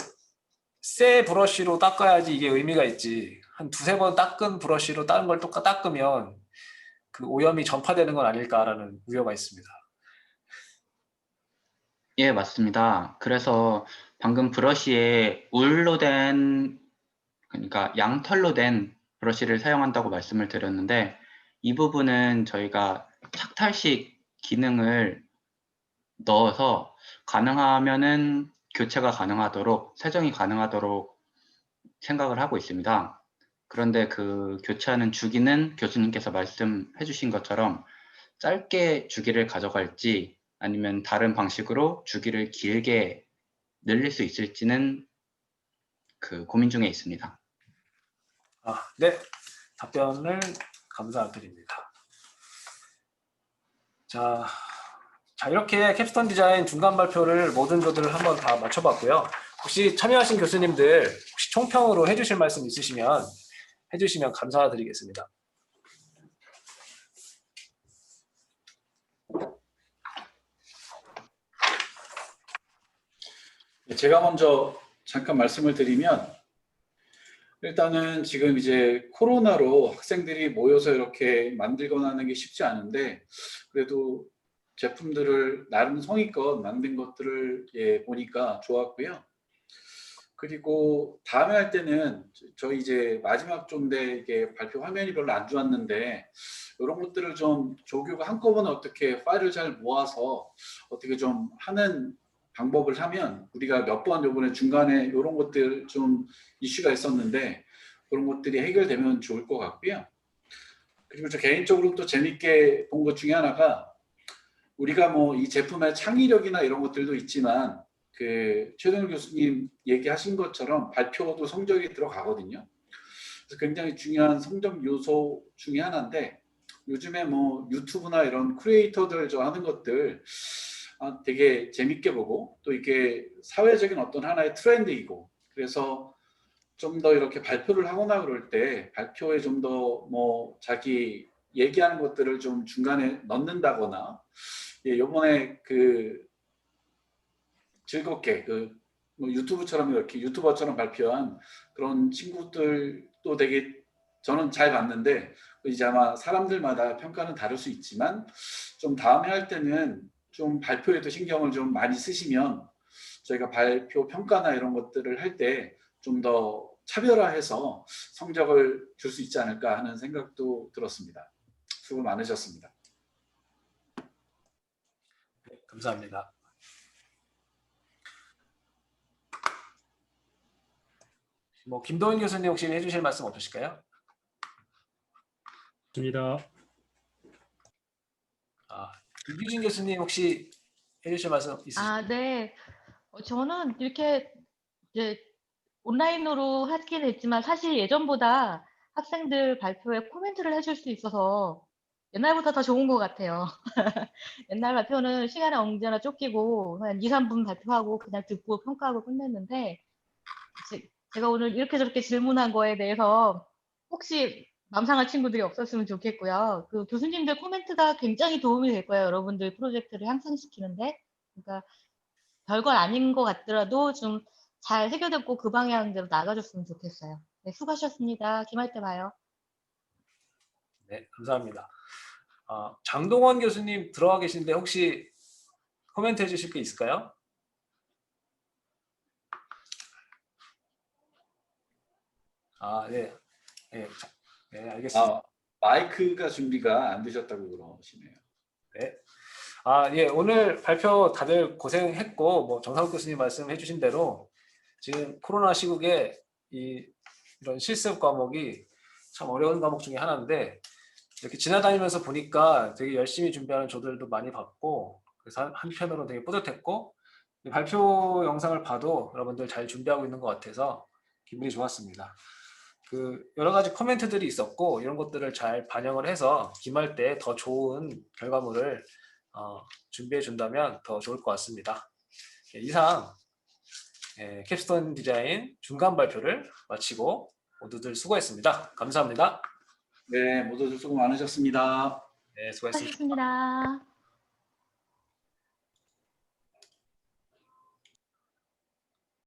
새 브러쉬로 닦아야지 이게 의미가 있지. 한 두세 번 닦은 브러쉬로 다른 걸 닦으면 그 오염이 전파되는 건 아닐까라는 우려가 있습니다. 예, 맞습니다. 그래서 방금 브러쉬에 울로 된, 그러니까 양털로 된 브러쉬를 사용한다고 말씀을 드렸는데 이 부분은 저희가 착탈식 기능을 넣어서 가능하면은 교체가 가능하도록, 세정이 가능하도록 생각을 하고 있습니다. 그런데 그 교체하는 주기는 교수님께서 말씀해 주신 것처럼 짧게 주기를 가져갈지 아니면 다른 방식으로 주기를 길게 늘릴 수 있을지는 고민 중에 있습니다. 네, 답변을 감사드립니다. 자, 이렇게 캡스톤 디자인 중간 발표를 모든 조들을 한번 다 맞춰봤고요. 혹시 참여하신 교수님들 혹시 총평으로 해주실 말씀 있으시면 해주시면 감사드리겠습니다. 제가 먼저 잠깐 말씀을 드리면 일단은 지금 이제 코로나로 학생들이 모여서 이렇게 만들거나 하는 게 쉽지 않은데 그래도 제품들을 나름 성의껏 만든 것들을 보니까 좋았고요. 그리고 다음에 할 때는 저희 이제 마지막 조인데 이게 발표 화면이 별로 안 좋았는데 이런 것들을 좀 조교가 한꺼번에 어떻게 파일을 잘 모아서 어떻게 좀 하는 방법을 하면 우리가 몇 번 요번에 중간에 이런 것들 좀 이슈가 있었는데 그런 것들이 해결되면 좋을 것 같고요. 그리고 저 개인적으로 또 재밌게 본 것 중에 하나가 우리가 뭐 이 제품의 창의력이나 이런 것들도 있지만 최동일 교수님 얘기하신 것처럼 발표도 성적이 들어가거든요. 그래서 굉장히 중요한 성적 요소 중에 하나인데 요즘에 뭐 유튜브나 이런 크리에이터들 저 하는 것들 되게 재밌게 보고 또 이게 사회적인 어떤 하나의 트렌드이고 그래서 좀 더 이렇게 발표를 하거나 그럴 때 발표에 좀 더 뭐 자기 얘기하는 것들을 좀 중간에 넣는다거나, 예, 요번에 그 즐겁게 뭐 유튜브처럼 이렇게 유튜버처럼 발표한 그런 친구들도 되게 저는 잘 봤는데, 이제 아마 사람들마다 평가는 다를 수 있지만 좀 다음에 할 때는 좀 발표에도 신경을 좀 많이 쓰시면 저희가 발표 평가나 이런 것들을 할 때 좀 더 차별화해서 성적을 줄 수 있지 않을까 하는 생각도 들었습니다. 수고 많으셨습니다. 네, 감사합니다. 뭐 김도훈 교수님 혹시 해주실 말씀 없으실까요? 좋습니다. 유기진 교수님 혹시 해주실 말씀 있으실까요? 네. 저는 이렇게 이제 온라인으로 하긴 했지만 사실 예전보다 학생들 발표에 코멘트를 해줄 수 있어서 옛날보다 더 좋은 것 같아요. 옛날 발표는 시간에 언제나 쫓기고 한 2, 3분 발표하고 그냥 듣고 평가하고 끝냈는데, 제가 오늘 이렇게 저렇게 질문한 거에 대해서 혹시 맘 상할 친구들이 없었으면 좋겠고요. 그 교수님들 코멘트가 굉장히 도움이 될 거예요. 여러분들 프로젝트를 향상시키는데. 그러니까 별거 아닌 것 같더라도 좀 잘 해결됐고 그 방향대로 나가줬으면 좋겠어요. 네, 수고하셨습니다. 기말 때 봐요. 네, 감사합니다. 장동원 교수님 들어와 계신데 혹시 코멘트 해주실 게 있을까요? 네. 네, 네, 알겠습니다. 마이크가 준비가 안 되셨다고 그러시네요. 네. 예, 오늘 발표 다들 고생했고, 뭐 정상욱 교수님 말씀해 주신 대로 지금 코로나 시국에 이런 실습 과목이 참 어려운 과목 중에 하나인데, 이렇게 지나다니면서 보니까 되게 열심히 준비하는 조들도 많이 봤고, 그래서 한편으로 되게 뿌듯했고, 발표 영상을 봐도 여러분들 잘 준비하고 있는 것 같아서 기분이 좋았습니다. 여러 가지 코멘트들이 있었고, 이런 것들을 잘 반영을 해서 기말 때 더 좋은 결과물을 준비해 준다면 더 좋을 것 같습니다. 이상 캡스톤 디자인 중간 발표를 마치고 모두들 수고했습니다. 감사합니다. 네, 모두들 수고 많으셨습니다. 네, 수고했습니다. 수고하셨습니다.